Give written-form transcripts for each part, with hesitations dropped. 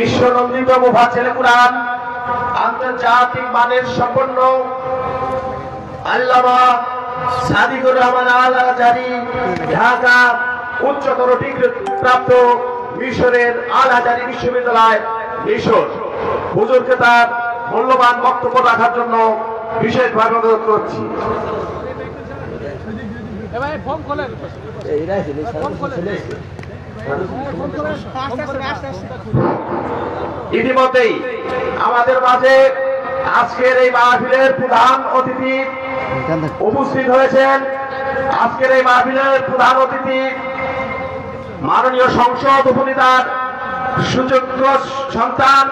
বিশ্বনন্দিত মুফাজ্জিল কুরআন আন্তর্জাতিক মানের সম্পন্ন আল্লামা সাদিকুর রহমান আল আজহারি ঢাকা উচ্চতর ডিগ্রি প্রাপ্ত মিশরের আল আজহারি বিশ্ববিদ্যালয় মিশর হুজুরকে তার মূল্যবান বক্তব্য রাখার জন্য বিশেষভাবে অনুরোধ করছি। ইতিমধ্যেই আমাদের মাঝে আজকের এই মাহফিলের প্রধান অতিথি উপস্থিত হয়েছেন। আজকের এই মাহফিলের প্রধান অতিথি মাননীয় সংসদ উপনেতার সুযোগ্য সন্তান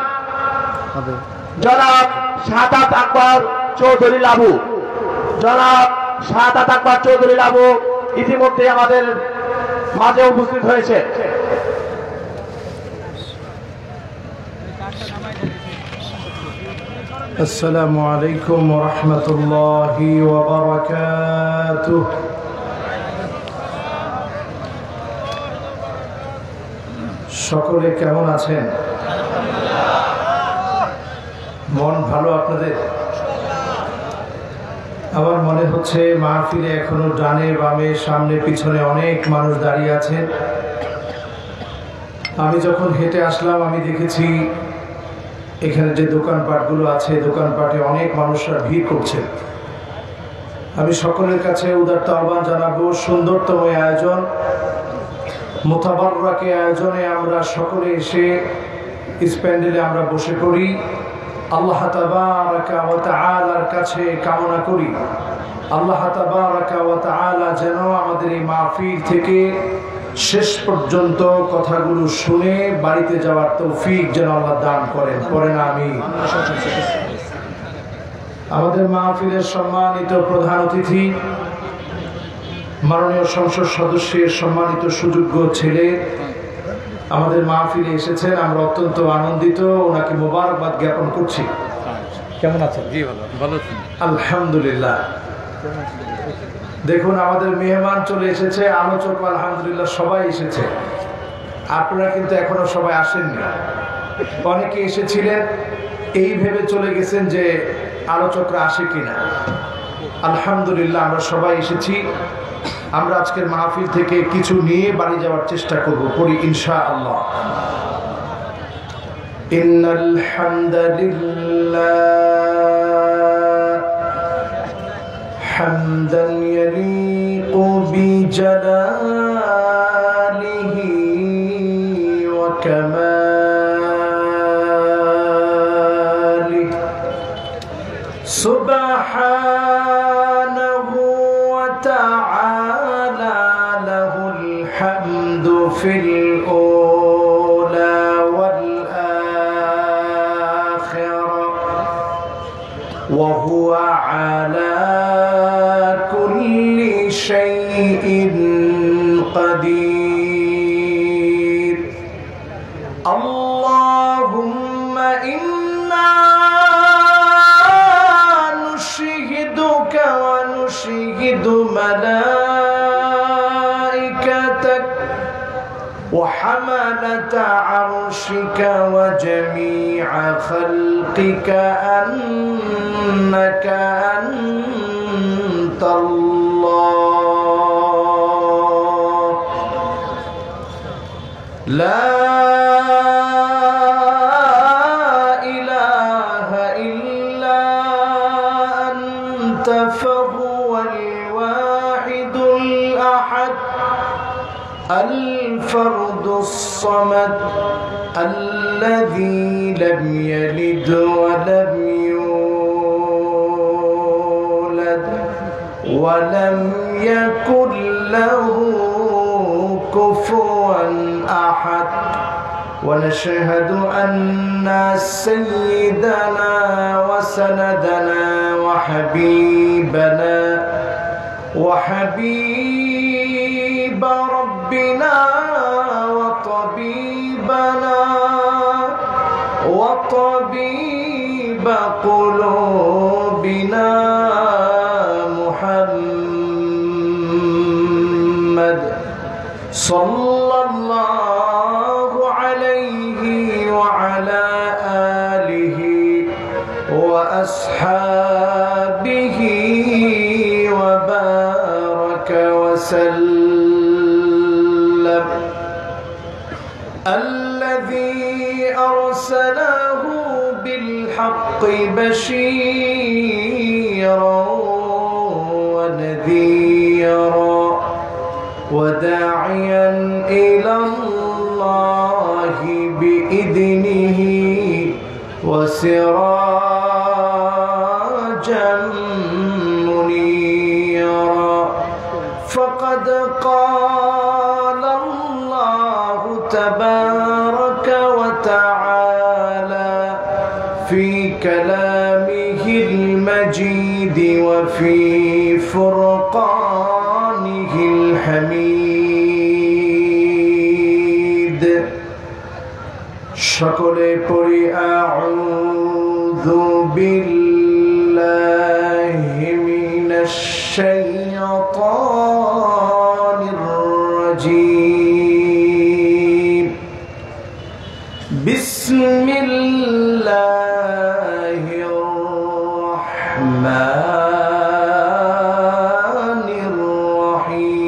জনাব শাহাদাত আকবর চৌধুরী লাবু। জনাব শাহাদাত আকবর চৌধুরী লাবু ইতিমধ্যে আমাদের মাঝে উপস্থিত হয়েছে। আসসালামু আলাইকুম ওয়া রাহমাতুল্লাহি ওয়া বারাকাতুহু। সকলে কেমন আছেন? মন ভালো আপনাদের? আমার মনে হচ্ছে মাহফিলে এখনো ডানে বামে সামনে পিছনে অনেক মানুষ দাঁড়িয়ে আছেন। আমি যখন হেঁটে আসলাম আমি দেখেছি এখানে যে দোকানপাটগুলো আছে দোকানপাটে অনেক মানুষরা ভিড় করছে। আমি সকলের কাছে উদারতা আহ্বান জানাবো, সুন্দরতম আয়োজন মুতাবাররাকে আয়োজনে আমরা সকলে এসে প্যান্ডেলে আমরা বসে পড়ি। আল্লাহ তাবারাকা ওয়া তাআলার কাছে কামনা করি আল্লাহ তাবারাকা ওয়া তাআলা যেন আমাদের এই মাহফিল থেকে শেষ পর্যন্ত কথাগুলো শুনে বাড়িতে যাওয়ার তৌফিক যেন আল্লাহ দান করেন। পড়েন আমিন। আমাদের মাহফিলের সম্মানিত প্রধান অতিথি মাননীয় সংসদ সদস্যের সম্মানিত সুযোগ্য ছেলে আমাদের মাহফিলে এসেছেন। আমরা অত্যন্ত আনন্দিত, ওনাকে মোবারকবাদ জ্ঞাপন করছি। কেমন আছেন? জি ভালো আছি আলহামদুলিল্লাহ। দেখুন আমাদের মেহমান চলে এসেছে, আলোচক আলহামদুলিল্লাহ সবাই এসেছে। আপনারা কিন্তু এখনো সবাই আসেননি। অনেকে এসেছিলেন এই ভেবে চলে গেছেন যে আলোচকরা আসে কিনা। আলহামদুলিল্লাহ আমরা সবাই এসেছি। আমরা আজকের মাহফিল থেকে কিছু নিয়ে বাড়ি যাওয়ার চেষ্টা করব। পড়ি ইনশাআল্লাহ। ইন্নাল হামদালিল্লাহ হামদান ইয়ালিকু বিজালালিহি ওয়া কামালিহি সুবহানাহু ওয়া তাআলা লাহুল হামদু ফিল উলা ওয়াল আখিরাহ ওয়া হুয়া আলা কুল্লি শাইইন কাদির। আল্লাহুম্মা ইন্না নুশহিদুকা ওয়া নুশহিদু মালাইকাতাক وحملة عرشك وجميع خلقك أنك أنت الله لا إله إلا أنت فهو الواحد الأحد الفرد الصمد الذي لم يلد ولم يولد ولم يكن له كفوا أحد ونشهد أن سيدنا وسندنا وحبيب ربنا وطبيب قلوبنا محمد صلى الله عليه وعلى آله وأصحابه وبارك وسلم الذي أرسله بالحق بشيرا ونذيرا وداعيا إلى الله بإذنه وسراجا منيرا فقد قال الله تبارك وتعالى في كلامه المجيد وفي فرقانه الحميد সকলে পড়ি আউযু বিল্লাহি মিনাশ শাইতানির রাজীম বিসমিল্লাহির রাহমানির রহিম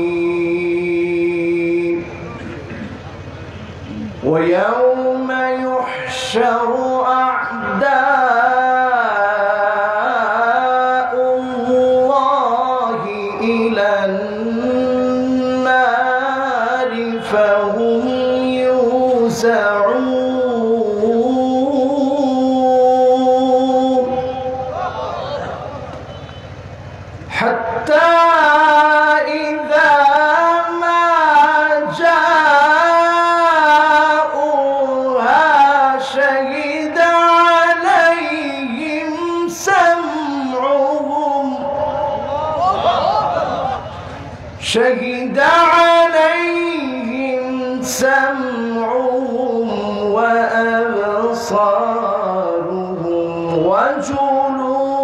ويوم يحشر أعداء الله إلى النار فهم يوزعون حتى إذا ما جاءوها شهد عليهم سمعهم وأبصارهم وجلودهم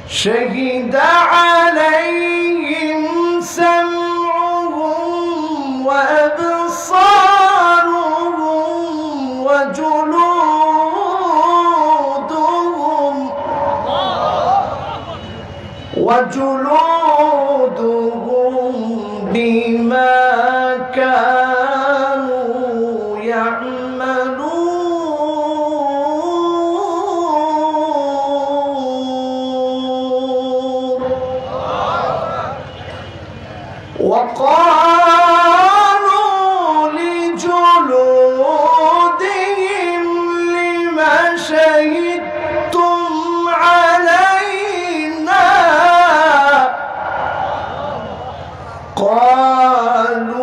شهد عليهم سمعهم وأبصارهم وجلودهم بما كانوا يعملون وقالوا لجلودهم لما شهدتم علينا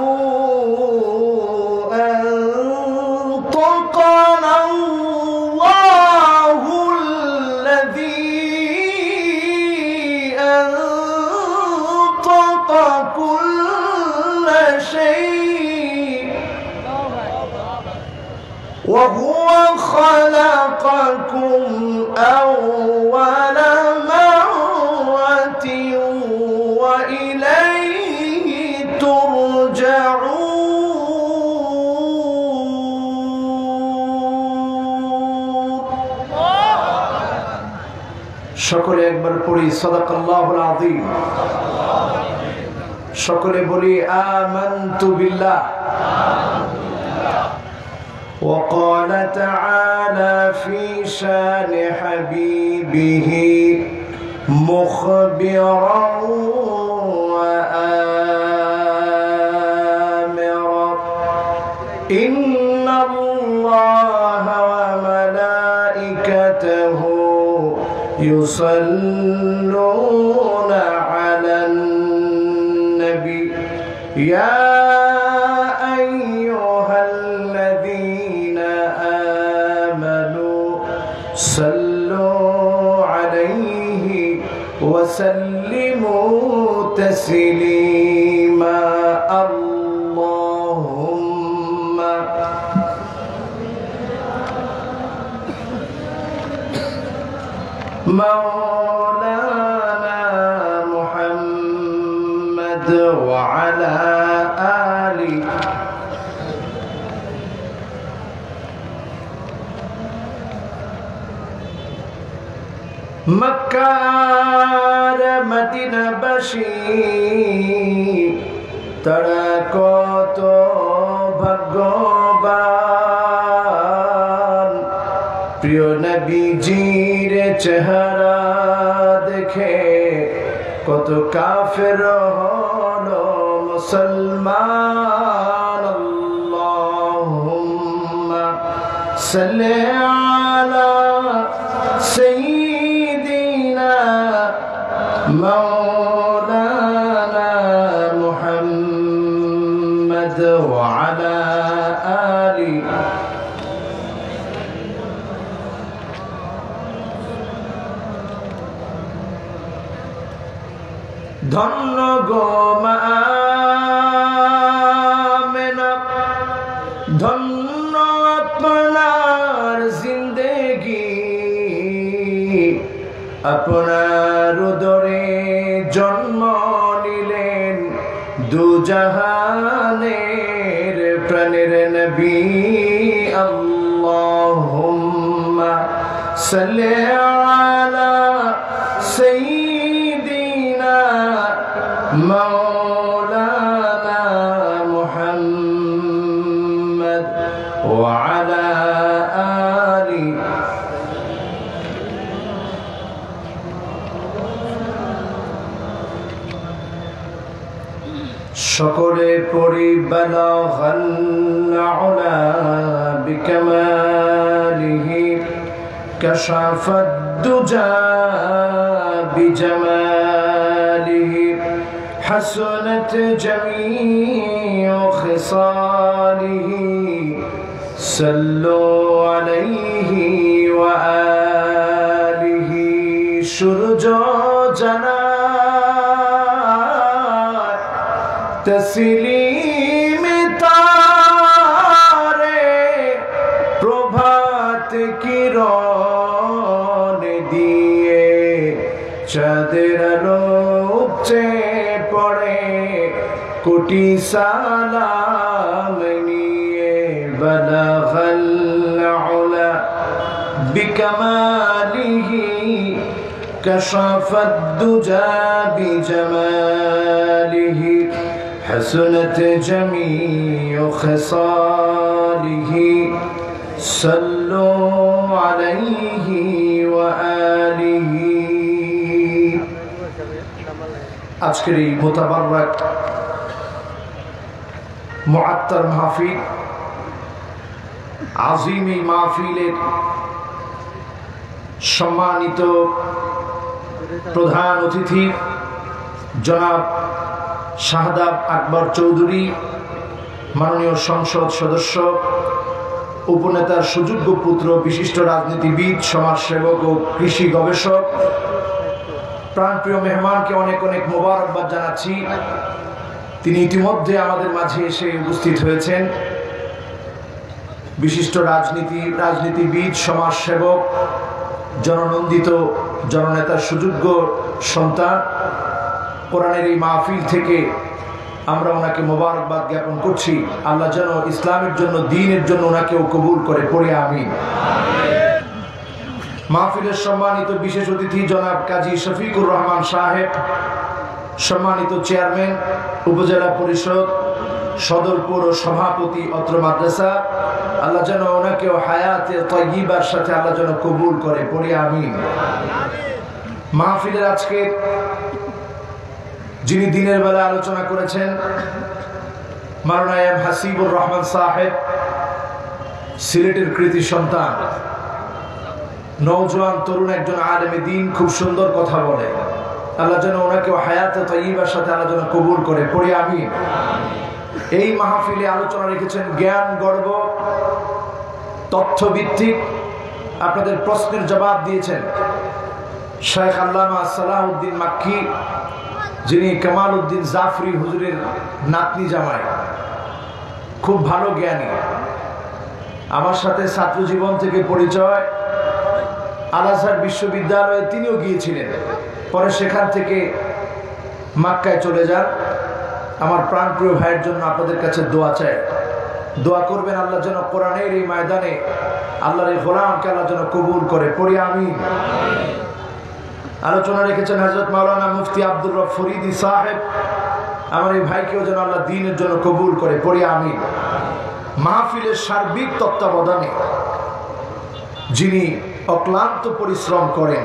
قالوا أنطقنا الله الذي أنطق كل شيء وهو خلقكم أول مرة وإليه ترجعون সকলে একবার পড়ি সাদাকাল্লাহুল আযীম সকলে বলি আমানতু বিল্লাহ وقال تعالى في شان حبيبه مخبرا وآمرا إن الله وملائكته يصلون على النبي يا أيها الذين آمنوا صلوا عليه وسلموا تسليما اللهم مولانا محمد وعلى آله মক্কার মদিনাবাসী তারা কত ভাগ্যবান, প্রিয় নবীজির চেহারা দেখে কত কাফের হলো মুসলমান। আল্লাহুম্মা সাল্লি আলা সাইয়্যিদিনা মাওলানা মুহাম্মদ ওয়া আলা আলি। ধন্য গো মা আমেনা, ধন্য আপনার জিন্দেগি, আপনার উদরে জন্ম নিলেন দুজাহানের প্রাণের নবী। আল্লাহুম্মা সাল্লি আলা সাইয়্যিদিনা মাওলানা মুহাম্মদ ওয়া আলা আলি। সকলে পড়ি বালাগাল উলা বিকামালিহি কাশাফাদ দুজা বিজামালিহি হাসনাত জামিউ খিসালিহি সাল্লু আলাইহি ওয়া আলিহি। সূর্য জানা তসলিম তারে প্রভাত কিরণ দিয়ে চাঁদের আলো উপচে পড়ে কোটি সালাম নিয়ে। বালাগাল উলা বিকামালিহি কাশাফাদ দুজা বিজামালিহি حسنت جميع خصاله صلوا عليه وآله। আজকের এই মোতাবারক মুআত্তার মাহফিল, আজিম এই মাহফিলের সম্মানিত প্রধান অতিথি জনাব শাহাদাব আকবর চৌধুরী, মাননীয় সংসদ সদস্য, উপনেতার সুযোগ্য পুত্র, বিশিষ্ট রাজনীতিবিদ, সমাজসেবক ও কৃষি গবেষক, প্রাণপ্রিয় মেহমানকে অনেক অনেক মোবারকবাদ জানাচ্ছি। তিনি ইতিমধ্যে আমাদের মাঝে এসে উপস্থিত হয়েছেন। বিশিষ্ট রাজনীতিবিদ, সমাজসেবক, জননন্দিত জননেতার সুযোগ্য সন্তান। কোরআনের এই মাহফিল থেকে আমরা ওনাকে মোবারকবাদ জ্ঞাপন করছি। আল্লাহ যেন ইসলামের জন্য, দ্বীনের জন্য ওনাকেও কবুল করে, পড়ে আমিন। মাহফিলের সম্মানিত বিশেষ অতিথি জনাব কাজী শফিকুর রহমান সাহেব, সম্মানিত চেয়ারম্যান উপজেলা পরিষদ সদর পৌর সভাপতি অত্র মাদ্রাসা, আল্লাহ যেন ওনাকেও হায়াতে তাইয়্যিবার সাথে আল্লাহ যেন কবুল করে, পড়ে আমিন। মাহফিলের আজকে যিনি দিনের বেলা আলোচনা করেছেন মাওলানা এম হাসিবুর রহমান সাহেব, সিলেটের কৃতি সন্তান, নওজোয়ান তরুণ একজন আলেমে দ্বীন, খুব সুন্দর কথা বলে। আল্লাহ যেন ওনাকে হায়াতে তাইয়্যিবার সাথে আল্লাহ যেন কবুল করে, পড়ি আমিন। এই মাহফিলে আলোচনা রেখেছেন জ্ঞান গর্ব, তথ্যভিত্তিক, আপনাদের প্রশ্নের জবাব দিয়েছেন শেখ আল্লামা সালাহউদ্দিন মাক্কি, যিনি কামাল উদ্দিন জাফরি হুজুরের নাতনি জামাই, খুব ভালো জ্ঞানী। আমার সাথে ছাত্র জীবন থেকে পরিচয়। আল আজহার বিশ্ববিদ্যালয়ে তিনিও গিয়েছিলেন, পরে সেখান থেকে মক্কায় চলে যান। আমার প্রাণপ্রিয় ভাইয়ের জন্য আপনাদের কাছে দোয়া চাই। দোয়া করবেন আল্লাহ যেন কোরআনের এই ময়দানে আল্লাহর এই গোলামকে আল্লাহ যেন কবুল করে, পড়ি আমিন। আলোচনা রেখেছেন হযরত মাওলানা মুফতি আব্দুর রব ফরিদি সাহেব, আমার এই ভাইকেও যেন আল্লাহ দ্বীনের জন্য কবুল করে, পড়ি আমিন। মাহফিলের সার্বিক তত্ত্বাবধানে যিনি অক্লান্ত পরিশ্রম করেন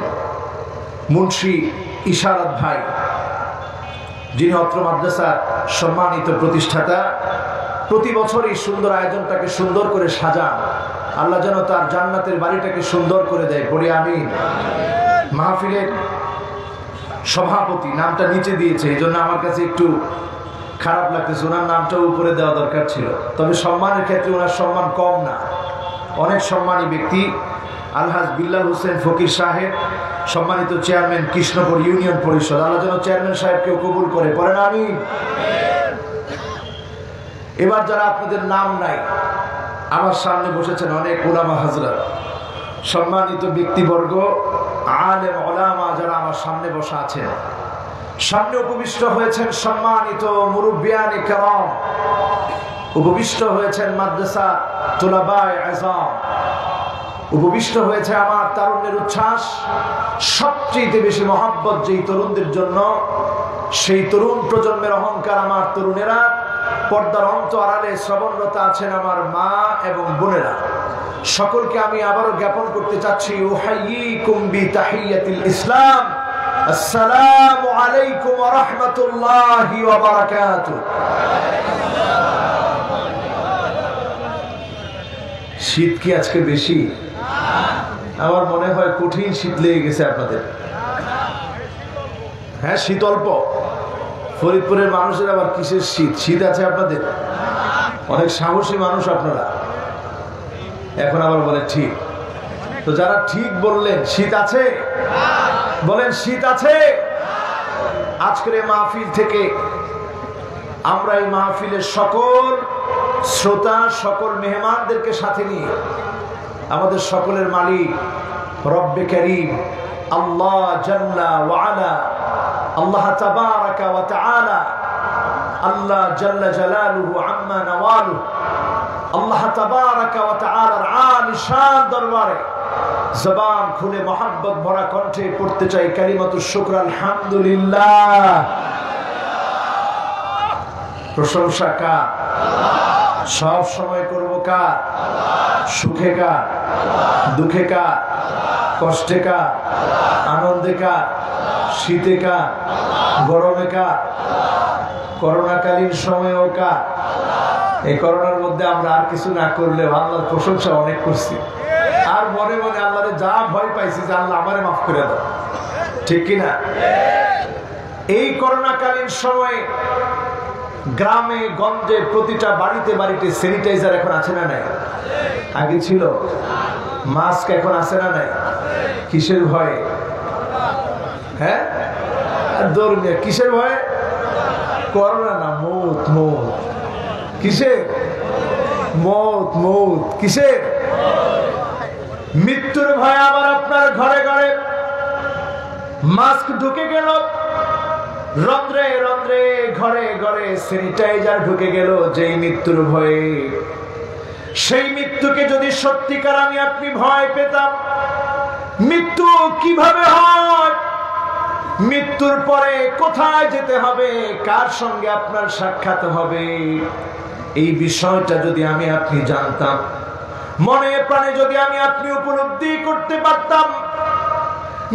মুন্সি ইশারাত ভাই, যিনি অত্র মাদ্রাসার সম্মানিত প্রতিষ্ঠাতা, প্রতি বছর এই সুন্দর আয়োজনটাকে সুন্দর করে সাজান, আল্লাহ যেন তার জান্নাতের বাড়িটাকে সুন্দর করে দেয়, পড়ি আমিন। মাহফিলের সভাপতি নামটা নিচে দিয়েছে, এই জন্য আমার কাছে একটু খারাপ লাগতেছে, ওনার নামটাও উপরে দেওয়া দরকার ছিল, তবে সম্মানের ক্ষেত্রে ওনার সম্মান কম না, অনেক সম্মানী ব্যক্তি আলহাজ বিল্লাল হোসেন ফকির সাহেব, সম্মানিত চেয়ারম্যান কৃষ্ণপুর ইউনিয়ন পরিষদ, আল্লাহ যেন চেয়ারম্যান সাহেবকেও কবুল করে, পড়েন আমিন। এবার যারা আপনাদের নাম নাই, আমার সামনে বসেছেন অনেক উলামা হযরত, সম্মানিত ব্যক্তিবর্গ, আলেম ওলামা যারা আমার সামনে বসা আছেন, সামনে উপবিষ্ট হয়েছেন সম্মানিত মুরব্বিয়ানে কেরাম, উপবিষ্ট হয়েছেন মাদ্রাসা তুলাবায়ে আযম, উপবিষ্ট হয়েছে আমার তারুণ্যের উচ্ছ্বাস, সবচেয়ে বেশি মহব্বত যেই তরুণদের জন্য, সেই তরুণ প্রজন্মের অহংকার আমার তরুণেরা, পর্দার অন্তরালে শ্রবণরত আছেন আমার মা এবং বোনেরা, সকলকে আমি আবারও জ্ঞাপন করতে চাচ্ছি, উহাইয়িকুম বিতাহিয়াতিল ইসলাম, আসসালামু আলাইকুম ওয়া রাহমাতুল্লাহি ওয়া বারাকাতুহু। শীত কি আজকে বেশি? আমার মনে হয় কঠিন শীত লেগে গেছে আপনাদের। হ্যাঁ, শীত অল্প। ফরিদপুরের মানুষের আবার কিসের শীত? শীত আছে আপনাদের? অনেক সাহসী মানুষ আপনারা, এখন আবার বলে ঠিক। তো যারা ঠিক বললেন শীত আছে, বলেন শীত আছে। আজকের এই মাহফিল থেকে আমরা এই মাহফিলের সকল শ্রোতা, সকল মেহমানদেরকে সাথে নিয়ে আমাদের সকলের মালিক রব্বে কারীম আল্লাহ জাল্লা ওয়া আলা, আল্লাহ তাবারাকা ওয়া তাআলা, আল্লাহ জাল্লা জালালুহু আম্মা নাওয়ালুহু, আল্লাহ তাবারাকা ওয়া তাআলার আলী শান দরবারে জবান খুলে মহব্বত ভরা কণ্ঠে পড়তে চাই কালিমাতুশ শুকর আলহামদুলিল্লাহ। প্রশংসা কার? সব সময় করব কার? সুখে কার? দুঃখে কার? কষ্টে কার? আনন্দে কার? শীতে কার? গরমে কার? করোনাকালীন সময়েও কার? এই করোনার মধ্যে আমরা আর কিছু না করলেও আল্লাহর প্রশংসা অনেক করছি, আর মনে মনে আল্লাহরে যা ভয় পাইছি যে আল্লাহ আমারে মাফ করে দাও, ঠিক কিনা? এই করোনাকালীন সময়ে গ্রামে গঞ্জে প্রতিটা বাড়িতে বাড়িতে স্যানিটাইজার এখন আছে না নাই? আগে ছিল। মাস্ক এখন আছে না নাই? কিসের ভয়ে? হ্যাঁ, ধর্মীয় কিসের ভয়ে? করোনা না, মৌত। মৌত কিসে? মৌত। মৌত কিসে? মৃত্যুর ভয়ে আবার আপনার ঘরে ঘরে মাস্ক ঢুকে গেল, রন্ধ্রে রন্ধ্রে ঘরে ঘরে স্যানিটাইজার ঢুকে গেল, যেই মৃত্যুর ভয়ে। সেই মৃত্যুকে যদি সত্যিকার আমি আপনি ভয় পেতাম, মৃত্যু কিভাবে হয়, মৃত্যুর পরে কোথায় যেতে হবে, কার সঙ্গে আপনার সাক্ষাৎ হবে, এই বিষয়টা যদি আমি আপনি জানতাম, মনে প্রাণে যদি আমি আপনি উপলব্ধি করতে পারতাম,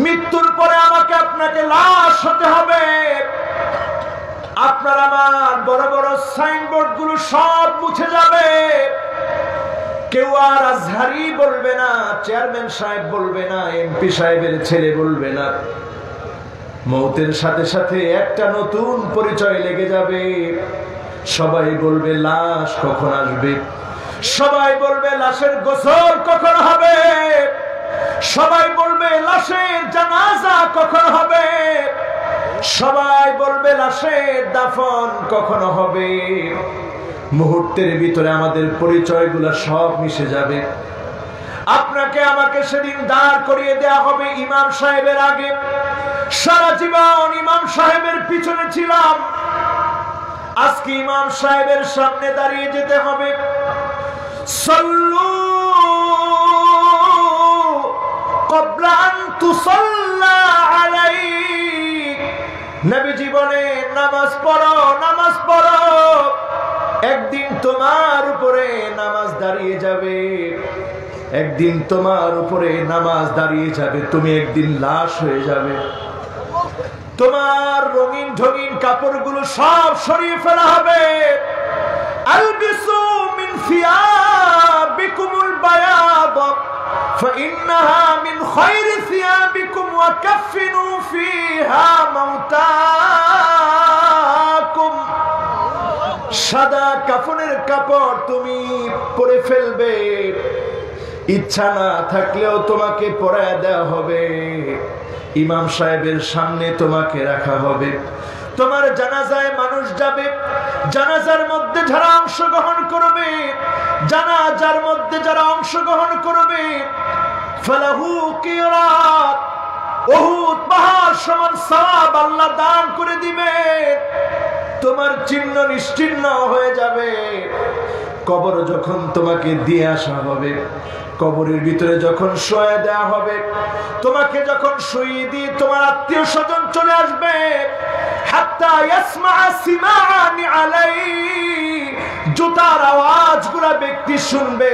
মৃত্যুর পরে আমাকে আপনাকে লাশ হতে হবে, আপনার আমার বড় বড় সাইনবোর্ড গুলো সব মুছে যাবে, কেউ আর আজহারি বলবে না, চেয়ারম্যান সাহেব বলবে না, এমপি সাহেবের ছেলে বলবে না। মৌতের সাথে সাথে একটা নতুন পরিচয় লেগে যাবে। সবাই বলবে লাশ কখন আসবে, সবাই বলবে লাশের গোসল কখন হবে, সবাই বলবে লাশের জানাজা কখন হবে, সবাই বলবে লাশের দাফন কখন হবে। মুহূর্তের ভিতরে আমাদের পরিচয়গুলো সব মিশে যাবে। আপনাকে আমাকে সেদিন দাঁড় করিয়ে দেয়া হবে ইমাম সাহেবের আগে। সারা জীবন ইমাম সাহেবের পিছনে ছিলাম, আজকে ইমাম সাহেবের সামনে দাঁড়িয়ে যেতে হবে। সাল্লু ক্বাবলা আন তুসাল্লা আলাইক, নবীজি বলেন নামাজ পড়ো, নামাজ পড়ো। একদিন তোমার উপরে নামাজ দাঁড়িয়ে যাবে, একদিন তোমার উপরে নামাজ দাঁড়িয়ে যাবে, তুমি একদিন লাশ হয়ে যাবে। তোমার রঙিন ঢঙিন কাপড়গুলো সব সরিয়ে ফেলা হবে। আলবিসু মিন সিয়াবিকুমুল বায়াদ ফাইন্নাহা মিন খায়রি সিয়াবিকুম ওয়া কাফিনু ফিহা মাউতাকুম। সাদা কাফনের কাপড় তুমি পরে ফেলবে, ইচ্ছা না থাকলেও তোমাকে পরায় দেওয়া হবে। ইমাম সাহেবের সামনে তোমাকে রাখা হবে, তোমার জানাজায় মানুষ যাবে, জানাজার মধ্যে যারা অংশগ্রহণ করবে, জানাজার মধ্যে যারা অংশগ্রহণ করবে, ফালাহু কিরাত, উহুদ পাহাড় সমান সওয়াব আল্লাহ দান করে দিবে। তোমার চিহ্ন নিশ্চিহ্ন হয়ে যাবে। কবর যখন তোমাকে দিয়ে আসা হবে, কবরের ভিতরে যখন শোয়া দেওয়া হবে, তোমাকে যখন শুইয়ে দিয়ে তোমার আত্মীয় স্বজন চলে আসবে, হাত্তা ইয়াসমা সিমাআনি আলাই, জুতার আওয়াজগুলো ব্যক্তি শুনবে,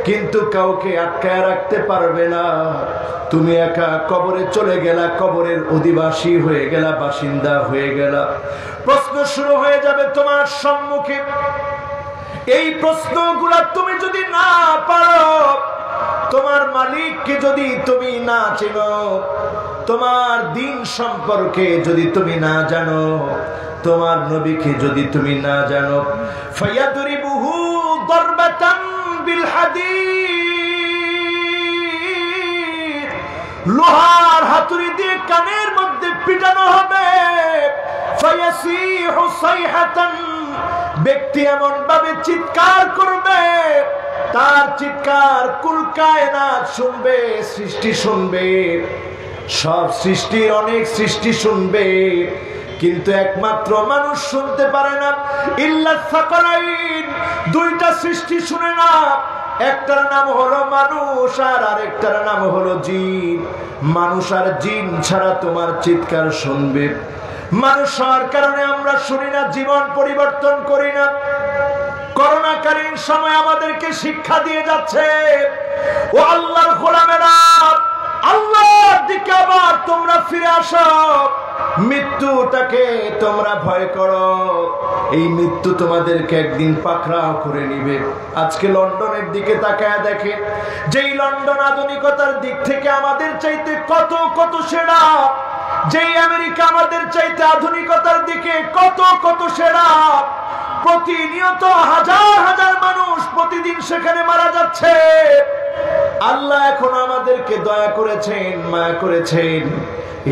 কিন্তু কাউকে আটকায় রাখতে পারবে না। তুমি একা কবরে চলে গেলা, কবরের অধিবাসী হয়ে গেলা, বাসিন্দা হয়ে গেলা। প্রশ্ন শুরু হয়ে যাবে তোমার সম্মুখে। এই প্রশ্নগুলা তুমি যদি না পারো, তোমার মালিককে যদি তুমি না চেনো, তোমার দিন সম্পর্কে যদি তুমি না জানো, তোমার নবীকে যদি তুমি না জানো, ফায়াদরিবুহু দরবাতান বিল হাদীদ, লোহার হাতুড়ি দিয়ে কানের মধ্যে পিটানো হবে। ফায়াসিহু সাইহাতান, ব্যক্তি এমন ভাবে চিৎকার করবে, তার চিৎকার কুল কায়নাত শুনবে, সৃষ্টি শুনবে, সব সৃষ্টির অনেক সৃষ্টি শুনবে, কিন্তু একমাত্র মানুষ শুনতে পারে না। ইল্লা সাকালাইন, দুইটা সৃষ্টি শুনে না, একটার নাম হলো মানুষ আর আরেকটার নাম হলো জিন। মানুষ আর জিন ছাড়া তোমার চিৎকার শুনবে। মানুষ হওয়ার কারণে আমরা শুনি না, জীবন পরিবর্তন করি না। করোনাকালীন সময় আমাদেরকে শিক্ষা দিয়ে যাচ্ছে, ও আল্লাহর গোলামেরা, আল্লাহর দিকে আবার তোমরা ফিরে আসো। মৃত্যুটাকে তোমরা ভয় করো, এই মৃত্যু তোমাদেরকে একদিন পাকড়াও করে নিবে। আজকে লন্ডনের দিকে তাকায় দেখে, যেই লন্ডন আধুনিকতার দিক থেকে আমাদের চাইতে কত কত সেরা, যেই আমেরিকা আমাদের চাইতে আধুনিকতার দিকে কত কত সেরা, প্রতিনিয়ত হাজার হাজার মানুষ প্রতিদিন সেখানে মারা যাচ্ছে। আল্লাহ এখন আমাদেরকে দয়া করেছেন, মায়া করেছেন,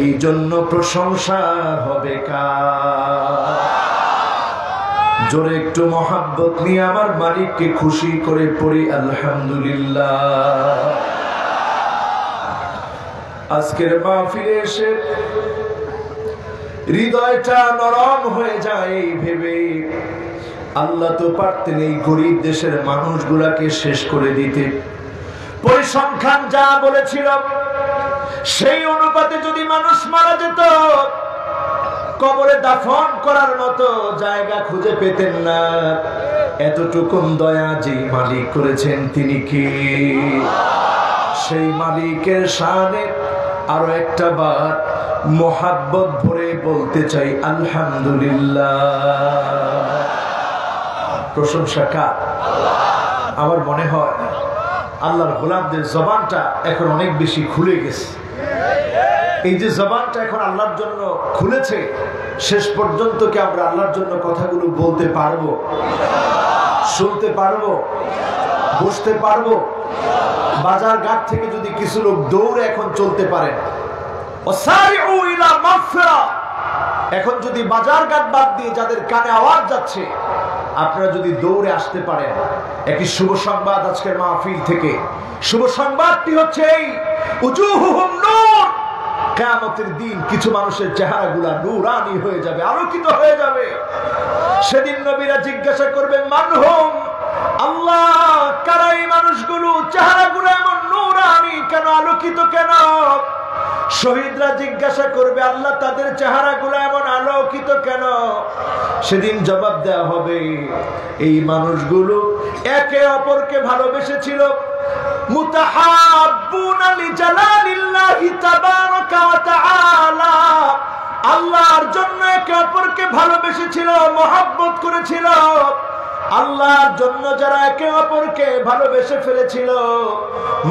এই জন্য প্রশংসা হবে কার? জোরে একটু মহাব্বত নিয়ে আমার মালিককে খুশি করে পড়ি আলহামদুলিল্লাহ। আজকের মাহফিলে এসে হৃদয়টা নরম হয়ে যায় এই ভেবে, আল্লাহ তো পারতেন এই গরিব দেশের মানুষগুলাকে শেষ করে দিতে। পরিসংখ্যান যা বলেছিল সেই অনুপাতে যদি মানুষ মারা যেত, কবরে দাফন করার মতো জায়গা খুঁজে পেতেন না। এতটুকুন দয়া যে মালিক করেছেন তিনি কি? সেই মালিকের শানে আরো একটা বার মোহাব্বত ভরে বলতে চাই আলহামদুলিল্লাহ। প্রশংসা কার? আমার মনে হয় আল্লাহর গোলামদের জবানটা এখন অনেক বেশি খুলে গেছে। এই যে জবানটা এখন আল্লাহর জন্য খুলেছে, শেষ পর্যন্ত কি আমরা আল্লাহর জন্য কথাগুলো বলতে পারবো, শুনতে পারবো, বসতে পারবো? বাজার ঘাট থেকে যদি কিছু লোক দৌড়ে এখন চলতে পারেন, এখন যদি বাজার ঘাট বাদ দিয়ে যাদের কানে আওয়াজ যাচ্ছে, আপনারা যদি দৌড়ে আসতে পারেন, একটি শুভ সংবাদ আজকের মাহফিল থেকে। শুভ সংবাদটি হচ্ছে এই, উজুহুহুম নূর, কিয়ামতের দিন কিছু মানুষের চেহারাগুলা নূরানি হয়ে যাবে, আলোকিত হয়ে যাবে। সেদিন নবীরা জিজ্ঞাসা করবেন মানহুম, আল্লাহ কারা এই মানুষগুলো, চেহারাগুলো এমন নূরানি কেন, আলোকিত কেন? শহীদরা জিজ্ঞাসা করবে আল্লাহ তাদের চেহারাগুলো এমন আলোকিত কেন? সেদিন জবাব দেওয়া হবে এই মানুষগুলো একে অপরকে ভালোবেসেছিল। মুতাহাব্বুনা লিজালালিল্লাহি তাবারাকা ওয়া তাআলা, আল্লাহর জন্য একে অপরকে ভালোবেসেছিল, মহব্বত করেছিল। আল্লাহর জন্য যারা একে অপরকে ভালোবেসে ফেলেছিল,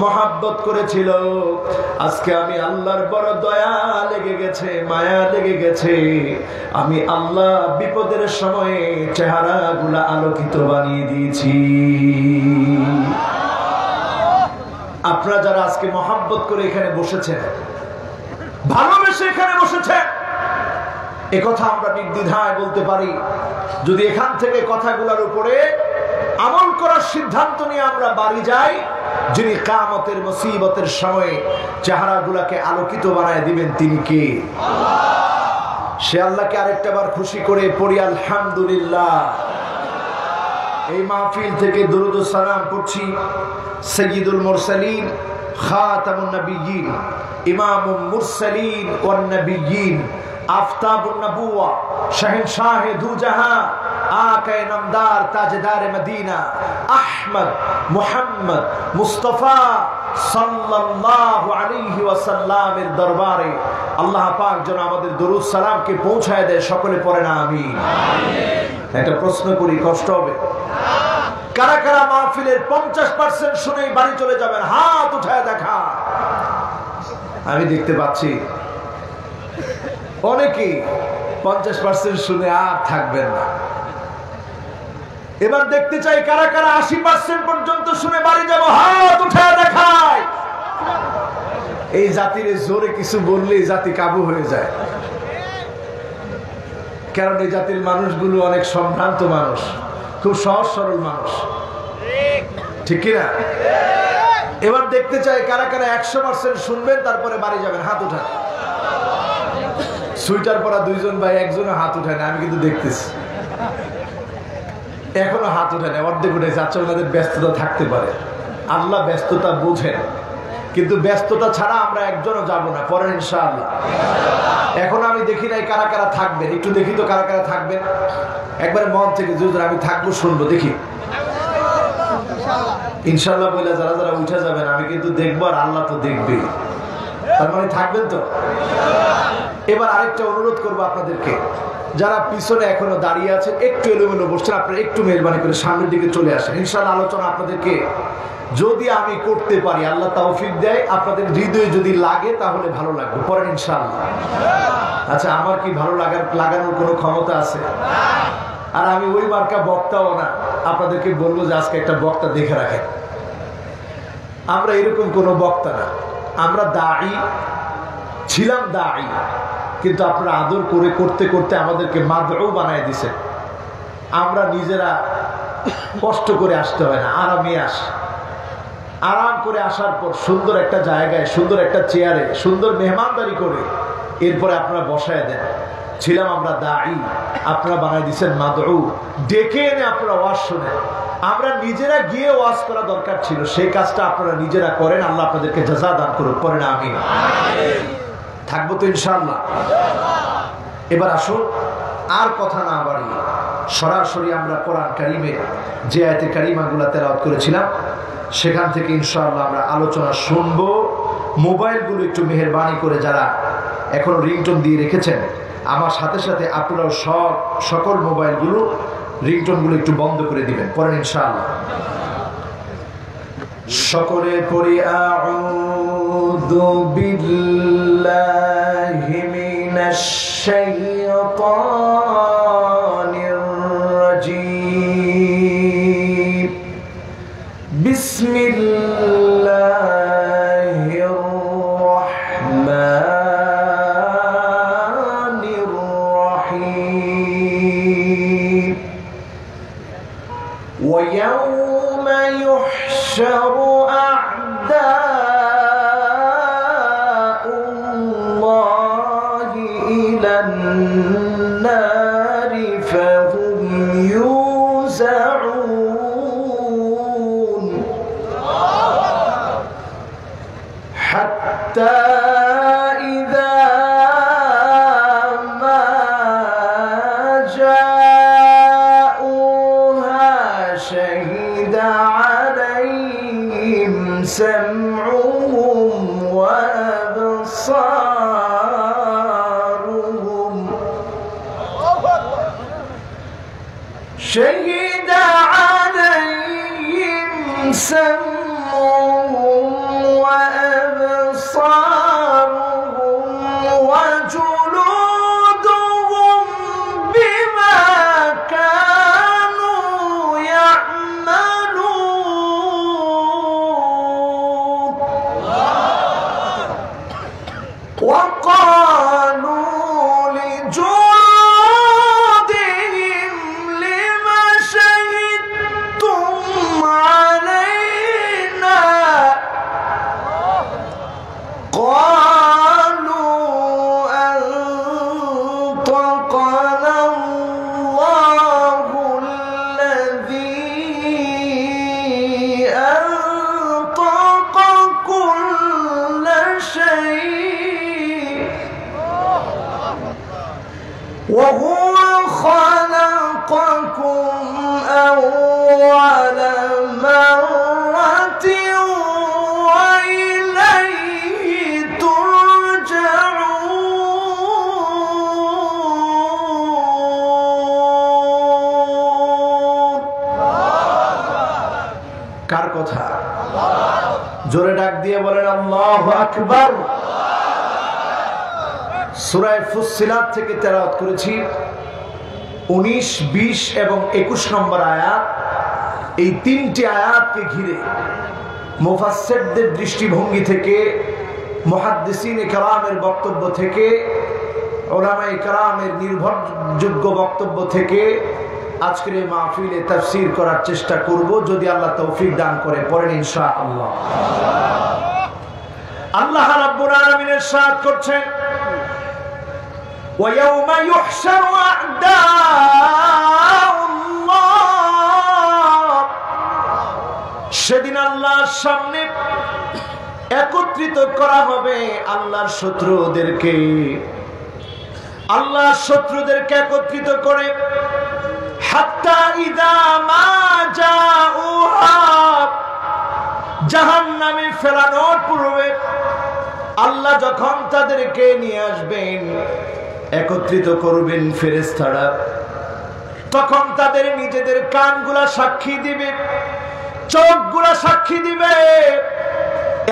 মহব্বত করেছিল, আজকে আমি আল্লাহর বড় দয়া লেগে গেছে, মায়া লেগে গেছে, আমি আল্লাহ বিপদের সময়ে চেহারাগুলা আলোকিত বানিয়ে দিয়েছি। আপনারা যারা আজকে মহব্বত করে এখানে বসেছেন, ভালোবেসে এখানে বসেছেন, এ কথা আমরা নির্দ্বিধায় বলতে পারি, যদি এখান থেকে কথাগুলোর উপরে আমল করার সিদ্ধান্ত নিয়ে আমরা বাড়ি যাই, যিনি কিয়ামতের মুসিবতের সময় চেহারাগুলোকে আলোকিত বানায় দিবেন তিনি কে? সে আল্লাহকে আরেকটা বার খুশি করে পড়ি আলহামদুলিল্লাহ। এই মাহফিল থেকে দুরূদ ও সালাম পড়ছি সাইয়্যিদুল মুরসালিন, খাতামুন নবিয়্যিন, ইমামুল মুরসালিন ওয়ান নবিয়্যিন, আফতাবুন নবুওয়া, শাহেনশাহে দু জাহান, আকায়ে নামদার, তাজদারে মদিনা, আহমদ মুহাম্মদ মুস্তাফা সাল্লাল্লাহু আলাইহি ওয়াসাল্লামের দরবারে আল্লাহ পাক যেন আমাদের দরুদ সালামকে পৌঁছায় দেয়। সকলে পড়ে না আমিন। একটা প্রশ্ন করি, কষ্ট হবে? কারা কারা মাহফিলের 50% শুনেই বাড়ি চলে যাবেন? হাত উঠায় দেখা। আমি দেখতে পাচ্ছি অনেকেই 50% শুনে আর থাকবেন না। এবার দেখতে চাই কারা কারা 80% পর্যন্ত শুনে বাড়ি যাব, হাত উঠায় দেখায়। এই জাতির জোরে কিছু বললেই জাতি কাবু হয়ে যায়, কারণ এই জাতির মানুষগুলো অনেক সম্ভ্রান্ত মানুষ, খুব সহজ সরল মানুষ, ঠিক কিনা? এবার দেখতে চাই কারা কারা 100% শুনবেন তারপরে বাড়ি যাবেন, হাত উঠান। সুইটার পরা দুইজন ভাই, একজনও হাত উঠায় না, আমি কিন্তু দেখতেছি এখনো হাত উঠায় না, অর্ধেক উঠেছে। আচ্ছা, ওনাদের ব্যস্ততা থাকতে পারে, আল্লাহ ব্যস্ততা বুঝেন, কিন্তু ব্যস্ততা ছাড়া আমরা একজনও যাব না, পরের ইনশাআল্লাহ। এখন আমি দেখি নাই কারা কারা থাকবেন, একটু দেখি তো কারা কারা থাকবেন। একবারে মন থেকে যদি আমি থাকবো, শুনবো, দেখি ইনশাআল্লাহ বলে যারা যারা উঠে যাবেন আমি কিন্তু দেখবো, আর আল্লাহ তো দেখবেই। তার মানে থাকবেন তো? এবার আরেকটা অনুরোধ করবো আপনাদেরকে, যারা পিছনে এখনো দাঁড়িয়ে আছেন, একটু এলোমেলো বসছেন, আপনারা একটু মেহরবানি করে সামনের দিকে চলে আসেন। ইনশাআল্লাহ আলোচনা আপনাদেরকে যদি আমি করতে পারি, আল্লাহ তৌফিক দেয়, আপনাদের হৃদয়ে যদি লাগে তাহলে ভালো লাগবে, পরেন ইনশাআল্লাহ। আচ্ছা, আমার কি ভালো লাগানোর কোনো ক্ষমতা আছে? আর আমি ওই মার্কা বক্তাও না, আপনাদেরকে বলবো যে আজকে একটা বক্তা দেখে রাখেন। আমরা এরকম কোনো বক্তা না, আমরা দাঈ ছিলাম, দাঈ, কিন্তু আপনারা আদর করে করতে করতে আমাদেরকে মাদউ বানায় দিছেন। আমরা নিজেরা কষ্ট করে আসতে হয় না, আরামে আসি। আরাম করে আসার পর সুন্দর একটা জায়গায়, সুন্দর একটা চেয়ারে, সুন্দর মেহমানদারি করে এরপরে আপনারা বসায় দেন। ছিলাম আমরা দাঈ, আপনারা বানায় দিচ্ছেন মাদউ। ডেকে এনে আপনারা ওয়াজ শোনেন, আমরা নিজেরা গিয়ে ওয়াজ করা দরকার ছিল, সেই কাজটা আপনারা নিজেরা করেন। আল্লাহ আপনাদেরকে জাযা দান করুন, পড়েন আমিন। থাকবো তো ইনশাআল্লাহ। এবার আসুন, আর কথা না বাড়িয়ে সরাসরি আমরা কোরআন কারীমের যে আয়াতে কারিমাগুলো তেলাওয়াত করেছিলাম সেখান থেকে ইনশাআল্লাহ আমরা আলোচনা শুনবো। মোবাইলগুলো একটু মেহেরবানি করে যারা এখনো রিংটোন দিয়ে রেখেছেন, আমার সাথে সাথে আপনারাও সকল মোবাইলগুলো রিংটোনগুলো একটু বন্ধ করে দিবেন, পরেন ইনশাআল্লাহ। সকলে পড়ি আউযু বিল্লাহি মিনাশ শাইতানির রাজীম। বিসমিল্লাহির রাহমানির রাহিম। ওয়া ইয়াওমা ইউহশারু আ'দাউল্লাহ شهد عليهم سمعهم وأبصارهم شهد عليهم سمعهم وأبصارهم وجلودهم بما كانوا يعملون وقالوا لجلودهم لم شهدتم علينا قالوا أنطقنا الله الذي أنطق كل شيء وهو خلقكم أول مرة وإليه ترجعون কার কথা জোরে ডাক দিয়ে বলেন আল্লাহু আকবার সূরা ফুসসিলাত থেকে তেলাওয়াত করেছি 19, 20 এবং 21 নম্বর আয়াত। এই তিনটি আয়াতকে ঘিরে মুফাসসিরদের দৃষ্টিভঙ্গি থেকে, মুহাদ্দিসিনে কেরামের বক্তব্য থেকে, উলামায়ে কেরামের নির্ভরযোগ্য বক্তব্য থেকে আজকের এই মাহফিলে তাফসীর করার চেষ্টা করব, যদি আল্লাহ তৌফিক দান করে। পড়েন ইনশাআল্লাহ। আল্লাহ রাব্বুল আলামিন ইরশাদ করছেন, وَيَوْمَ يُحْشَرُ أَعْدَاءُ اللَّهِ সেদিন আল্লাহর সামনে একত্রিত করা হবে আল্লাহর শত্রুদেরকে। আল্লাহর শত্রুদেরকে একত্রিত করে হাত্তা ইযা মা জাউহা জাহান্নামে ফেলানোর পূর্বে আল্লাহ যখন তাদেরকে নিয়ে আসবেন, একত্রিত করবেন ফেরেশতারা, তখন তাদের নিজেদের কানগুলা সাক্ষী দিবে, চোখগুলা সাক্ষী দিবে,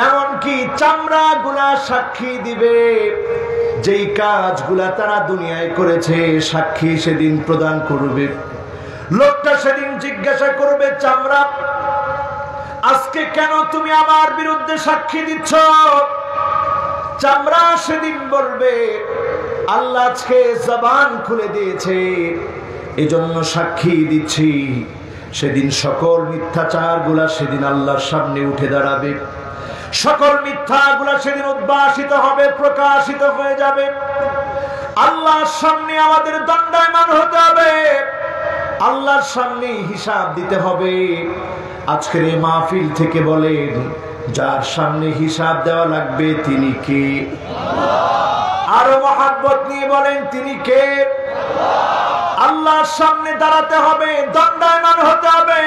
এমনকি চামড়াগুলা সাক্ষী দিবে। যেই কাজগুলা তারা দুনিয়ায় করেছে সাক্ষী সেদিন প্রদান করবে। লোকটা সেদিন জিজ্ঞাসা করবে, চামড়া, আজকে কেন তুমি আমার বিরুদ্ধে সাক্ষী দিচ্ছ? চামড়া সেদিন বলবে, আল্লাহ আজকে জবান খুলে দিয়েছে, এজন্য সাক্ষী দিচ্ছি। সেদিন সকল মিথ্যাচারগুলা সেদিন আল্লাহর সামনে উঠে দাঁড়াবে, সকল মিথ্যাগুলা সেদিন উদ্ভাসিত হবে, প্রকাশিত হয়ে যাবে। আল্লাহর সামনে আমাদের দণ্ডায়মান হতে হবে, আল্লাহর সামনে হিসাব দিতে হবে। আজকের এই মাহফিল থেকে বলেন, যার সামনে হিসাব দেওয়া লাগবে তিনি কে? আরো মহব্বত নিয়ে বলেন, তিনি কে? আল্লাহর সামনে দাঁড়াতে হবে, দণ্ডায়মান হতে হবে,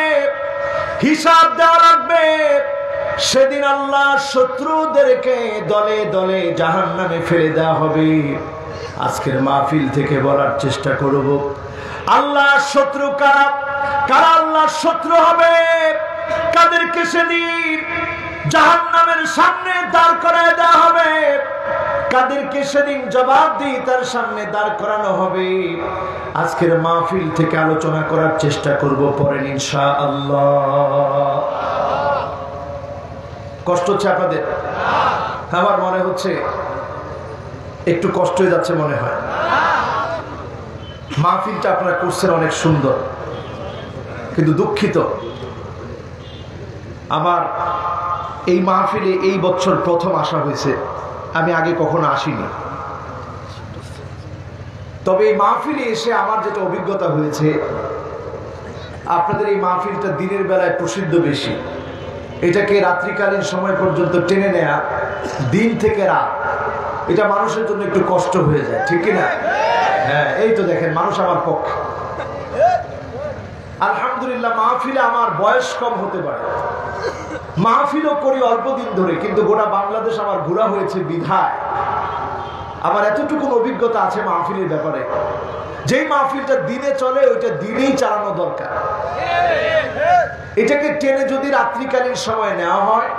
হিসাব দেওয়া লাগবে। সেদিন আল্লাহ শত্রুদেরকে দলে দলে জাহান্নামে ফেলে দেওয়া হবে। আজকের মাহফিল থেকে বলার চেষ্টা করব, আল্লাহর শত্রু কারা? কারা আল্লাহর শত্রু হবে? কাদেরকে সেদিন জাহান্নামের সামনে দাঁড় করায় দেওয়া হবে? কাদেরকে সেদিন জবাবদিহিতার সামনে দাঁড় করানো হবে? আজকের মাহফিল থেকে আলোচনা করার চেষ্টা করব। পড়েন ইনশাআল্লাহ। কষ্ট হচ্ছে আপনাদের? আমার মনে হচ্ছে একটু কষ্ট হয়ে যাচ্ছে মনে হয়। মাহফিলটা আপনারা করছেন অনেক সুন্দর, কিন্তু দুঃখিত, আমার এই মাহফিলে এই বছর প্রথম আসা হয়েছে, আমি আগে কখনো আসিনি। তবে এই মাহফিলে এসে আমার যেটা অভিজ্ঞতা হয়েছে, আপনাদের এই মাহফিলটা দিনের বেলায় প্রসিদ্ধ বেশি। এটাকে রাত্রিকালীন সময় পর্যন্ত টেনে নেয়া, দিন থেকে রাত, এটা মানুষের জন্য একটু কষ্ট হয়ে যায়, ঠিক কিনা? হ্যাঁ, এই তো দেখেন মানুষ আমার পক্ষে। আলহামদুলিল্লাহ মাহফিলে আমার বয়স কম হতে পারে, মাহফিলও করি অল্প দিন ধরে, কিন্তু গোটা বাংলাদেশ আমার ঘোরা হয়েছে বিধায় আমার এতটুকু অভিজ্ঞতা আছে মাহফিলের ব্যাপারে। যেই মাহফিলটা দিনে চলে ওইটা দিনেই চালানো দরকার। এটাকে টেনে যদি রাত্রিকালীন সময় নেওয়া হয়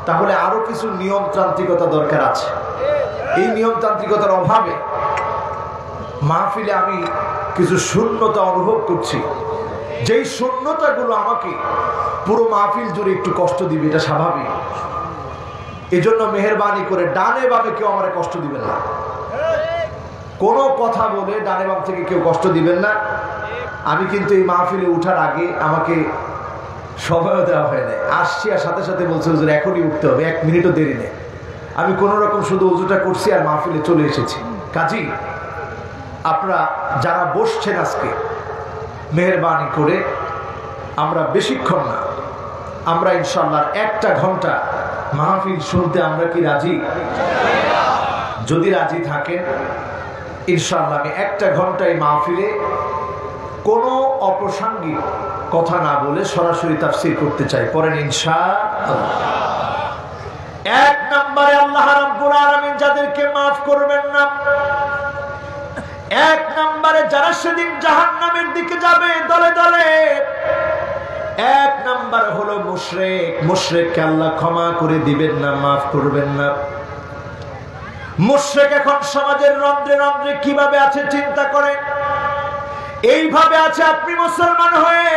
তাহলে আরো কিছু নিয়মতান্ত্রিকতা দরকার আছে। এই নিয়মতান্ত্রিকতার অভাবে মাহফিলে আমি কিছু শূন্যতা অনুভব করছি, যেই শূন্যতাগুলো আমাকে পুরো মাহফিল জুড়ে একটু কষ্ট দিবে, এটা স্বাভাবিক। এজন্য মেহেরবানি করে ডানে বামে কেউ আমার কষ্ট দিবেন না, কোনো কথা বলে ডানে বাম থেকে কেউ কষ্ট দিবেন না। আমি কিন্তু এই মাহফিলে উঠার আগে আমাকে সময়ও দেওয়া হয় না, আসছি আর সাথে সাথে বলছে হুজুর এখনই উঠতে হবে, 1 মিনিটও দেরি নেই। আমি কোন রকম শুধু উজুটা করছি আর মাহফিলে চলে এসেছি। কাজী আপনারা যারা বসছেন আজকে মেহেরবানি করে আমরা বেশিক্ষণ না, আমরা ইনশাআল্লাহ 1টা ঘন্টা মাহফিল শুনতে আমরা কি রাজি? যদি রাজি থাকেন ইনশাআল্লাহ আমি 1টা ঘন্টায় মাহফিলে কোনো অপ্রাসঙ্গিক কথা না বলে সরাসরি তাফসীর করতে চাই। পড়েন ইনশাআল্লাহ। 1 নম্বরে আল্লাহ রাব্বুল আলামিন যাদেরকে maaf করবেন না, 1 নম্বরে যারা সেদিন জাহান্নামের দিকে যাবে দলে দলে, 1 নম্বর হলো মুশরিক। মুশরিককে আল্লাহ ক্ষমা করে দিবেন না, maaf করবেন না। মুশরিক এখন সমাজের রন্ধ্রে রন্ধ্রে কিভাবে আছে চিন্তা করেন। এইভাবে আছে আপনি মুসলমান হয়ে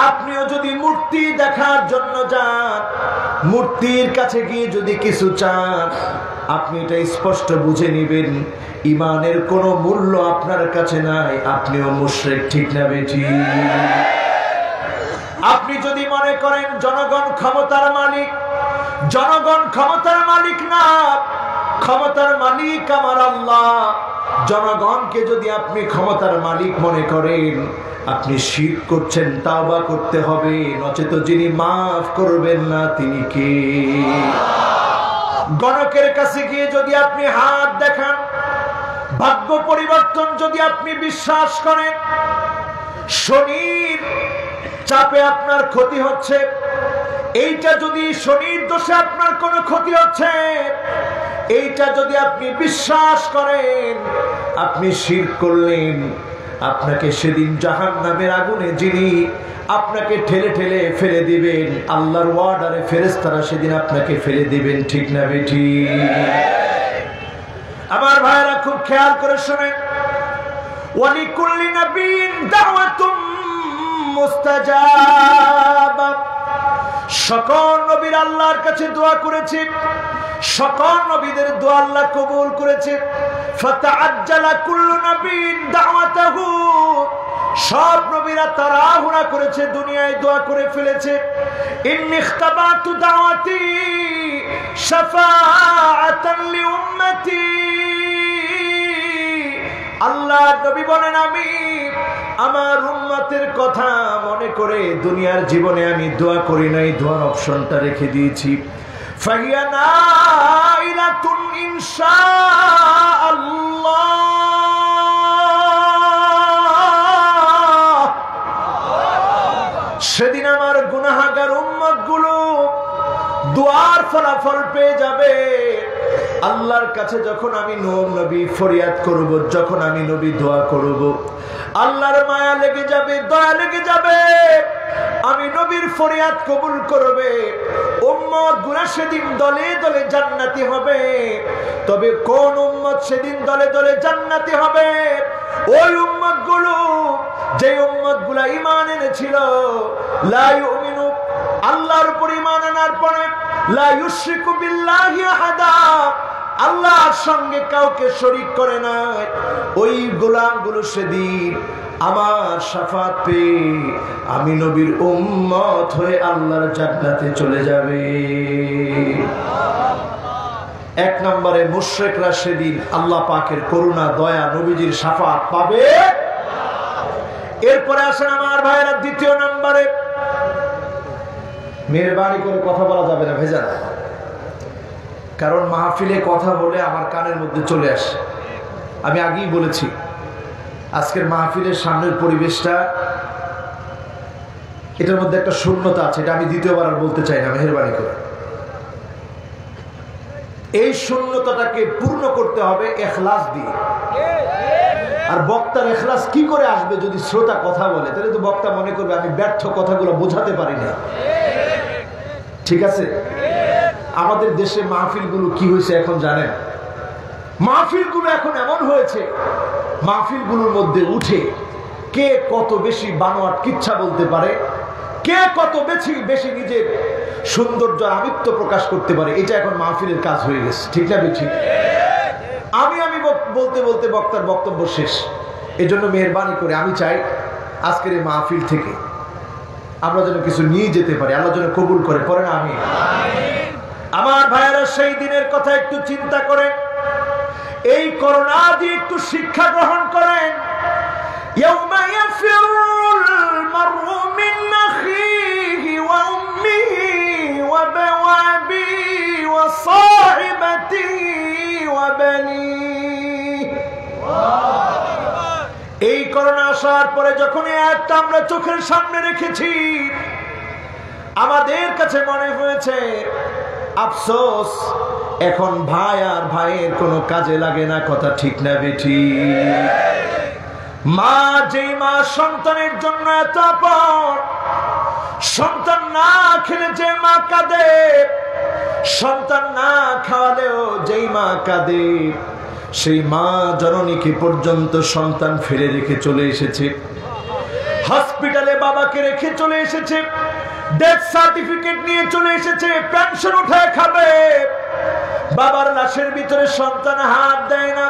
আপনিও যদি মূর্তি দেখার জন্য যান, মূর্তির কাছে গিয়ে যদি কিছু চান, আপনি এটা স্পষ্ট বুঝে নেবেন ঈমানের কোনো মূল্য আপনার কাছে নাই, আপনিও মুশরিক। ঠিক না বেঠি? আপনি যদি মনে করেন জনগণ ক্ষমতার মালিক, জনগণ ক্ষমতার মালিক না, ক্ষমতার মালিক আমার আল্লাহ। জনগণকে যদি আপনি ক্ষমতার মালিক মনে করেন, আপনি শিরক করছেন, তাওবা করতে হবে, নচেত যিনি maaf করবেন না তিনি কে? গণকের কাছে গিয়ে যদি আপনি হাত দেখান, ভাগ্য পরিবর্তন যদি আপনি বিশ্বাস করেন, শনির চাপে আপনার ক্ষতি হচ্ছে, এইটা যদি শনির দোষে আপনার কোনো ক্ষতি হচ্ছে, এইটা যদি আপনি বিশ্বাস করেন, আপনি শিরক করলেন। আপনাকে সেদিন জাহান্নামের আগুনে যিনি আপনাকে ঠেলে ঠেলে ফেলে দিবেন, আল্লাহর ওয়ার্ডারে ফেরেশতারা সেদিন আপনাকে ফেলে দিবেন। ঠিক না বেঠি? আমার ভাইরা খুব খেয়াল করে শুনেন, ওয়ালিকুল্লি নাবিয়্যিন দাওয়াতুম মুস্তাজাবা। সকল নবীর আল্লাহর কাছে দোয়া করেছে, সকল নবীদের দোয়া আল্লাহ কবুল করেছে। ফাতাআজ্জালা কুল্লু নাবিয়্যিন দাওয়াতাহু। সব নবীরা তাড়াহুড়া করেছে, দুনিয়ায় দোয়া করে ফেলেছে। ইন্নী ইখতাবাতু দাওয়াতি শাফাআতান লিউম্মতি। আল্লাহ নবী বলেন, আমি আমার উম্মতের কথা মনে করে দুনিয়ার জীবনে আমি দোয়া করি নাই, দোয়ার অপশনটা রেখে দিয়েছি। ফাহিয়া নাইলাতুন ইনশাআল্লাহ। সেদিন আমার গুনাহগার উম্মতগুলো দোয়ার ফলাফল পেয়ে যাবে। আল্লাহর কাছে যখন আমি নবী ফরিয়াদ করব, যখন আমি নবী দোয়া করব, আল্লাহর মায়া লেগে যাবে, দয়া লেগে যাবে, আমি নবীর ফরিয়াদ কবুল করবে। উম্মত গুলো সেদিন দলে দলে জান্নাতি হবে। তবে কোন উম্মত সেদিন দলে দলে জান্নাতি হবে? ওই উম্মত গুলো যে উম্মত গুলা ঈমান এনেছিল, লা ইউমিনু, আল্লাহর উপর ঈমান আনার পরে, লা ইউশরিকু বিল্লাহি আহাদা, আল্লাহর সঙ্গে কাউকে শরীক করে নাই, ওই গোলামগুলো সেদিন আমার শাফাত পেয়ে আমি নবীর উম্মত হয়ে আল্লাহর জান্নাতে চলে যাবে। 1 নম্বরে মুশরিকরা সেদিন আল্লাহ পাকের করুণা, দয়া, নবীজির শাফাত পাবে। এরপরে আসেন আমার ভাইরা 2 নম্বরে, মেহেরবানি করে কথা বলা যাবে না ভেজা, কারণ মাহফিলে কথা বলে আমার কানের মধ্যে চলে আসে। আমি আগেই বলেছি আজকের মাহফিলের সামনের পরিবেশটা এটার মধ্যে একটা শূন্যতা আছে, এটা আমি দ্বিতীয়বার আর বলতে চাই না, মেহেরবানি করে। এই শূন্যতাটাকে পূর্ণ করতে হবে ইখলাস দিয়ে। আর বক্তার ইখলাস কি করে আসবে? যদি শ্রোতা কথা বলে তাহলে তো বক্তা মনে করবে আমি ব্যর্থ কথাগুলো বোঝাতে পারি না। ঠিক আছে? আমাদের দেশে মাহফিলগুলো কি হয়েছে এখন জানেন? মাহফিলগুলো এখন এমন হয়েছে, মাহফিলগুলোর মধ্যে উঠে কে কত বেশি বানোয়াট কিচ্ছা বলতে পারে, কে কত বেশি নিজের সৌন্দর্য আমিত্ব প্রকাশ করতে পারে, এটা এখন মাহফিলের কাজ হয়ে গেছে। ঠিক না ঠিক? আমি বলতে বলতে বক্তার বক্তব্য শেষ। এজন্য মেহেরবানি করে আমি চাই আজকের এই মাহফিল থেকে আমরা যেন কিছু নিয়ে যেতে পারি, আল্লাহ যেন কবুল করে। পরে না আমি আমার ভাইয়েরা সেই দিনের কথা একটু চিন্তা করেন, এই করোনা দিয়ে একটু শিক্ষা গ্রহণ করেন। ইয়াউমা ইয়াফিরুল মারউ মিন আখিহি ওয়া উম্মিহি ওয়া বাওয়াবিহি ওয়া সাহিবাতিহি ওয়া বানিহি। এই করোনা আসার পরে যখন একটা আমরা চোখের সামনে রেখেছি, আমাদের কাছে মনে হয়েছে আফসোস, এখন ভাই আর ভাইয়ের কোনো কাজে লাগে না। কথা ঠিক না বেঠি? মা, যেই মা সন্তানের জন্য এত আপন, সন্তান না খেলে যে মা কাঁদে, সন্তান না খাওয়ালেও যেই মা কাঁদে, সেই মা জননীকে পর্যন্ত সন্তান ফেলে রেখে চলে এসেছে। হসপিটালে বাবাকে রেখে চলে এসেছে, ডেথ সার্টিফিকেট নিয়ে চলে এসেছে, পেনশন উঠায় খাবে। বাবার লাশের ভিতরে সন্তান হাত দেয় না,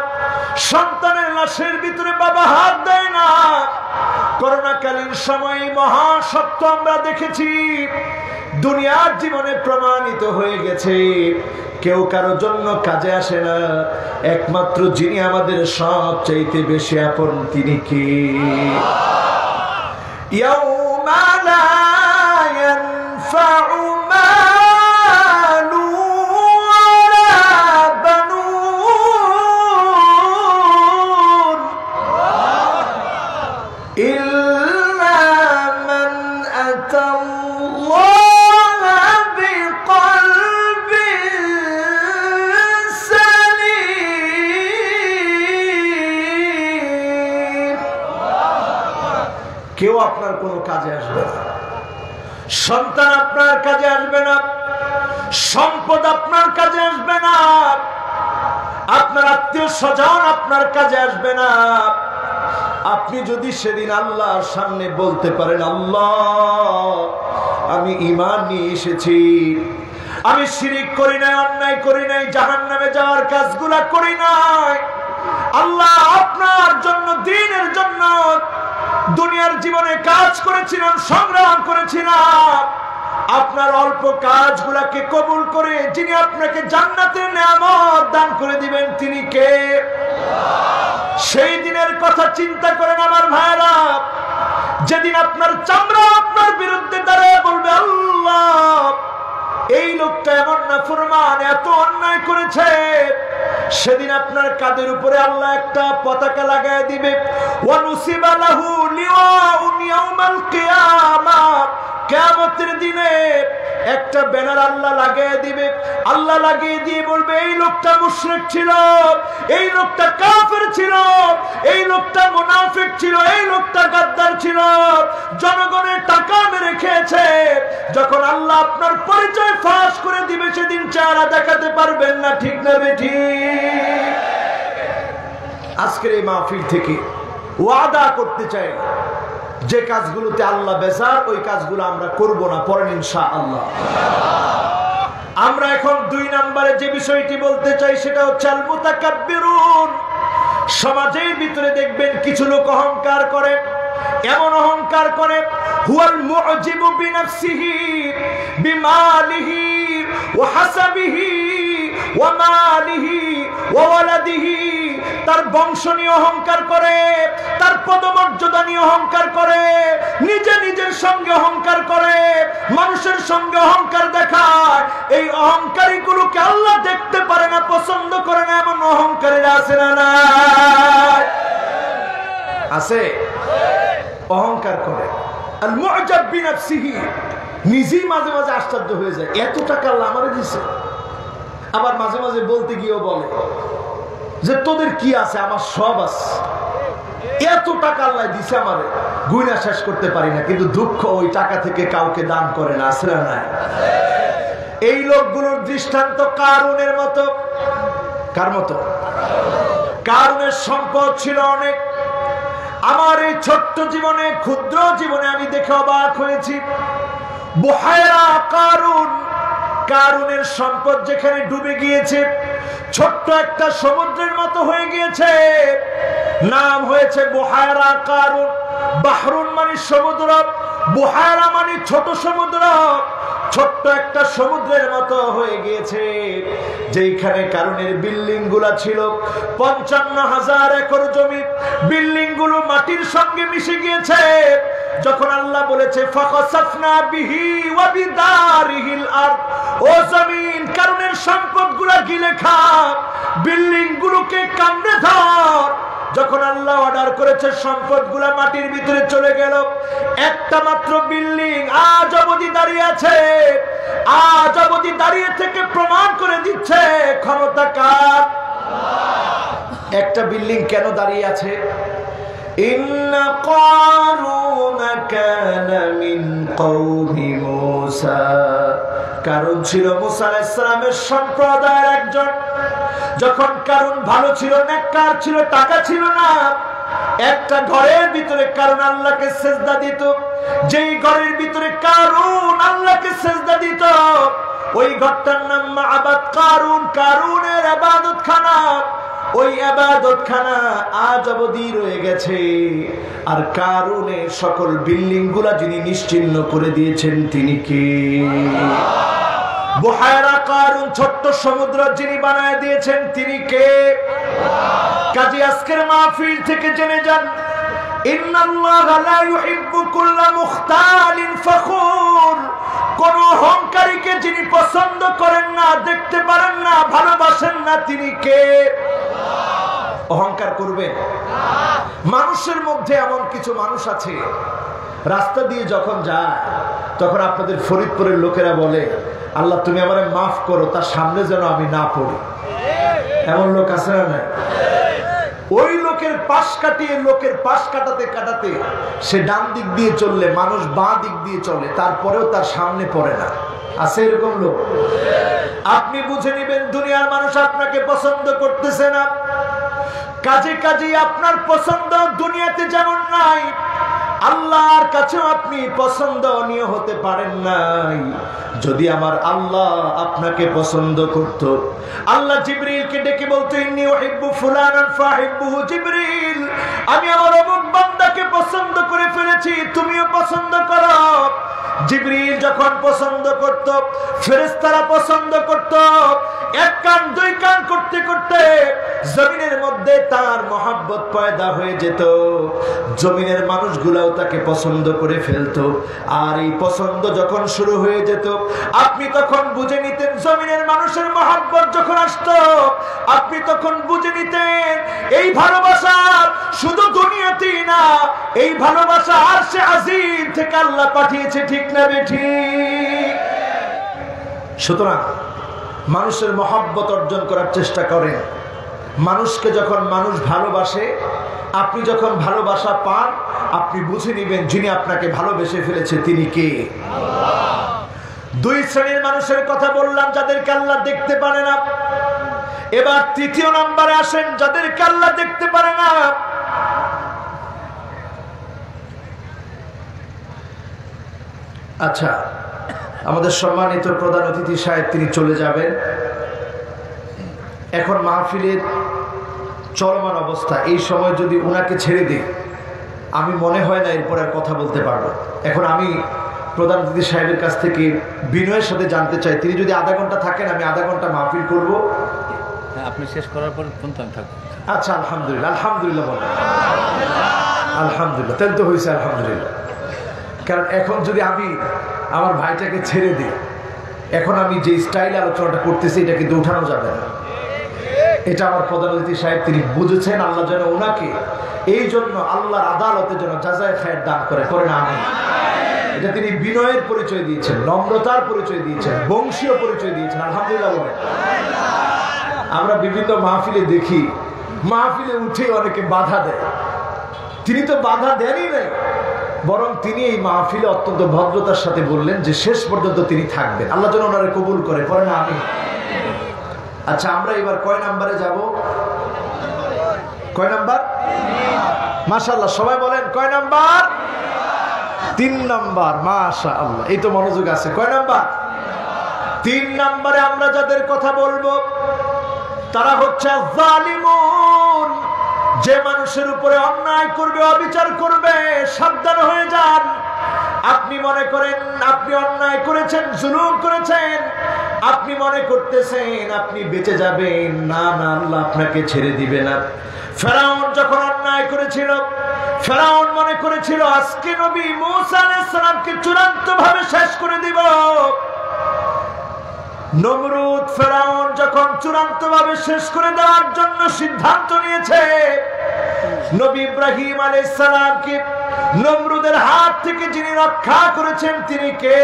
সন্তানের লাশের ভিতরে বাবা হাত দেয় না। করোনাকালীন সময়ে মহা সত্য আমরা দেখেছি, দুনিয়ার জীবনে প্রমাণিত হয়ে গেছে। কেউ কারো জন্য কাজে আসে না, একমাত্র যিনি আমাদের সবচাইতে বেশি আপন তিনি কে? ইয়াউমা লা ইয়ানফাউ মালু ওয়ালা বানুন ইল্লা মান আতাল্লাহা বিকলবিন সালিম। কেউ আপনার কোনো কাজে আসবে না, সন্তান আপনার কাজে আসবে না, সম্পদ আপনার কাজে আসবে না, আপনার আত্মীয় স্বজন আপনার কাজে আসবে না। আপনি যদি সেদিন আল্লাহর সামনে বলতে পারেন, আল্লাহ আমি ঈমান নিয়ে এসেছি, আমি শিরিক করি নাই, অন্যায় করি নাই, জাহান্নামে যাওয়ার কাজগুলা করি নাই, আল্লাহ আপনার জন্য, দ্বীনের জন্য দুনিয়ার জীবনে কাজ করেছিলাম, সংগ্রাম করেছিলাম, আপনার অল্প কাজগুলাকে কবুল করে যিনি আপনাকে জান্নাতের নিয়ামত দান করে দিবেন তিনি কে? সেই দিনের কথা চিন্তা করেন আমার ভাইরা, যেদিন আপনার চামড়া আপনার বিরুদ্ধে দাঁড়িয়ে বলবে, আল্লাহ এই লোকটা এমন নাফরমান, এত অন্যায় করেছে। সেদিন আপনার কাঁধের উপরে আল্লাহ একটা পতাকা লাগায় দিবে, ওয়ানুসিবা লাহু লিওয়াউন ইয়াউমাল কিয়ামাহ। কিয়ামতের দিনে একটা ব্যানার আল্লাহ লাগিয়ে দিবে, আল্লাহ লাগিয়ে দিয়ে বলবে, এই লোকটা মুশরিক ছিল, এই লোকটা কাফের ছিল, এই লোকটা মুনাফিক ছিল, এই লোকটা গাদ্দার ছিল, জনগণের টাকা মেরে খেয়েছে। যখন আল্লাহ আপনার পরিচয় ফাঁস করে দিবে, সেদিন চেহারা দেখাতে পারবেন না। ঠিক না বেঠিক? আজকের এই মাহফিল থেকে ওয়াদা করতে চাই, যে কাজগুলোতে আল্লাহ বেজার ওই কাজগুলো আমরা করব না, পরেন ইনশাআল্লাহ। আমরা এখন 2 নম্বরে যে বিষয়টি বলতে চাই সেটা হচ্ছে আল মুতাকাব্বিরুন। সমাজের ভিতরে দেখবেন কিছু লোক অহংকার করে, এমন অহংকার করে, হুয়াল মুজিবু বিনাফসিহি বিমালিহি ওয়া হাসাবিহি ওয়া মালিহি ওয়া ওয়ালাদিহি। তার বংশ নিয়ে অহংকার করে, তার পদমর্যাদা নিয়ে অহংকার করে, নিজে নিজের সঙ্গে অহংকার করে, মানুষের সঙ্গে অহংকার দেখায়। এই অহংকারী গুলোকে আল্লাহ দেখতে পারে না, পছন্দ করে না, এমন অহংকারীরা আছে না? না আছে? অহংকার করে, আল মুআজাব বিনাফসিহি, নিজেই মাঝে মাঝে আশ্চর্য হয়ে যায়, এত টাকা আল্লাহ আমারে দিছে। আবার মাঝে মাঝে বলতে গিয়েও বলে যে তোদের কি আছে, আমার সব আছে, এত টাকা আল্লাহ দিছে আমারে, গুণা শেষ করতে পারি না। কিন্তু দুঃখ, ওই টাকা থেকে কাউকে দান করে না, আছে না নাই? এই লোকগুলোর দৃষ্টান্ত কারুনের মতো। কার মতো? কারুনের সম্পদ ছিল অনেক। আমার এই ছোট্ট জীবনে, ক্ষুদ্র জীবনে আমি দেখে অবাক হয়েছি। বুহায়রা কারুন, কারুনের সম্পদ যেখানে ডুবে গিয়েছে, ছোট্ট একটা সমুদ্রের মতো হয়ে গিয়েছে, নাম হয়েছে বুহায়রা কারুন। বাহরুন মানে সমুদ্র, বুহায়রা মানে ছোট সমুদ্র। ছোট্ট একটা সমুদ্রের মতো হয়ে গিয়েছে, যেখানে কারুনের বিল্ডিং গুলা ছিল 55,000 একর জমি, বিল্ডিং গুলো মাটির সঙ্গে মিশে গিয়েছে। যখন আল্লাহ বলেছে ফাখাসাফনা বিহি ওয়া বিদারিহিল আরদ, ও জমিন কারুনের সম্পদগুলো গিলে খা, বিল্ডিং গুলোকে কামড়ে ধর। যখন আল্লাহ অর্ডার করেছে, সম্পদগুলা মাটির ভিতরে চলে গেল। একটা মাত্র বিল্ডিং আজ অবধি দাঁড়িয়ে আছে, আজ অবধি দাঁড়িয়ে থেকে প্রমাণ করে দিচ্ছে ক্ষমতা কার। একটা বিল্ডিং কেন দাঁড়িয়ে আছে? ইন্না কারুন কানা মিন কওমি মূসা, কারণ ছিল মূসা আলাইহিস সালামের সম্প্রদায়ের একজন। যখন কারুন ভালো ছিল, নেককার ছিল, টাকা ছিল না, একটা ঘরের ভিতরে কারুন আল্লাহকে সিজদা দিত। যেই ঘরের ভিতরে কারুন আল্লাহকে সিজদা দিত, ওই ঘরটার নাম মা'বাদ কারুন, কারুনের ইবাদতখানা। ওই ইবাদতখানা আজ অবধি রয়ে গেছে। আর কারুনের সকল বিল্ডিং গুলা যিনি নিশ্চিহ্ন করে দিয়েছেন, তিনি কে? বুহায়রা কারুন, ছোট্ট সমুদ্র যিনি বানায় দিয়েছেন, তিনি কে? কাজী আজকের মাহফিল থেকে জেনে যান, ইন্নাল্লাহা লা ইউহিব্বু কুল্লা মুখতালিন ফখুর, কোন অহংকারীকে যিনি পছন্দ করেন না, দেখতে পারেন না, ভালোবাসেন না, তিনি কে? অহংকার করবেন? মানুষের মধ্যে এমন কিছু মানুষ আছে, রাস্তা দিয়ে যখন যায় তখন আপনাদের ফরিদপুরের লোকেরা বলে, আল্লাহ তুমি আমারে মাফ করো, তার সামনে যেন আমি না পড়ি। এমন লোক আছে না নাই? ওই লোকের পাশ কাটিয়ে, লোকের পাশ কাটাতে কাটাতে সে ডান দিক দিয়ে চললে মানুষ বাঁ দিক দিয়ে চলে, তারপরেও তার সামনে পড়ে না। আছে এরকম লোক? আপনি বুঝে নিবেন, দুনিয়ার মানুষ আপনাকে পছন্দ করতেছে না। কাজে কাজে আপনার পছন্দ দুনিয়াতে যেমন নাই, আল্লাহর কাছেও আপনি পছন্দনীয় হতে পারেন নাই। যদি আমার আল্লাহ আপনাকে পছন্দ করত, আল্লাহ জিবরিলকে ডেকে বলতো, ইন্নী উহিব্বু ফুলানান ফাহিব্বুহু জিবরিল, আমি আমার অমুক বান্দাকে পছন্দ করে ফেলেছি, তুমিও পছন্দ করো। জিবরিল যখন পছন্দ করত, ফেরেশতারা পছন্দ করত, এক কান দুই কান করতে করতে জমিনের মধ্যে তার মহব্বত পয়দা হয়ে যেত। জমিনের মানুষগুলাও তাকে পছন্দ করে ফেলতো। আর এই পছন্দ যখন শুরু হয়ে যেত, আপনি তখন বুঝে নিতেন, জমিনের মানুষের মহব্বত যখন আসতো, আপনি তখন বুঝে নিতেন এই ভালোবাসা শুধু দুনিয়াতেই না, এই ভালোবাসা আরশে আজিম থেকে আল্লাহ পাঠিয়েছে। ঠিক না বেঠিক? সুতরাং মানুষের মহব্বত অর্জন করার চেষ্টা করেন। মানুষকে যখন মানুষ ভালোবাসে, আপনি যখন ভালোবাসা পান, আপনি বুঝে নিবেন যিনি আপনাকে ভালোবেসে ফেলেছে তিনি কে। দুই শ্রেণীর মানুষের কথা বললাম, যাদেরকে আল্লাহ দেখতে পারে না। এবার তৃতীয় নম্বরে আসেন, যাদেরকে আল্লাহ দেখতে পারে না। আচ্ছা, আমাদের সম্মানিত প্রধান অতিথি সাহেব তিনি চলে যাবেন। এখন মাহফিলের চলমান অবস্থা, এই সময় যদি ওনাকে ছেড়ে দিই, আমি মনে হয় না এরপর আর কথা বলতে পারবো। এখন আমি প্রধান অতিথি সাহেবের কাছ থেকে বিনয়ের সাথে জানতে চাই, তিনি যদি আধা ঘন্টা থাকেন, আমি আধা ঘন্টা মাহফিল করব। আপনি শেষ করার পর আমি থাকবো। আচ্ছা, আলহামদুলিল্লাহ। আলহামদুলিল্লাহ বলেন। আলহামদুলিল্লাহ, তাহলে তো হয়েছে আলহামদুলিল্লাহ। কারণ এখন যদি আমি আমার ভাইটাকে ছেড়ে দিই, এখন আমি যে স্টাইলে আলোচনাটা করতেছি এটা কিন্তু উঠানো যাবে না। এটা আমার প্রধান অতিথি সাহেব তিনি বুঝেছেন। আল্লাহ যেন ওনাকে এই জন্য আল্লাহর আদালতে যেন জাযায়ে খায়ের দান করে না আমিন। এটা তিনি বিনয়ের পরিচয় দিয়েছেন, নম্রতার পরিচয় দিয়েছেন, বংশীয় পরিচয় দিয়েছেন। আলহামদুলিল্লাহ বলেন। আমরা বিভিন্ন মাহফিলে দেখি, মাহফিলে উঠে অনেকে বাধা দেয়, তিনি তো বাধা দেনই নাই, বরং তিনি এই মাহফিলে অত্যন্ত ভদ্রতার সাথে বললেন যে শেষ পর্যন্ত তিনি থাকবেন। আল্লাহ যেন ওনারে কবুল করে না আমিন। আচ্ছা, আমরা এবার কয় নাম্বারে যাব? কয় নাম্বার? মাশাআল্লাহ, সবাই বলেন কয় নাম্বার? 3 নাম্বার। মাশাআল্লাহ, এই তো মনোযোগ আছে। কয় নাম্বার? 3 নাম্বারে আমরা যাদের কথা বলবো তারা হচ্ছে জালিমুন। যে মানুষের উপরে অন্যায় করবে, অবিচার করবে, সাবধান হয়ে যান। আপনি মনে করেন আপনি অন্যায় করেছেন, জুলুম করেছেন, আপনি মনে করতেছেন আপনি বেঁচে যাবেন। না না, আল্লাহ আপনাকে ছেড়ে দিবে না। ফেরাউন যখন অন্যায় করেছিল, ফেরাউন মনে করেছিল আজকে নবী মূসা আলাইহিস সালামকে চূড়ান্তভাবে শেষ করে দিব। নমরুদ ফেরাউন যখন চূড়ান্তভাবে শেষ করে দেওয়ার জন্য সিদ্ধান্ত নিয়েছে, নবী ইব্রাহিম আলাইহিস সালামকে নমরুদের হাত থেকে যিনি রক্ষা করেছেন তিনি কে?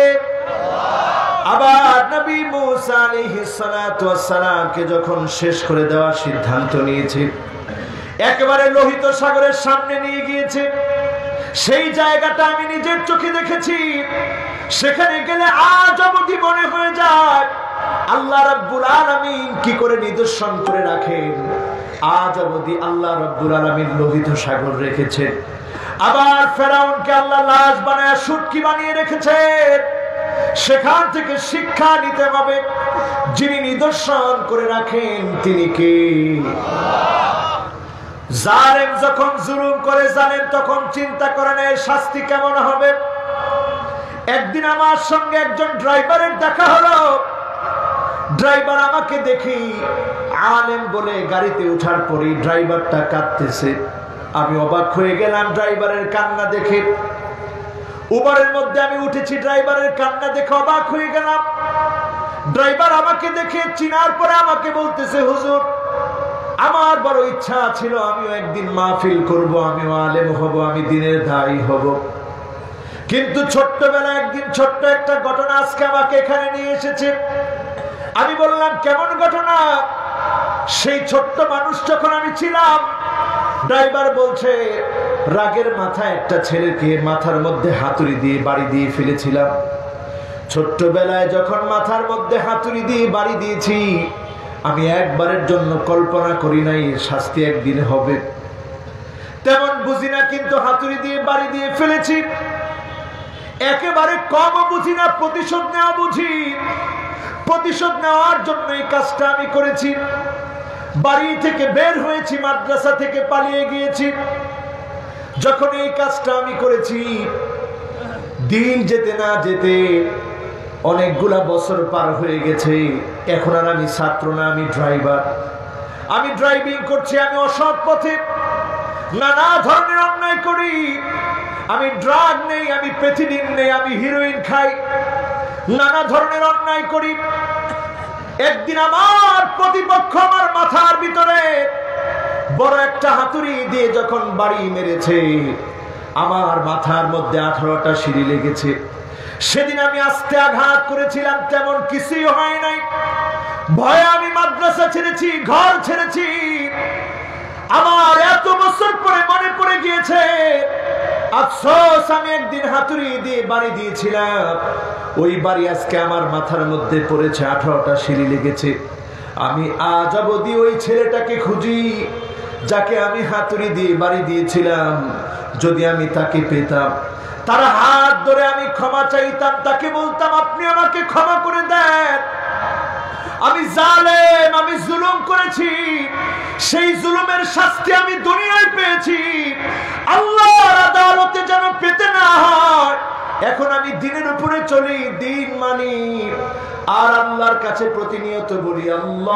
আবার নবী মূসা আলাইহিস সালাতু ওয়াস সালামকে যখন শেষ করে দেওয়ার সিদ্ধান্ত নিয়েছে, একেবারে লোহিত সাগরের সামনে নিয়ে গিয়েছে। সেই জায়গাটা আমি নিজের চোখে দেখেছি। সেখানে গেলে আজ অবধি মনে হয়ে যায় আল্লাহ রাব্বুল আলামিন কি করে নিদর্শন করে রাখেন। আজ অবধি আল্লাহ রাব্বুল আলামিন লোহিত সাগর রেখেছেন। আবার ফেরাউনকে আল্লাহ লাশ বানায় শুটকি বানিয়ে রেখেছেন। সেখান থেকে শিক্ষা নিতে হবে, যিনি নিদর্শন করে রাখেন তিনি কে? জালেম যখন জুলুম করে, জালেম তখন চিন্তা করেন এর শাস্তি কেমন হবে। একদিন আমার সঙ্গে একজন ড্রাইভারের দেখা হলো। ড্রাইভার আমাকে দেখি আলেম বলে গাড়িতে ওঠার পরে ড্রাইভারটা কাঁদতেছে। আমি অবাক হয়ে গেলাম ড্রাইভারের কান্না দেখে। উবারের মধ্যে আমি উঠেছি, ড্রাইভারের কান্না দেখে অবাক হয়ে গেলাম। ড্রাইভার আমাকে দেখে চিনার পরে আমাকে বলতেছে, হুজুর আমার বড় ইচ্ছা ছিল আমিও একদিন মাহফিল করব, আমিও আলেম হব, আমি দিনের দায়ী হব। কিন্তু ছোট্টবেলায় একদিন ছোট্ট একটা ঘটনা আজকে আমাকে এখানে নিয়ে এসেছে। আমি বললাম কেমন ঘটনা? সেই ছোট্ট মানুষ যখন আমি ছিলাম, ড্রাইভার বলছে রাগের মাথায় একটা ছেলেকে মাথার মধ্যে হাতুড়ি দিয়ে বাড়ি দিয়ে ফেলেছিলাম। ছোট্টবেলায় যখন মাথার মধ্যে হাতুড়ি দিয়ে বাড়ি দিয়েছি, আমি একবারের জন্য কল্পনা করি নাই এর শাস্তি একদিন হবে। তেমন বুঝি না, কিন্তু হাতুড়ি দিয়ে বাড়ি দিয়ে ফেলেছি। একেবারে কম বুঝি না, প্রতিশোধ নেওয়া বুঝি। প্রতিশোধ নেওয়ার জন্য এই কাজটা আমি করেছি। বাড়ি থেকে বের হয়েছি, মাদ্রাসা থেকে পালিয়ে গিয়েছি। যখন এই কাজটা আমি করেছি, দিন যেতে না যেতে অনেকগুলা বছর পার হয়ে গেছে। এখন আর আমি ছাত্র না, আমি ড্রাইভার। আমি ড্রাইভিং করছি, আমি অসৎ পথে নানা ধরনের অন্যায় করি। আমি ড্রাগ নেই, আমি প্যাথিডিন নেই, আমি হিরোইন খাই, নানা ধরনের অন্যায় করি। একদিন আমার প্রতিপক্ষ আমার মাথার ভিতরে বড় একটা হাতুড়ি দিয়ে যখন বাড়ি মেরেছে, আমার মাথার মধ্যে 18টা সিঁড়ি লেগেছে। সেদিন আমি আস্তে আঘাত করেছিলাম, তেমন কিছুই হয় নাই। ভয়ে আমি মাদ্রাসা ছেড়েছি, ঘর ছেড়েছি। আমার এত বছর পরে মনে পড়ে গিয়েছে, আফসোস আমি একদিন হাতুড়ি দিয়ে বাড়ি দিয়েছিলাম। ওই বাড়ি আজকে আমার মাথার মধ্যে পড়েছে, 18টা সিঁড়ি লেগেছে। আমি আজ অবধি ওই ছেলেটাকে খুঁজি যাকে আমি হাতুড়ি দিয়ে বাড়ি দিয়েছিলাম। যদি আমি তাকে পেতাম, তার হাত ধরে আমি ক্ষমা চাইতাম, তাকে বলতাম আপনি আমাকে ক্ষমা করে দেন। আমি জালেম, আমি জুলুম করেছি, সেই জুলুমের শাস্তি আমি দুনিয়ায় পেয়েছি, আল্লাহর আদালতে যেন পেতে না হয়। এখন আমি দিনের উপরে চলি, দিন মানি, আর আল্লাহর কাছে প্রতিনিয়ত বলি আল্লাহ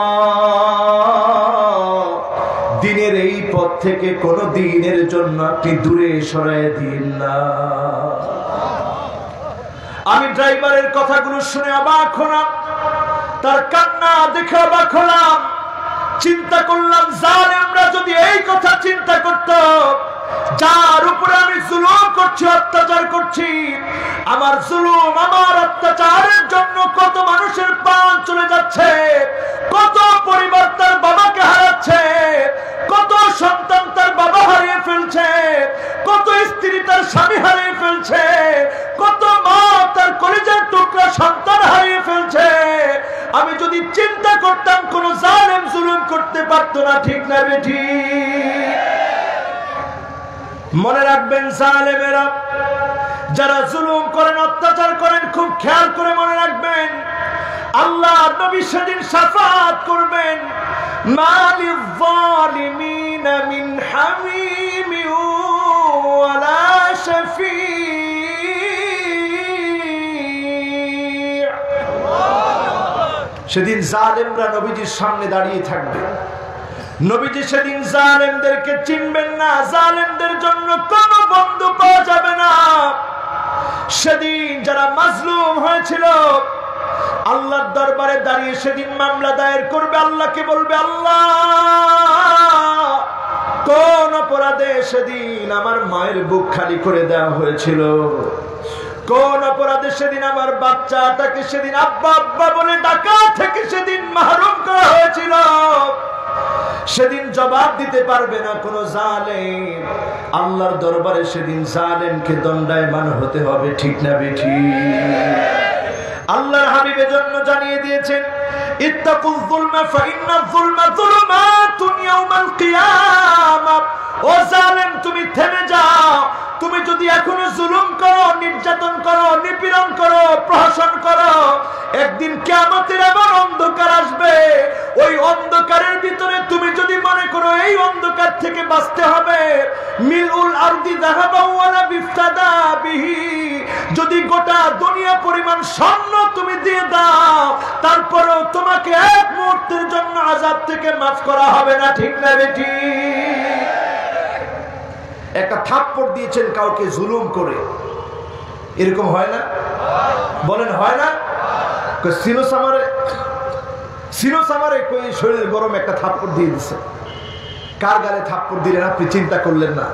দিনের এই পথ থেকে কোন দিনের জন্য আপনি দূরে সরায় দিন না। আমি ড্রাইভারের কথাগুলো শুনে অবাক হলাম, তার কান্না দেখে অবাক হলাম। চিন্তা করলাম জালেমরা যদি এই কথা চিন্তা করত, যার উপরে আমি জুলুম করছি, অত্যাচার করছি, আমার জুলুম আমার অত্যাচারের জন্য কত মানুষের প্রাণ চলে যাচ্ছে, কত পরিবার তার বাবাকে হারাচ্ছে, কত সন্তান তার বাবা হারিয়ে ফেলছে, কত স্ত্রী তার স্বামী হারিয়ে ফেলছে, কত মা তার কলিজার টুকরা সন্তান হারিয়ে ফেলছে, আমি যদি চিন্তা করতাম কোন জালেম জুলুম করতে পারতো না। ঠিক না বেঠি? মনে রাখবেন, জালেমেরা যারা জুলুম করেন, অত্যাচার করেন, খুব খেয়াল করে মনে রাখবেন, আল্লাহ নবী সেদিন শাফাত করবেন, মালিল যালিমিনা মিন হামিমি ওয়ালা শাফি। সেদিন জালেমরা নবীজির সামনে দাঁড়িয়ে থাকবে, নবীজি সেদিন জালেমদেরকে চিনবেন না, জালেমদের জন্য কোনো বন্ধু পাওয়া যাবে না। সেদিন যারা মাজলুম হয়েছিল আল্লাহর দরবারে দাঁড়িয়ে সেদিন মামলা দায়ের করবে, আল্লাহকে বলবে, আল্লাহ কোন অপরাধে সেদিন আমার মায়ের বুক খালি করে দেওয়া হয়েছিল, কোন অপরাধে সেদিন আমার বাচ্চাটাকে সেদিন আব্বা আব্বা বলে ডাকা থেকে সেদিন মাহরুম করা হয়েছিল। সেদিন জবাব দিতে পারবে না কোন জালেম। আল্লাহর দরবারে সেদিন জালেমকে দণ্ডায়মান হতে হবে। ঠিক না বেঠি? আল্লাহর হাবিবের জন্য জানিয়ে দিয়েছেন, ইত্তাকুয যুলমা ফাইন্নায যুলমা যুলুমাতুন ইয়াওমাল কিয়ামাহ। ও জালেম, তুমি থেমে যাও। তুমি যদি এখনো জুলুম করো, নির্যাতন করো, নিপীড়ন করো, প্রহসন করো, একদিন কিয়ামতের এমন অন্ধকার আসবে, ওই অন্ধকারের ভিতরে তুমি যদি মনে করো এই অন্ধকার থেকে বাঁচতে হবে, মিলউল আরদি যাহাবান ওয়ালা বিফতাদা বিহি, যদি গোটা দুনিয়া পরিমাণ স্বর্ণ তুমি দিয়ে দাও, তারপরেও তোমাকে এক মুহূর্তের জন্য আযাব থেকে মাফ করা হবে না। ঠিক না বেটি? একটা থাপ্পড় দিয়েছেন কাউকে জুলুম করে, এরকম হয় না? বলেন হয় না? সিনোসামারে কই শরীর গরম একটা থাপ্পড় দিয়ে দিছে। কার গালে থাপ্পড় দিলেন আপনি চিন্তা করলেন না?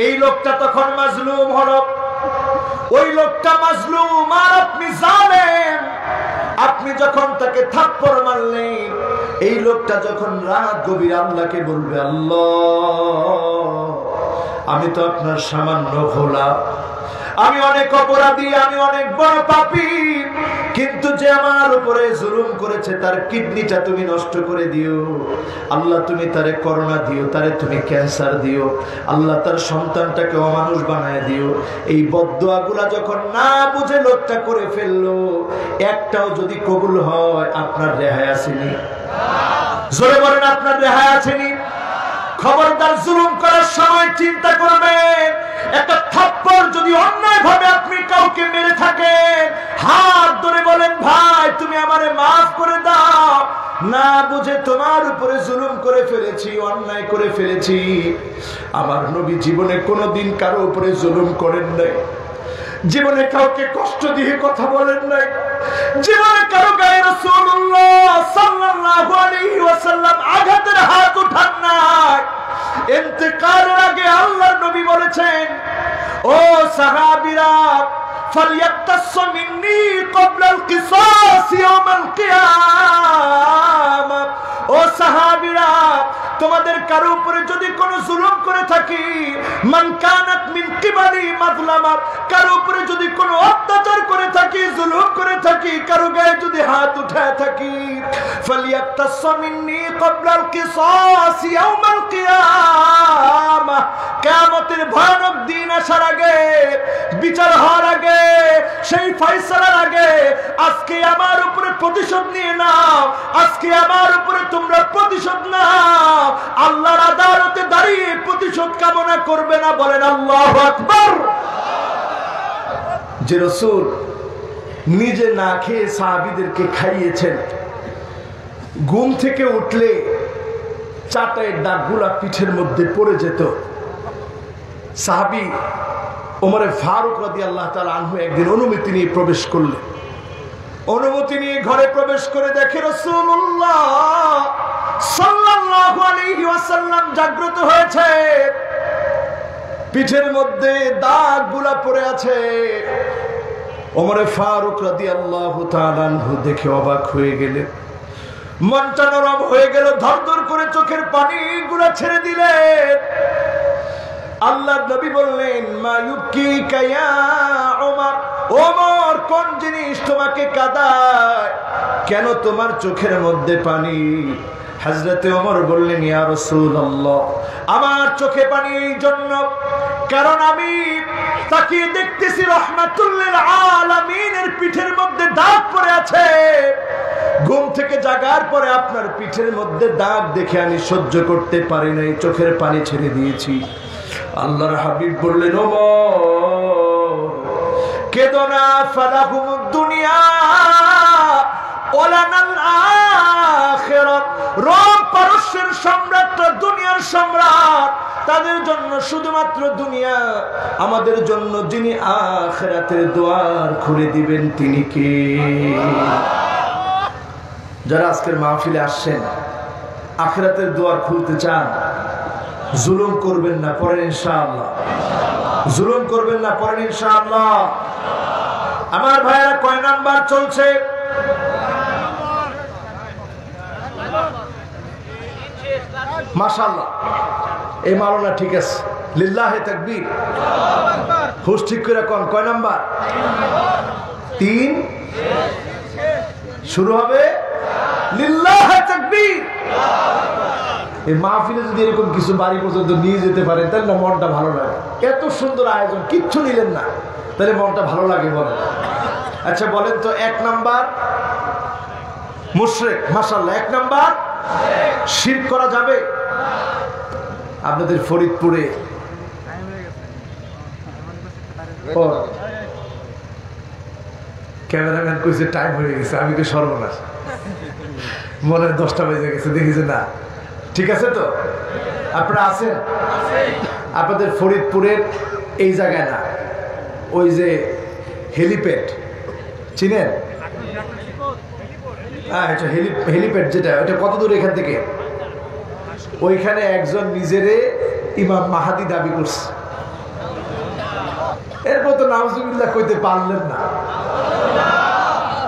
এই লোকটা তখন মাজলুম হলো, ওই লোকটা মাজলুম আর আপনি জালেম। আপনি যখন তাকে থাপ্পড় মারলেন, এই লোকটা যখন রাত গভীর আল্লাহকে বলবে, আল্লাহ আমি তো আপনার সামান্য ভোলা, আমি অনেক অপরাধী, আমি অনেক বড় পাপী, কিন্তু যে আমার উপরে জুলুম করেছে তার কিডনিটা তুমি নষ্ট করে দিও আল্লাহ, তুমি তারে করোনা দিও, তারে তুমি ক্যান্সার দিও আল্লাহ, তার সন্তানটাকে অমানুষ বানায় দিও। এই বদদোয়াগুলা যখন না বুঝে লোকটা করে ফেললো, একটাও যদি কবুল হয়, আপনার রেহাই আসেনি? জোরে বলেন, আপনার রেহাই আসেনি? খবরদার, জুলুম করার সময় চিন্তা করবেন, একটা থাপ্পড় যদি অন্যায় ভাবে আপনি কাউকে মেরে থাকেন, হাত ধরে বলেন, ভাই তুমি আমারে মাফ করে দাও, না বুঝে তোমার উপরে জুলুম করে ফেলেছি, অন্যায় করে ফেলেছি। আমার নবী জীবনে কোনোদিন কারো উপরে জুলুম করেন নাই, জীবনে কাউকে কষ্ট দিয়ে কথা বলেন নাই, জীবনে কারো গায়ে রাসূলুল্লাহ সাল্লাল্লাহু আলাইহি ওয়াসাল্লাম আঘাতের হাত উঠান নাই। ইন্তেকালের আগে আল্লাহর নবী বলেছেন, ও সাহাবীরা, ফালইয়াতাসসু মিন্নী ক্বাবলাল কিসাস ইয়াওমাল কিয়ামাহ। ও সাহাবীরা, তোমাদের কারো উপরে যদি কোনো জুলুম করে থাকি, মান কানাত মিন কিবালি মাজলামা, কারো উপরে যদি কোনো অত্যাচার করে থাকি, জুলুম করে থাকি, কারো গায়ে যদি হাত উঠায় থাকি, ফালইয়াতাসসু মিন্নী ক্বাবলাল কিসাস ইয়াওমাল কিয়ামাহ। কিয়ামতের ভয়ানক দিন আসার আগে, বিচার হওয়ার আগে, সেই ফয়সালার আগে আজকে আমার উপরে প্রতিশোধ নিয়ে নাও, আজকে আমার উপরে তোমরা প্রতিশোধ নাও। আল্লাহর আদালতে দাঁড়িয়ে প্রতিশোধ কামনা করবে না। বলেন আল্লাহু আকবার। যে রাসূল নিজে না খেয়ে সাহাবীদেরকে খাইয়েছেন, ঘুম থেকে উঠলে চাটাইয়ের দাগগুলা পিঠের মধ্যে পড়ে যেত। সাহাবী ওমরে ফারুক রাদিয়াল্লাহু তাআলা আনহু একদিন অনুমতি নিয়ে প্রবেশ করলেন। অনুমতি নিয়ে ঘরে প্রবেশ করে দেখে রাসূলুল্লাহ সাল্লাল্লাহু আলাইহি ওয়াসাল্লাম জাগ্রত হয়েছে, পিঠের মধ্যে দাগগুলা পড়ে আছে। ওমরে ফারুক রাদিয়াল্লাহু তাআলা আনহু দেখে অবাক হয়ে গেলেন, মনটা নরম হয়ে গেল, ধরধর করে চোখের পানিগুলা ছেড়ে দিলেন। আল্লাহর নবী বললেন, মা ইউবকিকা ইয়া ওমর, ওমর কোন জিনিস তোমাকে কাঁদায়, কেন তোমার চোখের মধ্যে পানি? হযরতে ওমর বললেন, ইয়া রাসূলুল্লাহ, আমার চোখে পানি এই জন্য কারণ আমি তাকিয়ে দেখতেছি রাহমাতুল লিল আলামিনের পিঠের মধ্যে দাগ পড়ে আছে। ঘুম থেকে জাগার পরে আপনার পিঠের মধ্যে দাগ দেখে আমি সহ্য করতে পারি নাই, চোখের পানি ছেড়ে দিয়েছি। আল্লাহর হাবিব বললেন, ওমর কেদো না, ফালাহুমুদ দুনিয়া ওয়ালানাল আখিরাত, রোম পারস্যের সম্রাটরা দুনিয়ার সম্রাট, তাদের জন্য শুধুমাত্র দুনিয়া, আমাদের জন্য যিনি আখিরাতের দুয়ার খুলে দিবেন তিনি কে? যারা আজকের মাহফিলে আসছেন আখিরাতের দুয়ার খুলতে চান, জুলুম করবেন না, পড়েন ইনশাআল্লাহ। জুলুম করবেন না, পড়েন ইনশাআল্লাহ। আমার ভাইরা কয় নাম্বার চলছে? মাশাআল্লাহ, এই মাওলানা ঠিক আছে, লিল্লাহে তাকবীর। হুশ ঠিক করে কোন কয় নাম্বার? 3 শুরু হবে লিল্লাহে তাকবীর। এই মাহফিলে যদি এরকম কিছু বাড়ি পর্যন্ত নিয়ে যেতে পারেন তাহলে না মনটা ভালো লাগে। এত সুন্দর আয়োজন, কিচ্ছু নিলেন না, তাহলে মনটা ভালো লাগে বলেন। আচ্ছা বলেন তো, 1 নাম্বার মুশরিক, মাশাআল্লাহ। 1 নাম্বার শিরক করা যাবে? আপনাদের ফরিদপুরে ক্যামেরাম্যান কইছে টাইম হয়ে গেছে, আমি কি সর্বনাশ, মনে হয় 10টা বেজে গেছে, দেখিছে না? ঠিক আছে তো, আপনারা আছেন? আপনাদের ফরিদপুরের এই জায়গায় না, ওই যে হেলিপ্যাড চিনেন? হ্যাঁ, এটা হেলিপ্যাড যেটা, ওটা কত দূর এখান থেকে? ওইখানে একজন নিজেরে ইমাম মাহাদি দাবি করছে, এরপর তো নাউজুবিল্লাহ কইতে পারলেন না।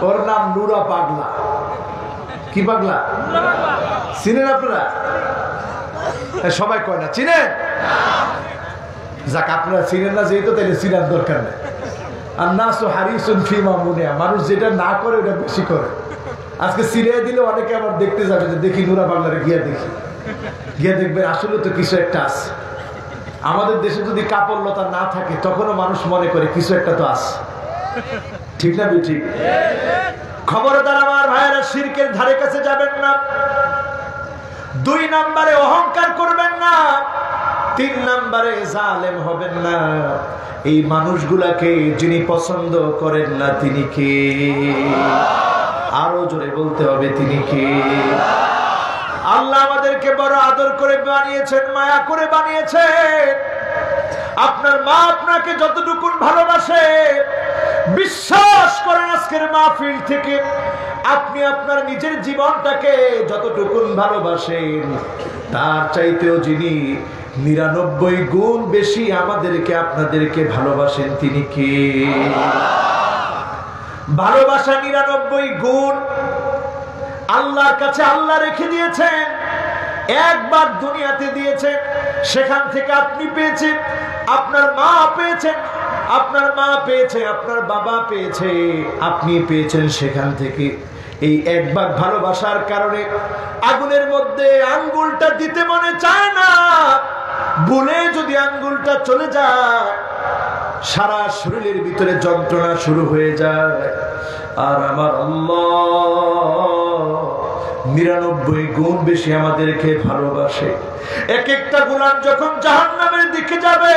ওর নাম নুরা পাগলা। কি পাগলা? চিনেন আপনারা? সবাই কয় না, চিনেন? যাক, আপনারা চিনেন না যেহেতু, তাহলে চিনার দরকার নেই। আর নাসু হারিসুন ফিমা মুনিয়া, মানুষ যেটা না করে ওটা বেশি করে। আজকে সিরিয়া দিলে অনেকে আবার দেখতে যাবে যে দেখি নুরা পাগলারে গিয়া দেখি, গিয়ে দেখবেন আসলে তো কিছু একটা আছে। আমাদের দেশে যদি কাপড়লতা না থাকে তখনও মানুষ মনে করে কিছু একটা তো আছে, ঠিক না? ঠিক। খবরদার আমার ভাইয়েরা, শিরকের ধারে কাছে যাবেন না। 2 নম্বরে অহংকার করবেন না। 3 নম্বরে জালেম হবেন না। এই মানুষগুলাকে যিনি পছন্দ করেন না তিনি কে? আরো জোরে বলতে হবে, তিনি কে? আল্লাহ আমাদেরকে বড় আদর করে বানিয়েছেন, মায়া করে বানিয়েছেন। আপনার মা আপনাকে যতটুকু ভালোবাসে, বিশ্বাস করেন আজকের মাহফিল থেকে আপনি আপনার নিজের জীবনটাকে যতটুকু ভালোবাসেন, তার চাইতেও যিনি 99 গুণ বেশি আমাদেরকে আপনাদেরকে ভালোবাসেন তিনি কে? ভালোবাসা 99 গুণ আল্লাহর কাছে আল্লাহ রেখে দিয়েছেন। একবার দুনিয়াতে দিয়েছেন, সেখান থেকে আপনি পেয়েছেন, আপনার মা পেয়েছেন, আপনার মা পেয়েছে, আপনার বাবা পেয়েছে, আপনি পেয়েছেন সেখান থেকে। এই একবার ভালোবাসার কারণে আগুনের মধ্যে আঙ্গুলটা দিতে মনে চায় না, ভুলে যদি আঙ্গুলটা চলে যায় সারা শরীরের ভিতরে যন্ত্রণা শুরু হয়ে যায়। আর আমার আল্লাহ 99 গুণ বেশি আমাদেরকে ভালোবাসে। এক একটা গোলাম যখন জাহান্নামের দিকে যাবে,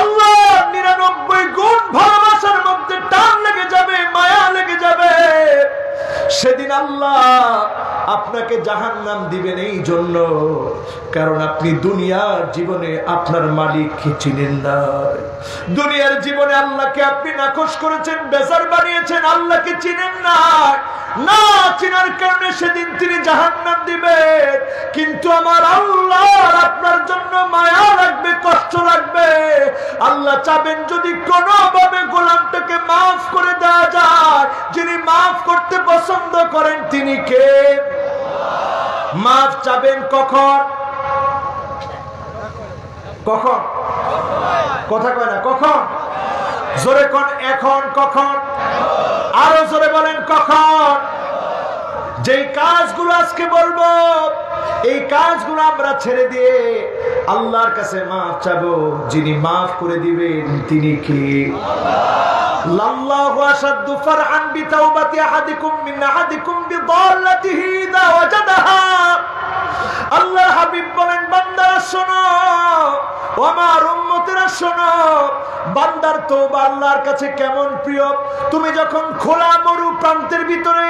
আল্লাহ 99 গুণ ভালোবাসার মধ্যে টান লেগে যাবে, মায়া লেগে যাবে। সেদিন আল্লাহ আপনাকে জাহান্নাম দিবেন এই জন্য কারণ আপনি দুনিয়ার জীবনে আপনার মালিককে চিনেন না। দুনিয়ার জীবনে আল্লাহকে আপনি নাকশ করেছেন, বেজার বানিয়েছেন, আল্লাহকে চিনেন না। না চিনার কারণে সেদিন তিনি জাহান্নাম দিবেন। কিন্তু আমার আল্লাহ আপনার জন্য মায়া লাগবে, কষ্ট লাগবে। আল্লাহ চাবেন যদি কোনোভাবে গোলামটাকে মাফ করে দেওয়া যায়, যিনি মাফ করতে পছন্দ করেন তিনি কে? মাফ চাবেন কখন? কখন? কথা কয় না, কখন? জোরে কোন? এখন। কখন? আরো জোরে বলেন কখন? যেই কাজগুলো আজকে বলবো, এই কাজগুলো আমরা ছেড়ে দিয়ে আল্লাহর কাছে মাফ চাবো, যিনি মাফ করে দিবেন তিনি কে? লাল্লাহু আশাদ্দু ফারহান বিতাওবাতি আহাদিকুম মিন আহাদিকুম বিদাল্লাতিহি ইযা ওয়াজাদাহা। আল্লাহর হাবিব বলেন, বান্দারা শোনো, ও আমার উম্মতেরা শোনো, বান্দার তওবা আল্লাহর কাছে কেমন প্রিয়। তুমি যখন খোলা মরু প্রান্তের ভিতরে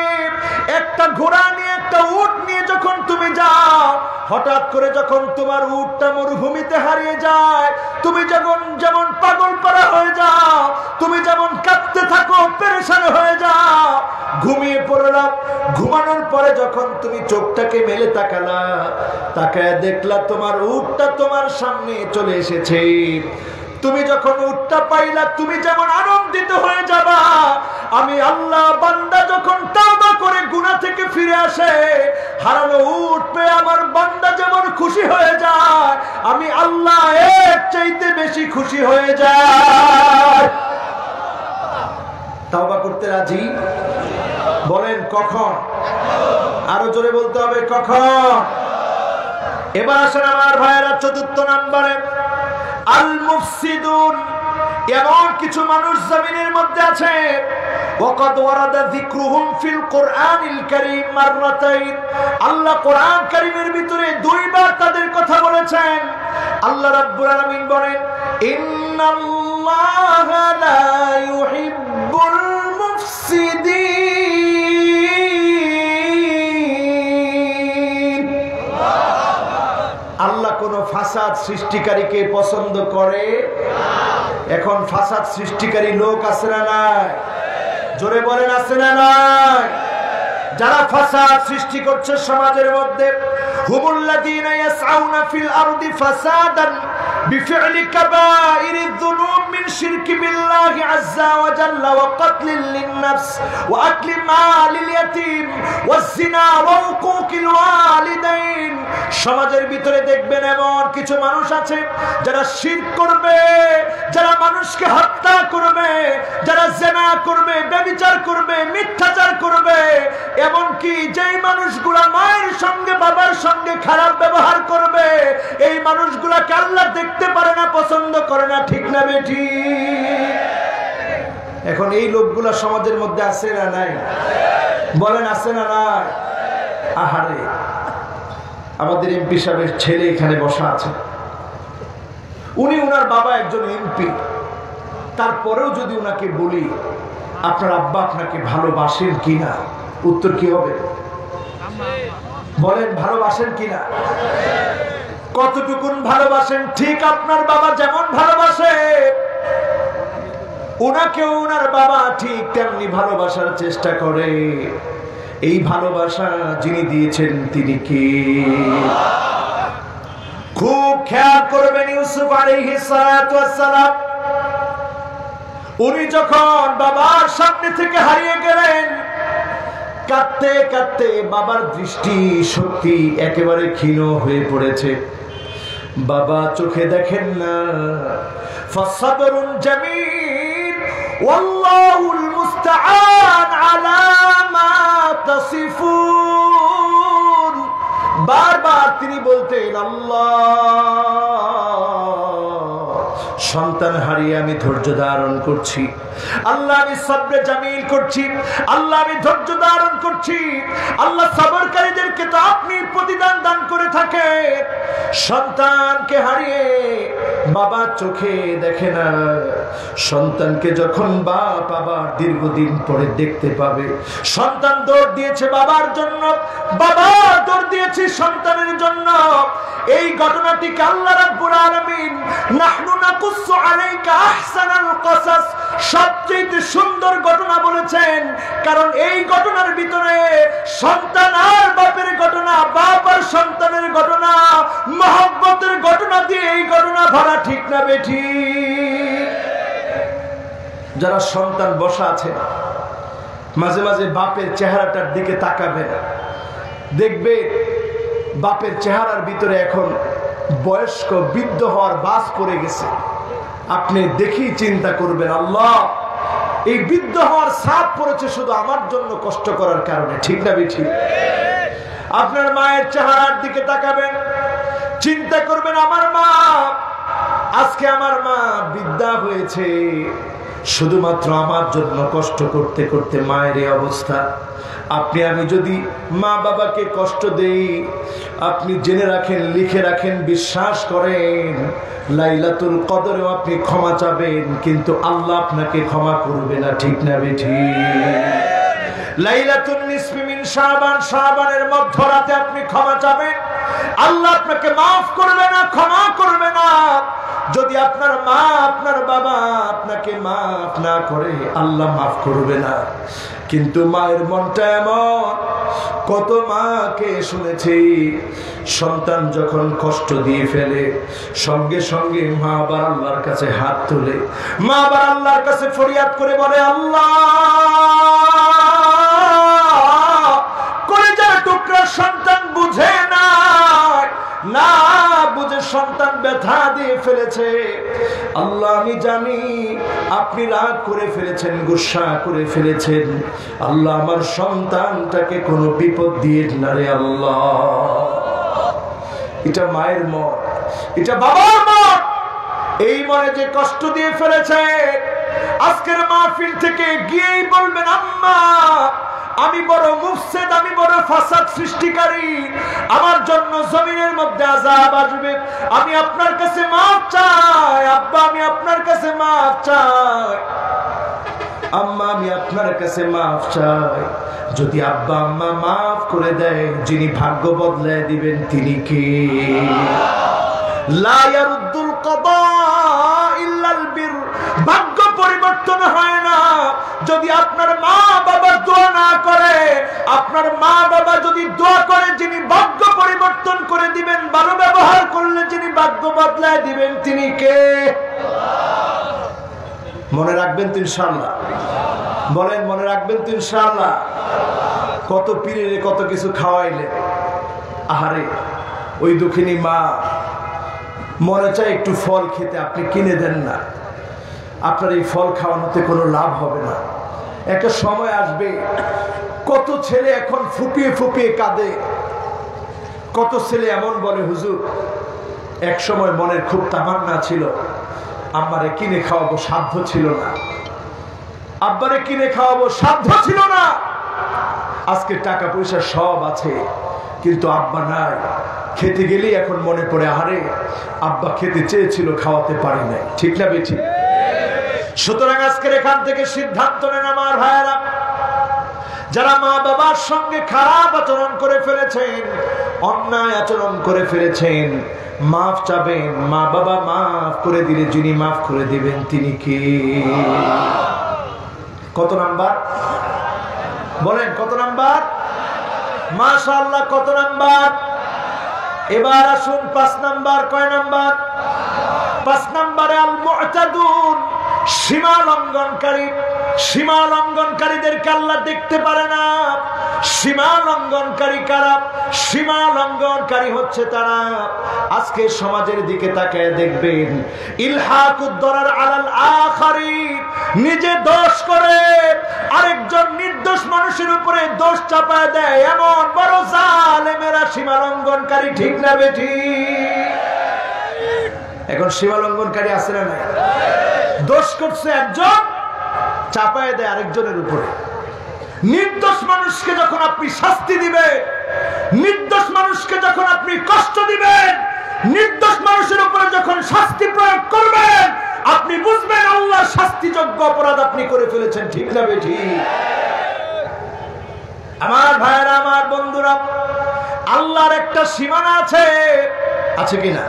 একটা ঘোড়া নিয়ে, একটা উট নিয়ে যখন তুমি যাও, হঠাৎ করে যখন তোমার উটটা মরুভূমিতে হারিয়ে যায়, তুমি যখন যেমন পাগল পারা হয়ে যাও, তুমি যেমন কাঁদতে থাকো, পেরেশান হয়ে যাও, ঘুমিয়ে পড়লাম, ঘুমানোর পরে যখন তুমি চোখটাকে মেলে তাকালা, তাকায় দেখলা তোমার উটটা তোমার সামনে চলে এসেছে। তুমি যখন উটটা পাইলা, তুমি যেমন আনন্দিত হয়ে যাবা, আমি আল্লাহ বান্দা যখন তওবা করে গুনাহ থেকে ফিরে আসে, হারানো উট পেয়ে আমার বান্দা যেমন খুশি হয়ে যায়, আমি আল্লাহ এর চাইতে বেশি খুশি হয়ে যায়। তওবা করতে রাজি? বলেন কখন? আরো জোরে বলতে হবে কখন? এবার আসেন আমার ভাইয়েরা, চতুর্থ নম্বরে আল মুফসিদুন। এমন কিছু মানুষ জমিনের মধ্যে আছে, ওয়াকাদ ওয়ারাদা যিকরুহুম ফিল কোরআনিল কারীম মাররাতাইন। আল্লাহ কোরআন কারীমের ভিতরে দুইবার তাদের কথা বলেছেন। আল্লাহ রাব্বুল আলামিন বলেন, ইন্নাল্লাহা লা ইউহিব্বুল মুফসিদিন। আল্লাহ কোন ফাসাদ সৃষ্টিকারীকে পছন্দ করে? এখন ফাসাদ সৃষ্টিকারী লোক আছে না নাই? জোরে বলেন আছে না নাই? যারা ফাসাদ সৃষ্টি করছে সমাজের মধ্যে, হুমুল্লাযীনা ইয়াসআউনা ফিল আরদি ফাসাদান বিফি'লি কাবাইরিয যুনুব মিন শিরকি বিল্লাহি আযজা ওয়া জাল্লা ওয়া কাতলিল লিন-নাফস ওয়া আকলি মালিল ইয়াতীম ওয়াজ জিনা ওয়া উকুকিল ওয়ালিদাইন। সমাজের ভিতরে দেখবেন এমন কিছু মানুষ আছে যারা শিরক করবে, যারা মানুষকে হত্যা করবে, যারা জিনা করবে, ব্যভিচার করবে, মিথ্যাচার করবে, এমনকি যেই মানুষগুলা মায়ের সঙ্গে বাবার সঙ্গে খারাপ ব্যবহার করবে, এই মানুষগুলাকে আল্লাহ দেখতে পারে না, পছন্দ করে না। ঠিক না বেঠি? এখন এই লোকগুলা সমাজের মধ্যে আছে না নাই? বলেন আছে না নাই? আহারে, আমাদের এমপি সাহেবের ছেলে এখানে বসা আছে, উনি ওনার বাবা একজন এমপি। তারপরেও যদি ওনাকে বলি আপনার আব্বা আপনাকে ভালোবাসেন কিনা, উত্তর কি হবে? বলেন ভালোবাসেন কিনা? কতটুকুন ভালোবাসেন? ঠিক আপনার বাবা যেমন ভালোবাসে, ওনাকেও ওনার বাবা ঠিক তেমনি ভালোবাসার চেষ্টা করে। এই ভালোবাসা যিনি দিয়েছেন তিনি কে? খুব খেয়াল করবেন, ইউসুফ আলাইহিস সালাতু ওয়াস সালাম উনি যখন বাবার সামনে থেকে হারিয়ে গেলেন, কাঁদতে কাঁদতে বাবার দৃষ্টি শক্তি একেবারে ক্ষীণ হয়ে পড়েছে। বাবা চোখে দেখেন না। ফাসসাবরুন জামিল ওয়াল্লাহুল মুস্তাআন আলা মা তাসিফুন। বারবার তিনি বলতেন, আল্লাহ, সন্তান হারিয়ে আমি ধৈর্য ধারণ করছি, আল্লাহ আমি সবরে জামিল করছি, আল্লাহ আমি ধৈর্য ধারণ করছি। আল্লাহ সবরকারীদেরকে তো আপনি প্রতিদান দান করে থাকেন। সন্তানকে হারিয়ে বাবা চোখে দেখে না, সন্তানকে যখন বাপ আবার দীর্ঘদিন পরে দেখতে পাবে, সন্তান দৌড় দিয়েছে বাবার জন্য, বাবা দৌড় দিয়েছে সন্তানের জন্য। এই ঘটনাটিকে আল্লাহ রাব্বুল আলামিন নাহনু নাকুসসু আলাইকা আহসানাল কসাস, সবচেয়ে সুন্দর ঘটনা বলেছেন। কারণ এই ঘটনার ভিতরে সন্তান আর বাপের ঘটনা, বাপ আর সন্তানের ঘটনা, মহব্বতের ঘটনা দিয়ে এই ঘটনা ভরা, ঠিক না বেঠিক? যারা সন্তান বসা আছে, মাঝে মাঝে বাপের চেহারাটার দিকে তাকাবেন, দেখবে বাপের চেহারার ভিতরে এখন বয়স্ক বৃদ্ধ হওয়ার বাস পড়ে গেছে। আপনি দেখেই চিন্তা করবেন, আল্লাহ, এই বৃদ্ধ হওয়ার ছাপ পড়েছে শুধু আমার জন্য কষ্ট করার কারণে, ঠিক না বেঠিক? আপনার মায়ের চেহারার দিকে তাকাবেন, চিন্তা করবেন, আমার মা, আজকে আমার মা বৃদ্ধা হয়েছে শুধুমাত্র আমার জন্য কষ্ট করতে করতে মায়ের এই অবস্থা। আপনি আমি যদি মা বাবাকে কষ্ট দেই, আপনি জেনে রাখেন, লিখে রাখেন, বিশ্বাস করেন, লাইলাতুল কদরেও আপনি ক্ষমা চাবেন, কিন্তু আল্লাহ আপনাকে ক্ষমা করবে না, ঠিক না বেঠিক? লাইলাতুন নিসফি মিন শাবান, শাবানের মধ্যরাতে আপনি ক্ষমা চাবেন, আল্লাহ আপনাকে মাফ করবে না, ক্ষমা করবে না। যদি আপনার মা, আপনার বাবা আপনাকে মাফ না করে, আল্লাহ মাফ করবে না। কিন্তু মায়ের মনটা এমন, কত মাকে শুনেছি সন্তান যখন কষ্ট দিয়ে ফেলে, সঙ্গে সঙ্গে মা আবার আল্লাহর কাছে হাত তোলে, মা আবার আল্লাহর কাছে ফরিয়াদ করে বলে, আল্লাহ, কলিজার টুকরা সন্তান বুঝে না বুঝে সন্তান ব্যথা দিয়ে ফেলেছে। আল্লাহ, আমি জানি আপনি রাগ করে ফেলেছেন, গুসা করে ফেলেছেন। আল্লাহ, আমার সন্তানটাকে কোনো বিপদ দিয়ে না রে আল্লাহ। এটা মায়ের মন, এটা বাবার মন। এই মনে যে কষ্ট দিয়ে ফেলেছে, আজকের মাহফিল থেকে গিয়েই বলবেন, আম্মা, আমি বড় মুফসিদ, আমি বড় ফাসাদ সৃষ্টিকারী, আমার জন্য জমিনের মধ্যে আযাব আসবে, আমি আপনার কাছে মাফ চাই। আব্বা, আমি আপনার কাছে মাফ চাই। আম্মা, আমি আপনার কাছে মাফ চাই। যদি আব্বা আম্মা মাফ করে দেয়, যিনি ভাগ্য বদলায় দিবেন তিনি কে? লা ইয়ারুদ্দুল কাদা ইল্লাল বির, ভাগ্য পরিবর্তন হয় না যদি আপনার মা বাবা দোয়া না করে। আপনার মা বাবা যদি দোয়া করে, যিনি ভাগ্য পরিবর্তন করে দিবেন, ভালো ব্যবহার করলে যিনি ভাগ্য বদলায় দিবেন তিনি কে? মনে রাখবেন তো ইনশাআল্লাহ? বলেন, মনে রাখবেন তো ইনশাআল্লাহ? কত পীরের কত কিছু খাওয়াইলে, আহারে ওই দুঃখিনী মা মনে চায় একটু ফল খেতে, আপনি কিনে দেন না। আপনার এই ফল খাওয়ানোতে কোনো লাভ হবে না। একটা সময় আসবে, কত ছেলে এখন ফুপিয়ে ফুপিয়ে কাঁদে, কত ছেলে এমন বলে, হুজুর, এক সময় মনের খুব তামান্না ছিল, আম্মারে কিনে খাওয়াবো, সাধ্য ছিল না। আব্বারে কিনে খাওয়াবো, সাধ্য ছিল না। আজকে টাকা পয়সা সব আছে, কিন্তু আব্বা নাই। খেতে গেলেই এখন মনে পড়ে, আরে আব্বা খেতে চেয়েছিল, খাওয়াতে পারি নাই, ঠিক না বেঠিক? সুতরাং আজকের এখান থেকে সিদ্ধান্ত নেন আমার ভাইয়েরা, যারা মা বাবার সঙ্গে খারাপ আচরণ করে ফেলেছেন, অন্যায় আচরণ করে ফেলেছেন, মাফ চাবেন। মা বাবা মাফ করে দিলে যিনি মাফ করে দিবেন তিনি কে? কত নাম্বার? বলেন, কত নাম্বার? মাশাআল্লাহ, কত নাম্বার? এবার আসুন 5 নাম্বার। কয় নাম্বার? 5 নাম্বারে আল মু'তাদুন, সীমা লঙ্ঘনকারী। সীমা লঙ্ঘনকারীদেরকে আল্লাহ দেখতে পারে না। সীমা লঙ্ঘনকারী কারা? সীমা লঙ্ঘনকারী হচ্ছে তারা, আজকে সমাজের দিকে তাকায় দেখবেন, ইলহাকুদ দরার আলাল আখারিন, নিজে দোষ করে আরেকজন নির্দোষ মানুষের উপরে দোষ চাপায় দেয়, এমন বড় জালেমেরা সীমা লঙ্ঘনকারী, ঠিক না বেঠিক? এখন সীমা লঙ্ঘনকারী আছে না নাই? দোষ করছে একজন, চাপায় দেয় আরেকজনের উপরে। নির্দোষ মানুষকে যখন আপনি শাস্তি দিবেন, নির্দোষ মানুষকে যখন আপনি কষ্ট দিবেন, নির্দোষ মানুষের উপরে যখন শাস্তি প্রয়োগ করবেন, আপনি বুঝবেন আল্লাহর শাস্তিযোগ্য অপরাধ আপনি করে ফেলেছেন। ঠিক না বেঠি? আমার ভাইয়েরা, আমার বন্ধুরা, আল্লাহর একটা সীমানা আছে, আছে কিনা?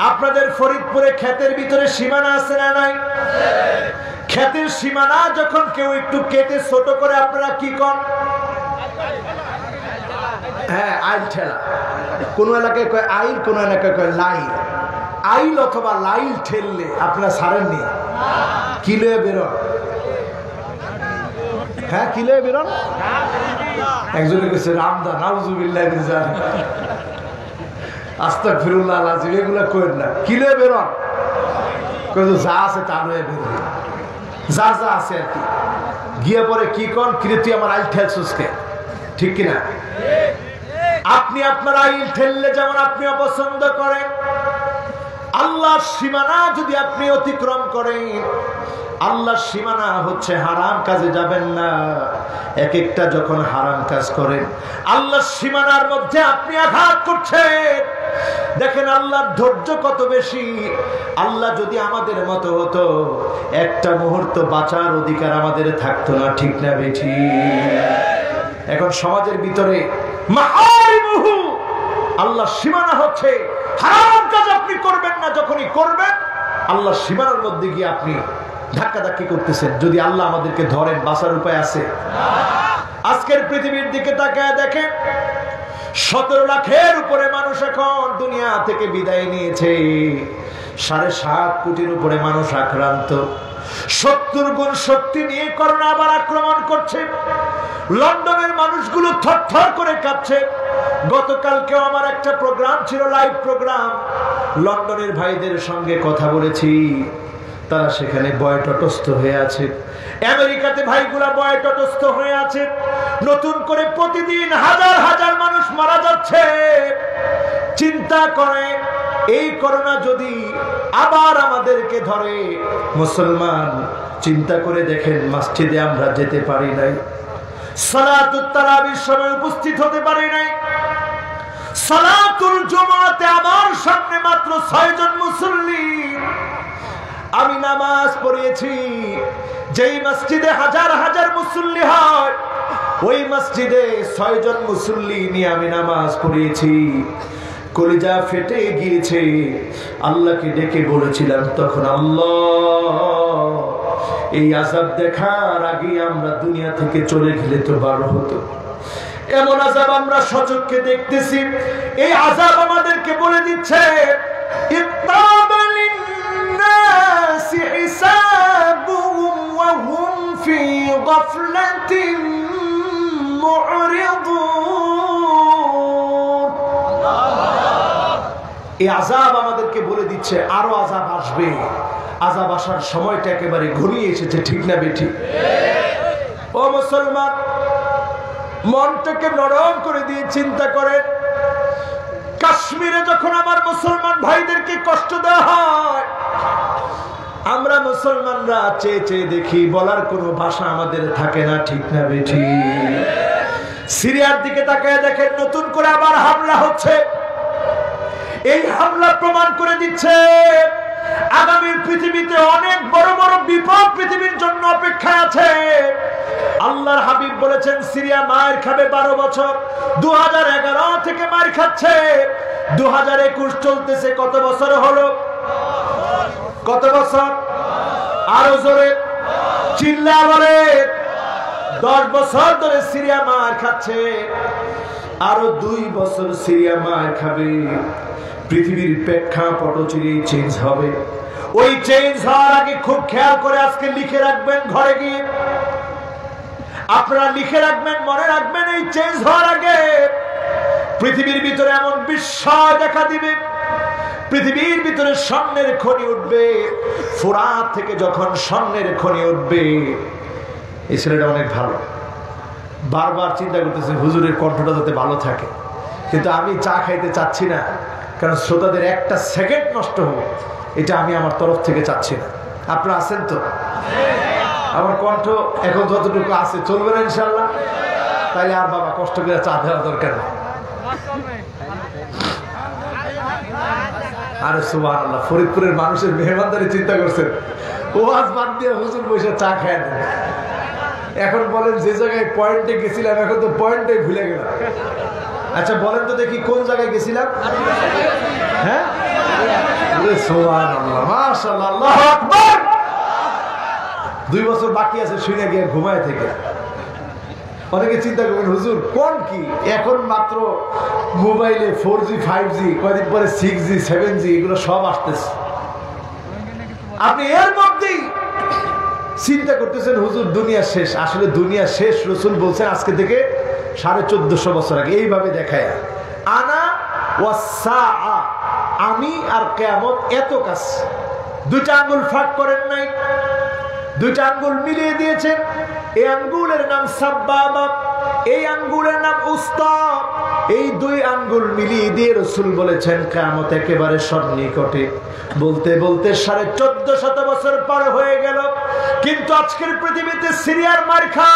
আপনাদের ফরিদপুরে ক্ষেতের ভিতরে সীমানা আছে না নাই? ক্ষেতের সীমানা যখন কেউ একটু কেটে ছোট করে আপনারা কি করেন? হ্যাঁ, আইল ঠেলা। কোন এলাকায় কয় আইল, কোন এলাকায় কয় লাইল। আইল অথবা লাইল ঠেললে আপনারা ছাড়েননি, কিলো বেরোন। হ্যাঁ, কিলো বেরোন। একজনে কেছে রামদা, নাউজুবিল্লাহ, আস্তাগফিরুল্লাহ আলাজিম, এগুলা করেন না। কিলো বেরোন, যা আছে তা নয় বেরোন, যা যা আছে আর কি। গিয়ে পরে কি কন, কিরে তুই আমার আইল ঠেলছুসকে? ঠিক কিনা? আপনি আপনার আইল ঠেললে যেমন আপনি অপছন্দ করেন, আল্লাহর সীমানা যদি আপনি অতিক্রম করেন, আল্লাহর সীমানা হচ্ছে হারাম কাজে যাবেন না। এক একটা যখন হারাম কাজ করেন, আল্লাহর সীমানার মধ্যে আপনি আঘাত করছেন। দেখেন আল্লাহর ধৈর্য কত বেশি। আল্লাহ যদি আমাদের মতো হতো, একটা মুহূর্ত বাঁচার অধিকার আমাদের থাকতো না। ঠিক না বেঠি? এখন সমাজের ভিতরে মাহারিমুহু, আল্লাহর সীমানা হচ্ছে হারাম কাজ আপনি করবেন না। যখনই করবেন, আল্লাহর সীমানার মধ্যে গিয়ে আপনি ধাক্কাধাক্কি করতেছেন। যদি আল্লাহ আমাদেরকে ধরেন, বাঁচার উপায় আছে? আজকের পৃথিবীর দিকে তাকায় দেখেন, 17 লাখের উপরে মানুষ এখন দুনিয়া থেকে বিদায় নিয়েছে। 7.5 কোটির উপরে মানুষ আক্রান্ত। 70 গুণ শক্তি নিয়ে করোনা আবার আক্রমণ করছে। লন্ডনের মানুষগুলো থরথর করে কাঁপছে। গতকালকেও আমার একটা প্রোগ্রাম ছিল, লাইভ প্রোগ্রাম। লন্ডনের ভাইদের সঙ্গে কথা বলেছি, তারা সেখানে বয়টটস্থ হয়ে আছে। আমেরিকাতে ভাইগুলা বয়টটস্থ হয়ে আছে। নতুন করে প্রতিদিন হাজার হাজার মানুষ মারা যাচ্ছে। চিন্তা করে, এই করোনা যদি আবার আমাদেরকে ধরে, মুসলমান চিন্তা করে দেখেন, মসজিদে আমরা যেতে পারি নাই, সালাতুত তারাবির সময় উপস্থিত হতে পারি নাই, সালাতুল জুমাতে আমার সামনে মাত্র 6 জন মুসল্লি। আমি নামাজ পড়িয়েছি যেই মসজিদে হাজার হাজার মুসল্লি হয়, ওই মসজিদে 6 জন মুসল্লি নিয়ে আমি নামাজ পড়িয়েছি। কলিজা ফেটে গিয়েছে। আল্লাহকে ডেকে বলেছিলাম তখন, আল্লাহ, এই আযাব দেখার আগে আমরা দুনিয়া থেকে চলে গেলে তো ভালো হতো। এমন আযাব আমরা সচক্ষে দেখতেছি। এই আযাব আমাদেরকে বলে দিচ্ছে, এই আযাব আমাদেরকে বলে দিচ্ছে আরো আযাব আসবে। আযাব আসার সময়টা একেবারে ঘনিয়ে এসেছে। ঠিক না বেঠি? ও মুসলমান, মনটাকে নরম করে দিয়ে চিন্তা করেন, কাশ্মীরে যখন আমার মুসলমান ভাইদেরকে কষ্ট দেওয়া হয়, আমরা মুসলমানরা চেয়ে চেয়ে দেখি, বলার কোনো ভাষা আমাদের থাকে না। ঠিক না বেঠি? সিরিয়ার দিকে তাকায় দেখেন, নতুন করে আবার হামলা হচ্ছে। এই হামলা প্রমাণ করে দিচ্ছে আগামী পৃথিবীতে অনেক বড় বড় বিপদ পৃথিবীর জন্য অপেক্ষায় আছে। আল্লাহর হাবিব বলেছেন, সিরিয়া মার খাবে 12 বছর। 2011 থেকে মার খাচ্ছে, 2021 চলতেছে। কত বছর হলো? কত বছর? আরো জোরে চিল্লা বলে। 10 বছর ধরে সিরিয়া মার খাচ্ছে, আরো 2 বছর সিরিয়া মার খাবে। পৃথিবীর প্রেক্ষাপট চিরে চেঞ্জ হবে। ওই চেঞ্জ হওয়ার আগে খুব খেয়াল করে আজকে লিখে রাখবেন, ঘরে গিয়ে আপনারা লিখে রাখবেন, মনে রাখবেন, এই চেঞ্জ হওয়ার আগে পৃথিবীর ভিতরে এমন বিস্ময় দেখা দিবে। পৃথিবীর ভিতরে স্বর্ণের খনি উঠবে। ফোরাত থেকে যখন স্বর্ণের খনি উঠবে, এই ছেলেটা অনেক ভালো, বারবার চিন্তা করতেছে হুজুরের কণ্ঠটা যাতে ভালো থাকে। কিন্তু আমি চা খাইতে চাচ্ছি না, কারণ শ্রোতাদের একটা সেকেন্ড নষ্ট হোক, এটা আমি আমার তরফ থেকে চাচ্ছি না। আপনারা আছেন তো? আমার কণ্ঠ এখন যতটুকু আছে চলবে না ইনশাল্লাহ? তাইলে আর বাবা কষ্ট করে চা দেওয়া দরকার নেই। আরে সুবহানাল্লাহ, ফরিদপুরের মানুষের মেহমানদারি চিন্তা করছেন, ওয়াজ বাদ দিয়ে হুজুর বসে চা খায় না। এখন বলেন যে জায়গায় পয়েন্টে গেছিলাম, এখন তো পয়েন্টে ভুলে গেলাম। আচ্ছা বলেন তো দেখি কোন জায়গায় গেছিলাম? হ্যাঁ, সুবহানাল্লাহ, মাশাআল্লাহ, আল্লাহু আকবার। 2 বছর বাকি আছে, শুনে গিয়ে ঘুমায় থেকে। অনেকে চিন্তা করবেন হুজুর কোন কি, এখন মাত্র মোবাইলে 4G 5G, কয়েকদিন পরে 6G 7G এগুলো সব আসতেছে। আপনি এর মধ্যেই চিন্তা করতেছেন হুজুর দুনিয়া শেষ। আসলে দুনিয়া শেষ রাসূল বলছেন আজকে থেকে 1450 বছর আগে, এইভাবে দেখায় আনা ওয়াসসাআ, আমি আর কিয়ামত এত কাছ। 2টা আঙ্গুল ফাঁক করেন নাই, 2টা আঙ্গুল মিলিয়ে দিয়েছেন। এই আঙ্গুলের নাম সাব্বাবা, এই আঙ্গুলের নাম উস্তা। এই 2 আঙ্গুল মিলিয়ে দিয়ে রাসূল বলেছেন কিয়ামত একেবারে সন্নিকটে। বলতে বলতে 1450 বছর পার হয়ে গেল, কিন্তু আজকের পৃথিবীতে সিরিয়ার মার্কা,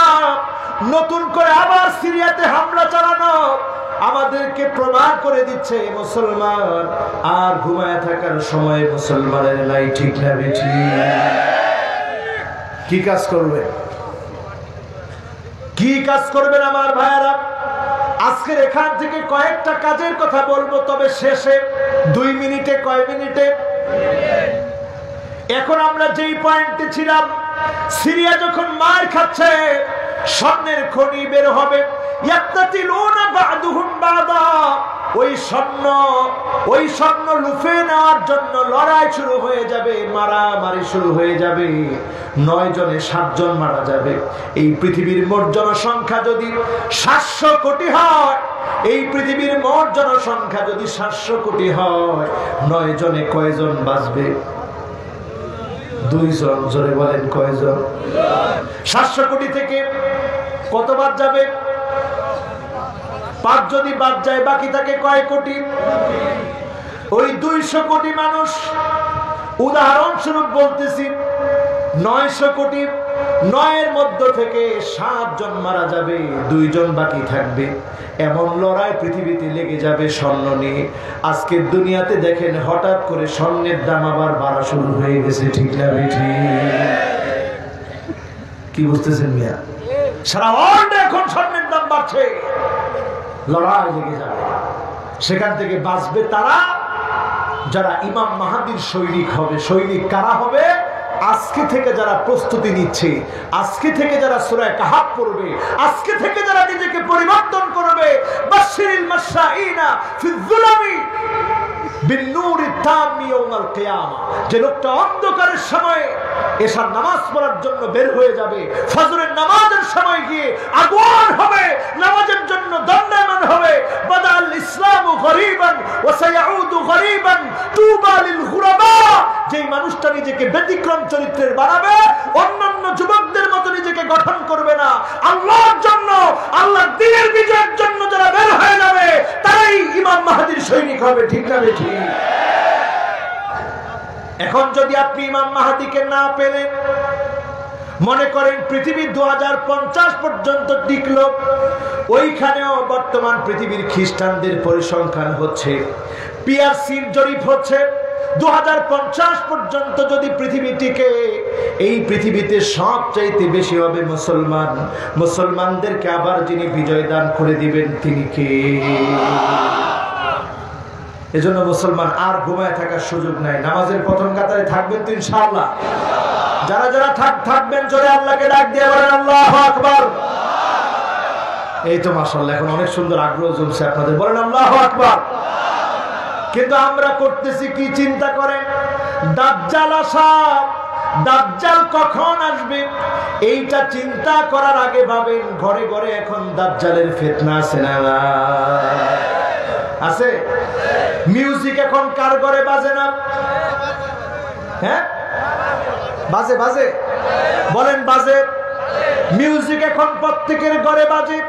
নতুন করে আবার সিরিয়াতে হামলা চালানো আমাদেরকে প্রমাণ করে দিচ্ছে মুসলমান আর ঘুমায় থাকার সময় মুসলমানের নাই। ঠিক না বেঠি? কি কাজ করবে, কি কাজ করবেন আমার ভাইয়ারা? আজকের এখান থেকে কয়েকটা কাজের কথা বলবো, তবে শেষে 2 মিনিটে, কয় মিনিটে? এখন আমরা যেই পয়েন্টে ছিলাম, সিরিয়া যখন মার খাচ্ছে, স্বর্ণের খনি বের হবে, ইয়াক্তাতিলুনা বা'দুহুম বা'দা, ওই স্বর্ণ লুফে নেওয়ার জন্য লড়াই শুরু হয়ে যাবে, মারামারি শুরু হয়ে যাবে। 9 জনে 7 জন মারা যাবে। এই পৃথিবীর মোট জনসংখ্যা যদি 700 কোটি হয়, এই পৃথিবীর মোট জনসংখ্যা যদি 700 কোটি হয়, 9 জনে কয়জন বাঁচবে? 2 জন। জোরে বলেন কয়জন? 700 কোটি থেকে কত বাদ যাবে? 5 যদি বাদ যায়, বাকি থাকে কয় কোটি? ওই 200 কোটি মানুষ, উদাহরণস্বরূপ বলতেছি, 900 কোটি, 9 মধ্য থেকে 7 জন মারা যাবে, 2 জন বাকি থাকবে। এমন লড়াই পৃথিবীতে লেগে যাবে স্বর্ণ নিয়ে। আজকের দুনিয়াতে দেখেন হঠাৎ করে স্বর্ণের দাম আবার বাড়া শুরু হয়ে গেছে। ঠিক না বেঠি? কি বুঝতেছেন মিয়া? সারা ওয়ার্ল্ডে এখন স্বর্ণের দাম বাড়ছে, লড়াই লেগে যাবে। সেখান থেকে বাঁচবে তারা যারা ইমাম মাহাদির সৈনিক হবে। সৈনিক কারা হবে? আজকে থেকে যারা প্রস্তুতি নিচ্ছে, আজকে থেকে যারা সূরা কাহাফ পড়বে, আজকে থেকে যারা নিজেকে পরিবর্তন করবে। বাশশিরিল মাশাঈনা ফিয-যুলামি বিন-নূরি তাম্মি ইয়াওমাল কিয়ামা, যে লোকটা অন্ধকারের সময়ে এশার নামাজ পড়ার জন্য বের হয়ে যাবে, ফজরের নামাজের সময় গিয়ে আগুন হবে, নামাজের জন্য দণ্ডায়মান হবে। বাদাল ইসলামু গরীবান ওয়া সায়াউদু গরীবান তুবা লিল গুরাবা, যেই মানুষটা নিজেকে ব্যতিক্রম চরিত্রের বানাবে, অন্যান্য যুবকদের মতো নিজেকে গঠন করবে না, আল্লাহর জন্য, আল্লাহর দ্বীনের বিজয়ের জন্য যারা বের হয়ে যাবে, তারাই ইমাম মাহদীর সৈনিক হবে। ঠিক না বেঠি? এখন যদি আপনি ইমাম মাহদীকে না পেলেন, মনে করেন পৃথিবী 2050 পর্যন্ত টিকল, ওইখানেও বর্তমান পৃথিবীর খ্রিস্টানদের পরিসংখ্যান হচ্ছে, পিআরসির জরিপ হচ্ছে 2050 পর্যন্ত যদি পৃথিবীটিকে, এই পৃথিবীতে সবচাইতে বেশি হবে মুসলমান। মুসলমানদেরকে আবার যিনি বিজয় দান করে দিবেন তিনি কে? এজন্য মুসলমান আর ঘুমায় থাকার সুযোগ নাই। নামাজের প্রথম কাতারে থাকবেন তো ইনশাআল্লাহ? যারা যারা থাকবেন জোরে আল্লাহকে ডাক দিয়ে বলেন আল্লাহু আকবার। এই তো মাশাআল্লাহ, এখন অনেক সুন্দর আগ্রহ জমছে আপনাদের, বলেন আল্লাহু আকবার। কিন্তু আমরা করতেছি কি চিন্তা করেন? দাজ্জাল আসা, দাজ্জাল কখন আসবে এইটা চিন্তা করার আগে ভাবেন ঘরে ঘরে এখন দাজ্জালের ফিতনা আছে না? আছে? মিউজিক এখন কার ঘরে বাজে না? হ্যাঁ, বাজে বাজে, বলেন বাজে। মিউজিক এখন প্রত্যেকের ঘরে বাজে।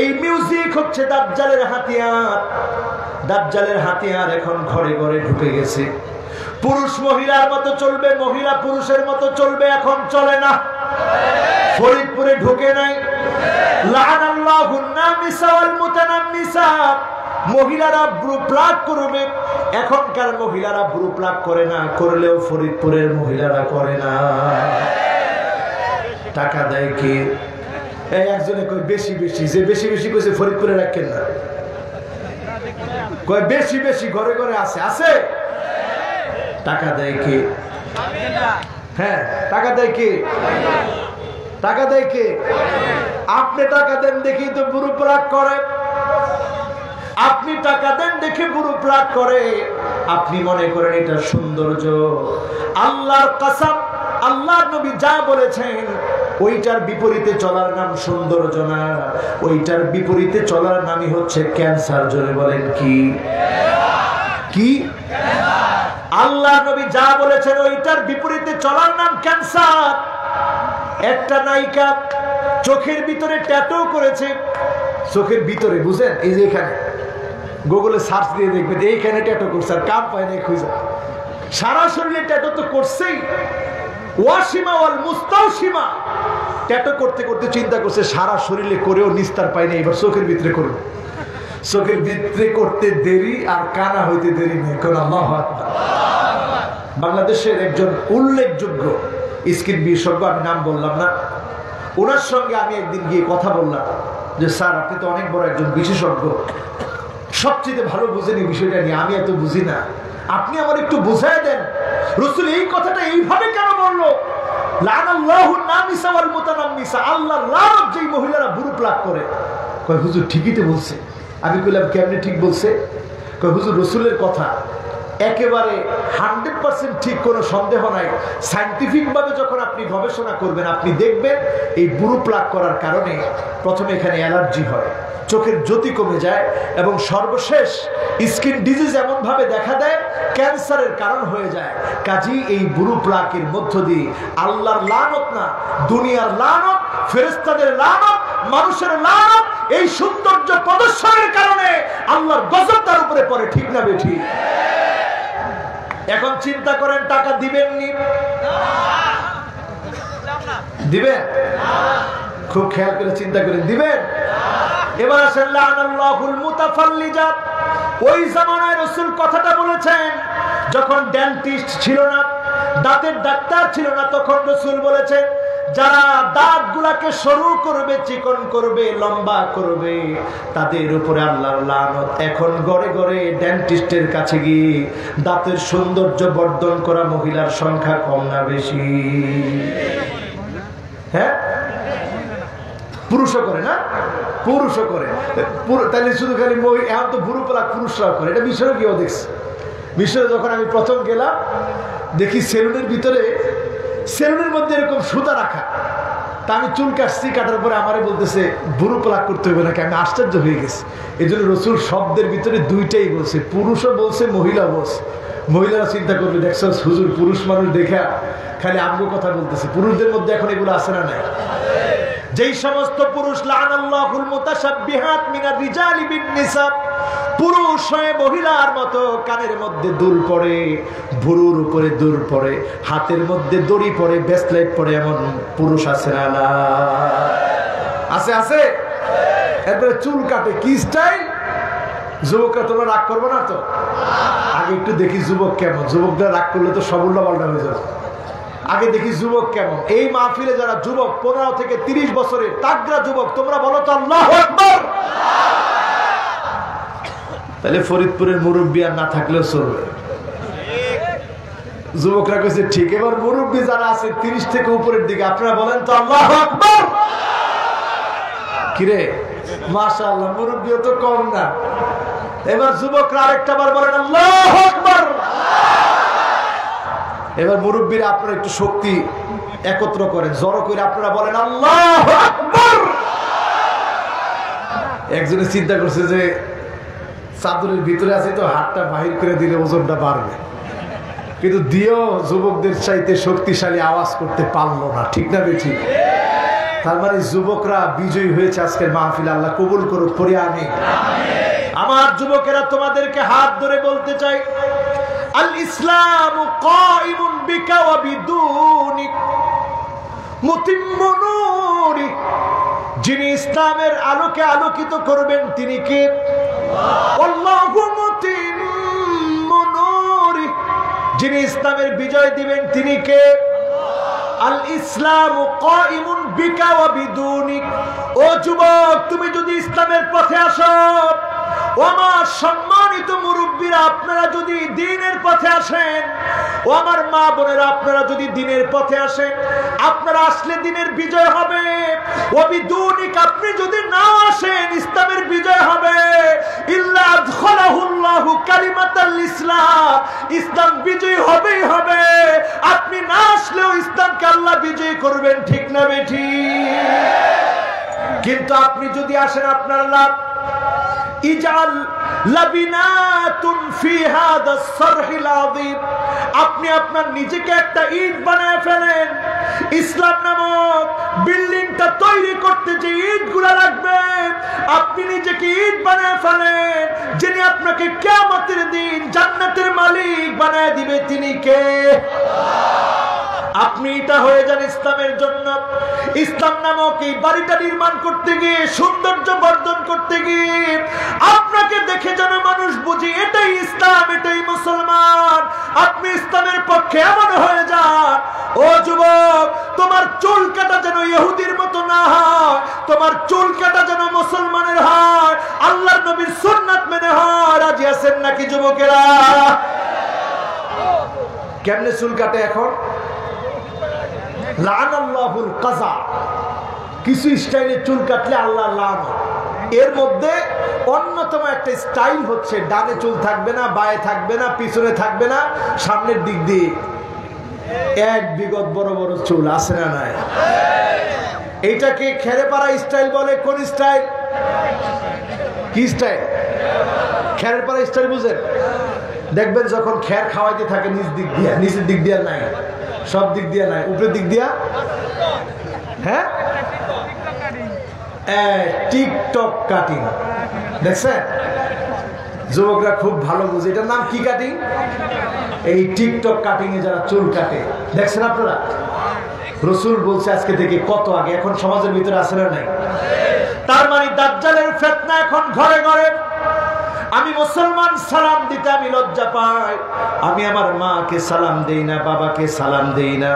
এই মিউজিক হচ্ছে দাজ্জালের হাতিয়ার। দাজ্জালের হাতিয়ার এখন ঘরে ঘরে ঢুকে গেছে। পুরুষ মহিলার মতো চলবে, মহিলা পুরুষের মতো চলবে, এখন চলে না। ফরিদপুরে ঢুকে নাই। লাআনাল্লাহুন নামিসা ওয়াল মুতানাম্মিসা, মহিলারা ব্রু প্লাগ করবে। এখনকার মহিলারা ব্রু প্লাগ করে না, করলেও ফরিদপুরের মহিলারা করে না। টাকা দেয় কি? এই একজনে কয় বেশি বেশি, যে বেশি বেশি কইছে ফরিদপুরে রাখেন না, কয় বেশি বেশি ঘরে ঘরে আছে আছে। টাকা দেয় কি? হ্যাঁ, টাকা দেয় কি? টাকা দেয় কি? আপনি টাকা দেন দেখি তো বুড়ো প্লাগ করে। আপনি টাকা দেন দেখে বুড়ো প্লাগ করে। আপনি মনে করেন এটা সৌন্দর্য। আল্লাহর কসম, আল্লাহর নবী যা বলেছেন ওইটার বিপরীতে চলার নাম সৌন্দর্য না, ওইটার বিপরীতে চলার নামই হচ্ছে ক্যান্সার। জোরে বলেন কি? কি? আল্লাহর নবী যা বলেছেন ওইটার বিপরীতে চলার নাম ক্যান্সার। একটা নায়িকা চোখের ভিতরে ট্যাটু করেছে, চোখের ভিতরে, বুঝেন, এই যে এখানে গুগলে সার্চ দিয়ে দেখবেন এইখানে ট্যাটু করছে, আর কাম পায় না খুঁজে। সারা শরীরে ট্যাটু তো করছেই, ওয়াসিমা ওয়াল মুস্তাওসিমা। ট্যাটু করতে করতে চিন্তা করছে সারা শরীরে করেও নিস্তার পায় না, এবার চোখের ভিতরে করবে। চোখের ভিতরে করতে দেরি আর কানা হইতে দেরি নেই। কোন আল্লাহু আকবার। বাংলাদেশের একজন উল্লেখযোগ্য স্কিন বিশেষজ্ঞ, আমি নাম বললাম না, ওনার সঙ্গে আমি একদিন গিয়ে কথা বললাম যে স্যার আপনি তো অনেক বড় একজন বিশেষজ্ঞ, সবচেয়ে ভালো বুঝেন এই বিষয়টা নিয়ে, আমি এত বুঝি না, আপনি আমার একটু বুঝাই দেন রাসূল এই কথাটা এইভাবে কেন বললো? লানাল্লাহুন নামিসা ওয়াল মুতানাম্মিসা, আল্লাহ লানত যেই মহিলারা বুড়ো প্লাগ করে। কয় হুজুর ঠিকই তো বলছে। আমি কইলাম কেমনে ঠিক বলছে? কয় হুজুর রাসূলের কথা একেবারে 100% ঠিক, কোনো সন্দেহ নাই। সায়েন্টিফিক ভাবে যখন আপনি গবেষণা করবেন আপনি দেখবেন এই বুড়ো প্লাগ করার কারণে প্রথমে এখানে অ্যালার্জি হয়, চোখের জ্যোতি কমে যায়, এবং সর্বশেষ স্কিন ডিজিজ এমন ভাবে দেখা দেয় ক্যান্সারের কারণ হয়ে যায়। কাজী এই বুড়ো প্লাগের মধ্য দিয়ে আল্লাহর লানত না, দুনিয়ার লানত, ফেরেশতাদের লানত, মানুষের লানত, এই সৌন্দর্য প্রদর্শনের কারণে আল্লাহর গজব তার উপরে পড়ে। ঠিক না বেঠিক? এখন চিন্তা করেন টাকা দিবেন নি? দিবেন? খুব খেয়াল করে চিন্তা করেন, দিবেন? এবার আসেন লানাল্লাহুল মুতাফাল্লিজাত। ওই জামানায় রাসূল কথাটা বলেছেন যখন ডেন্টিস্ট ছিল না, দাঁতের ডাক্তার ছিল না, তখন রাসূল বলেছেন যারা দাঁতগুলাকে সরু করবে, চিকন করবে, লম্বা করবে, তাদের উপরে আল্লাহর লানত। এখন ঘরে ঘরে ডেন্টিস্টের কাছে গিয়ে দাঁতের সৌন্দর্য বর্ধন করা মহিলার সংখ্যা কম না বেশি? হ্যাঁ, পুরুষও করে না? পুরুষও করে। তাহলে শুধু খালি এখন তো বুড়ো প্লাগ পুরুষরাও করে। এটা মিশরে কেউ দেখছে। মিশরে যখন আমি প্রথম গেলাম দেখি সেলুনের ভিতরে, সেলুনের মধ্যে এরকম সুতা রাখা। তা আমি চুল কাটছি, কাটার পরে আমারে বলতেছে বুড়ো প্লাগ করতে হবে নাকি। আমি আশ্চর্য হয়ে গেছি। এই জন্য রাসূল শব্দের ভিতরে দুইটাই বলছে, পুরুষও বলছে, মহিলা বলছে। মহিলারা চিন্তা করবে দেখছো হুজুর পুরুষ মানুষ দেখা খালি আমগো কথা বলতেছে। পুরুষদের মধ্যে এখন এগুলো আছে না নাই? যেই সমস্ত পুরুষ লানাল্লাহুল মুতাশাব্বিহাত মিনার রিজালি বিন-নিসা, পুরুষ হয়ে মহিলার মতো কানের মধ্যে দুল পড়ে, ভুরুর উপরে দুল পড়ে, হাতের মধ্যে দড়ি পড়ে, ব্রেসলেট পড়ে, এমন পুরুষ আছে না? আছে আছে। এরপরে চুল কাটে, কি স্টাইল! যুবকরা তোমরা রাগ করবো না তো? আগে একটু দেখি যুবক কেমন। যুবকরা রাগ করলে তো সব উল্টাপাল্টা হয়ে যাবে। আগে দেখি যুবক কেমন। এই মাহফিলে যারা যুবক 15 থেকে 30 বছরের তাগড়া যুবক, তোমরা বলো তো আল্লাহু আকবার। তাহলে ফরিদপুরের মুরব্বী আর না থাকলেও চলবে। যুবকরা কইছে ঠিক। এবার মুরব্বী যারা আছে 30 থেকে উপরের দিকে, আপনারা বলেন তো আল্লাহু আকবার। কিরে মাশাআল্লাহ, মুরব্বীও তো কম না। এবার যুবকরা আরেকটা বার বলেন আল্লাহু আকবার। এবার মুরব্বীরা আপনারা একটু শক্তি একত্র করেন, জড়ো করে আপনারা বলেন আল্লাহু আকবার। একজনে চিন্তা করছে যে চাদরের ভিতরে আছে তো হাতটা বাহির করে দিলে ওজনটা বাড়বে, কিন্তু দিয়েও যুবকদের চাইতে শক্তিশালী আওয়াজ করতে পারলো না। ঠিক না বেঠিক? তার মানে যুবকরা বিজয়ী হয়েছে আজকের মাহফিল। আল্লাহ কবুল করুক, পড়ি আমিন। আমার যুবকেরা তোমাদেরকে হাত ধরে বলতে চাই, আল ইসলামু কাইমুন বিকা ওয়া বিদুনিক মুতিম্মু নূরি। যিনি ইসলামের আলোকে আলোকিত করবেন তিনি কে? আল্লাহু মুতিম্মু নূরি, যিনি ইসলামের বিজয় দিবেন তিনি কে? আল ইসলামু কাইমুন বিকা ওয়া বিদুনিক। ও যুবক, তুমি যদি ইসলামের পথে আসো, ও আমার সম্মানিত মুরব্বীরা, আপনারা যদি দ্বীনের পথে আসেন, ও আমার মা বোনেরা, আপনারা যদি দ্বীনের পথে আসেন, আপনারা আসলে দ্বীনের বিজয় হবে। ও বিদুনিক, আপনি যদি না আসেন, ইসলামের বিজয় হবে। ইল্লা আদখালাহুল্লাহু কালিমাতাল ইসলাম, ইসলাম বিজয় হবেই হবে। আপনি না আসলেও ইসলামকে আল্লাহ বিজয় করবেন, ঠিক না বেঠি? কিন্তু আপনি যদি আসেন, আপনার লাভ। ইজাল লাবিনাতুন ফি হাদা সারহিল আযীম, আপনি আপনার নিজেকে একটা ইট বানায় ফেলেন। ইসলাম নামক বিল্ডিংটা তৈরি করতে যে ইটগুলো লাগবে, আপনি নিজেকে ইট বানায় ফেলেন। যিনি আপনাকে কিয়ামতের দিন জান্নাতের মালিক বানায় দিবে তিনি কে? আপনি এটা হয়ে যান ইসলামের জন্য। ইসলাম নামক এই বাড়িটা নির্মাণ করতে গিয়ে, সৌন্দর্য বর্ধন করতে গিয়ে, আপনাকে দেখে যেন মানুষ বুঝি এটাই ইসলাম, এটাই মুসলমান। আপনি ইসলামের পক্ষে এমন হয়ে যান। ও যুবক, তোমার চুল কাটা যেন ইহুদির মতো না হয়, তোমার চুল কাটা যেন মুসলমানের হয়, আল্লাহর নবীর সুন্নাত মেনে হয়। রাজি আছেন নাকি যুবকেরা? কেমনে চুল কাটে এখন? লানাল্লাহুল কাযা, কিছু স্টাইলে চুল কাটলে আল্লাহ লান। এর মধ্যে অন্যতম একটা স্টাইল হচ্ছে ডানে চুল থাকবে না, বায়ে থাকবে না, পিছনে থাকবে না, সামনের দিক দিয়ে এক বিগত বড় বড় চুল, আছে না নাই? এইটাকে খেরেপাড়া স্টাইল বলে। কোন স্টাইল? কি স্টাইল? খেরেপাড়া স্টাইল বুঝেন? দেখবেন যখন খের খাওয়াইতে থাকে নিচ দিক দিয়া, নিচের দিক দিয়া নাই, সব দিক দিয়া নাই, উপরের দিক দিয়া, হ্যাঁ, টিকটক কাটিং। দেখছেন? যুবকরা খুব ভালো বুঝে এটার নাম কি কাটিং। এই টিকটক কাটিং এ যারা চুল কাটে, দেখছেন আপনারা? রাসূল বলছে আজকে থেকে কত আগে, এখন সমাজের ভিতরে আছে না নাই? তার মানে দাজ্জালের ফিতনা এখন ঘরে ঘরে। আমি মুসলমান, সালাম দিতে আমি লজ্জা পাই। আমি আমার মাকে সালাম দেই না, বাবাকে সালাম দেই না।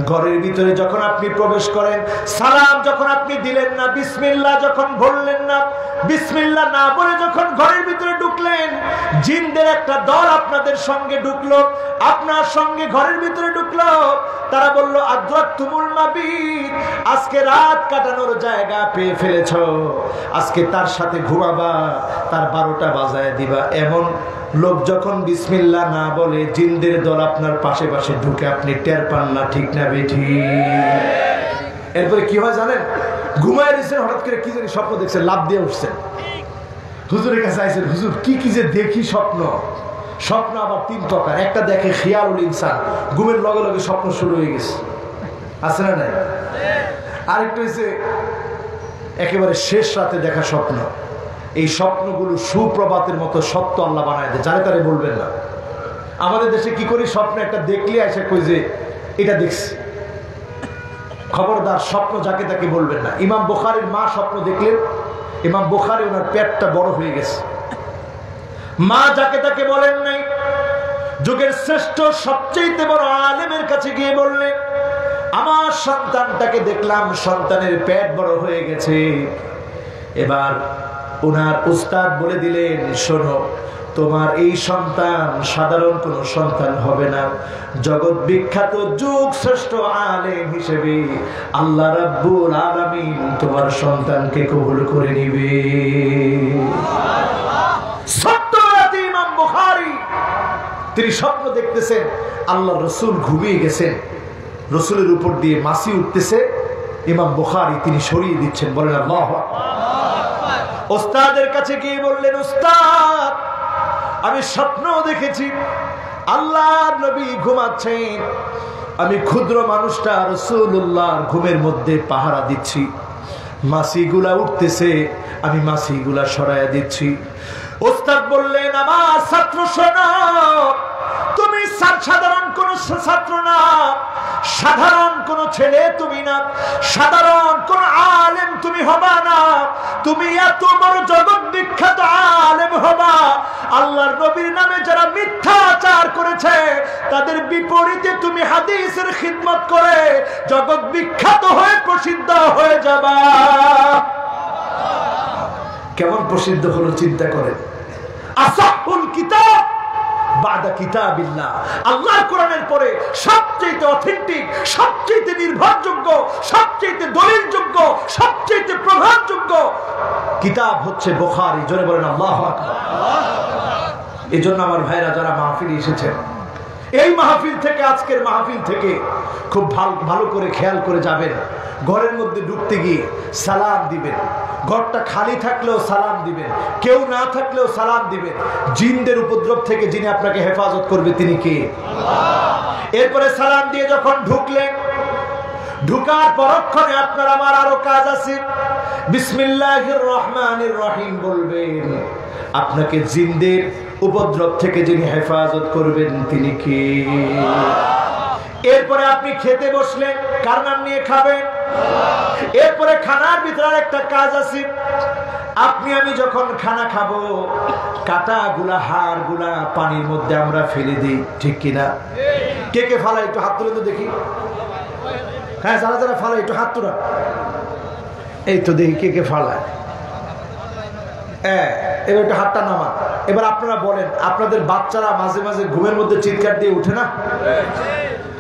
ঘরের ভিতরে যখন আপনি প্রবেশ করেন, সালাম যখন আপনি দিলেন না, বিসমিল্লাহ যখন বললেন না, বিসমিল্লাহ না বলে যখন ঘরের ভিতরে ঢুকলেন, জিনদের একটা দল আপনাদের সঙ্গে ঢুকলো, আপনার সঙ্গে ঘরের ভিতরে ঢুকলো। তারা বলল, আদরাকতুমুল মাবিত, আজকে রাত কাটানোর জায়গা পেয়ে ফেলেছ, আজকে তার সাথে ঘুমাবা, তার 12টা বাজায় দিবা। এমন লোক যখন বিসমিল্লাহ না বলে, জিনদের দল আপনার পাশে পাশে ঢুকে, আপনি টের পান না, ঠিক না বেঠি? এরপরে কি হয় জানেন? ঘুমায় রয়েছেন, হঠাৎ করে কি জানি স্বপ্ন দেখছেন, লাভ দিয়ে উঠছেন, হুজুরের কাছে আইছেন, হুজুর কি কি যে দেখি স্বপ্ন। স্বপ্ন আবার 3 প্রকার। একটা দেখে খিয়ালুল ইনসান, ঘুমের লগে লগে স্বপ্ন শুরু হয়ে গেছে, আছে না নাই? আরেকটা হচ্ছে একেবারে শেষ রাতে দেখা স্বপ্ন। এই স্বপ্নগুলো সুপ্রভাতের মতো সত্য আল্লাহ বানায় দেয়, যারে তারে বলবেন না। আমাদের দেশে কি করি, স্বপ্ন একটা দেখলে এসে কই যে এটা দেখছি। খবরদার, স্বপ্ন যাকে তাকে বলবেন না। ইমাম বুখারীর মা স্বপ্ন দেখলেন, ইমাম বুখারী ওনার পেটটা বড় হয়ে গেছে, মা যাকে তাকে বলেন নাই। যুগের শ্রেষ্ঠ সবচেয়ে বড় আলেমের কাছে গিয়ে বললেন, আমার সন্তানটাকে দেখলাম, সন্তানের পেট বড় হয়ে গেছে। এবার ওনার উস্তাদ বলে দিলেন, শোনো, তোমার এই সন্তান সাধারণ কোন সন্তান হবে না, জগৎ বিখ্যাত যুগ শ্রেষ্ঠ আলেম হিসেবে আল্লাহ রাব্বুল আলামিন তোমার সন্তানকে কবুল করে নিবে। সত্যরাতে ইমাম বুখারী তিনি স্বপ্ন দেখতেছেন, আল্লাহ রাসূল ঘুমিয়ে গেছেন, রাসূলের উপর দিয়ে মাছি উঠতেছে, ইমাম বুখারী তিনি সরিয়ে দিচ্ছেন। বলেন আল্লাহু আকবার। ওস্তাদের কাছে গিয়ে বললেন, ওস্তাদ, আমি স্বপ্ন দেখেছি আল্লাহর নবী ঘুমাচ্ছেন, আমি ক্ষুদ্র মানুষটা রাসূলুল্লাহর ঘুমের মধ্যে পাহারা দিচ্ছি, মাছিগুলা উঠতেছে, আমি মাছিগুলা সরাইয়া দিচ্ছি। ওস্তাদ বললেন, আমার ছাত্র শোনো, তুমি সাধারণ কোন ছাত্র না, সাধারণ কোন ছেলে তুমি না, সাধারণ কোন আলেম তুমি হবা না, তুমি এত বড় জগৎ বিখ্যাত জালেম হবা। আল্লাহর নবীর নামে যারা মিথ্যাচার করেছে তাদের বিপরীতে তুমি হাদিসের খিদমত করে জগৎ বিখ্যাত হয়ে প্রসিদ্ধ হয়ে যাবা। কেমন প্রসিদ্ধ হলো চিন্তা করেন। আসাহুল কিতাব বাদা কিতাবিল্লাহ, আল্লাহর কোরআনের পরে সবচেয়ে অথেন্টিক, সবচেয়ে নির্ভরযোগ্য, সবচেয়ে দলিলযোগ্য, সবচেয়ে প্রমাণযোগ্য কিতাব হচ্ছে বুখারী। জোরে বলেন আল্লাহু আকবার। এজন্য আমার ভাইরা যারা মাহফিলে এসেছেন, এই মাহফিল থেকে, আজকের মাহফিল থেকে খুব ভালো করে খেয়াল করে যাবেন। ঘরের মধ্যে ঢুকতে গিয়ে সালাম দিবেন, ঘরটা খালি থাকলেও সালাম দিবেন, কেউ না থাকলেও সালাম দিবেন। জিনদের উপদ্রব থেকে যিনি আপনাকে হেফাজত করবে তিনি কে? এরপরে সালাম দিয়ে যখন ঢুকলেন, ঢুকার পরক্ষণে আপনার আমার আরো কাজ আছে। বিসমিল্লাহির রহমানির রহিম বলবেন। আপনাকে জিনদের উপদ্রব থেকে যিনি হেফাজত করবেন তিনি কে? এরপরে আপনি খেতে বসলেন, কার নাম নিয়ে খাবেন? এরপরে খানার ভিতরে একটা কাজ আছে। আপনি আমি যখন খানা খাবো, কাটা গুলা, হাড় গুলা পানির মধ্যে আমরা ফেলে দিই, ঠিক কিনা? কে কে ফালায়? একটু হাত তুলে তো দেখি। হ্যাঁ, যারা যারা ফালায় একটু হাত তোলা। এই তো দেখি কে কে ফালায়। এবার একটু হাতটা নামান। এবার আপনারা বলেন, আপনাদের বাচ্চারা মাঝে মাঝে ঘুমের মধ্যে চিৎকার দিয়ে উঠে না?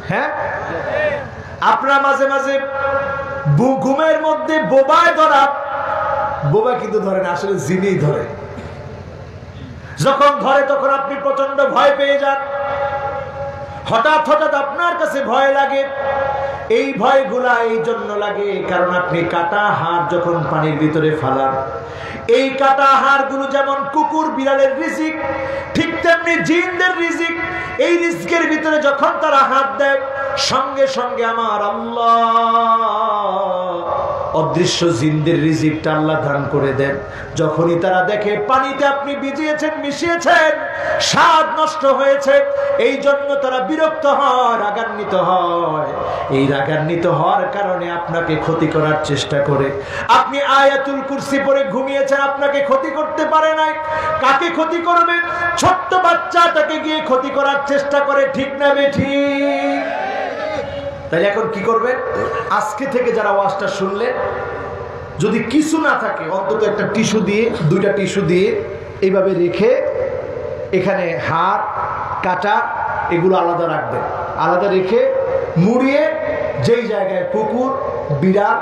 হ্যাঁ, আপনারা মাঝে মাঝে ঘুমের মধ্যে বোবায় ধরা, বোবা কিন্তু ধরে না, আসলে জিনেই ধরে। যখন ধরে তখন আপনি প্রচন্ড ভয় পেয়ে যান। হঠাৎ হঠাৎ আপনার কাছে ভয় লাগে। এই ভয়গুলা এই জন্য লাগে কারণ আপনি কাটা হাড় যখন পানির ভিতরে ফালান, এই কাটা হাড়গুলো যেমন কুকুর বিড়ালের রিজিক, ঠিক তেমনি জিনদের রিজিক। এই রিজিকের ভিতরে যখন তারা হাত দেয়, সঙ্গে সঙ্গে আমার আল্লাহ অদৃশ্য জিনদের রিজিকটা আল্লাহ দান করে দেন। যখনই তারা দেখে পানিতে আপনি ভিজিয়েছেন, মিশিয়েছেন, স্বাদ নষ্ট হয়েছে, এই জন্য তারা বিরক্ত হয়, রাগান্বিত হয়। এই রাগান্বিত হওয়ার কারণে আপনাকে ক্ষতি করার চেষ্টা করে। আপনি আয়াতুল কুরসি পড়ে ঘুমিয়েছেন, আপনাকে ক্ষতি করতে পারে নাই। কাকে ক্ষতি করবে? ছোট্ট বাচ্চাটাকে গিয়ে ক্ষতি করার চেষ্টা করে, ঠিক না বেঠিক? তাই এখন কি করবেন? আজকে থেকে যারা ওয়াজটা শুনলেন, যদি কিছু না থাকে অন্তত একটা টিস্যু দিয়ে, দুইটা টিস্যু দিয়ে এইভাবে রেখে এখানে হাড় কাটা এগুলো আলাদা রাখবেন। আলাদা রেখে মুড়িয়ে যেই জায়গায় কুকুর বিড়াল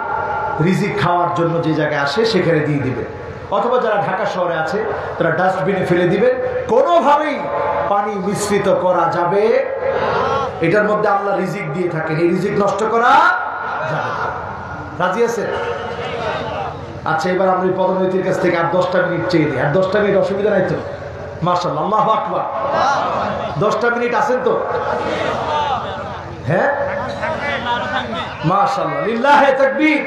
রিজিক খাওয়ার জন্য যে জায়গায় আসে সেখানে দিয়ে দিবেন। অথবা যারা ঢাকা শহরে আছে তারা ডাস্টবিনে ফেলে দিবেন। কোনোভাবেই পানি মিশ্রিত করা যাবে। এটার মধ্যে আল্লাহ রিজিক দিয়ে থাকেন, এই রিজিক নষ্ট করা যাবে না। রাজি আছেন? আচ্ছা, এবার আমরা পদনৈতির কাছ থেকে আর 10টা মিনিট চেয়ে দিই। আর 10টা মিনিট অসুবিধা নাই তো? মাশাআল্লাহ, আল্লাহু আকবার। 10টা মিনিট আছেন তো? হ্যাঁ, মাশাআল্লাহ, লিল্লাহি তাকবীর।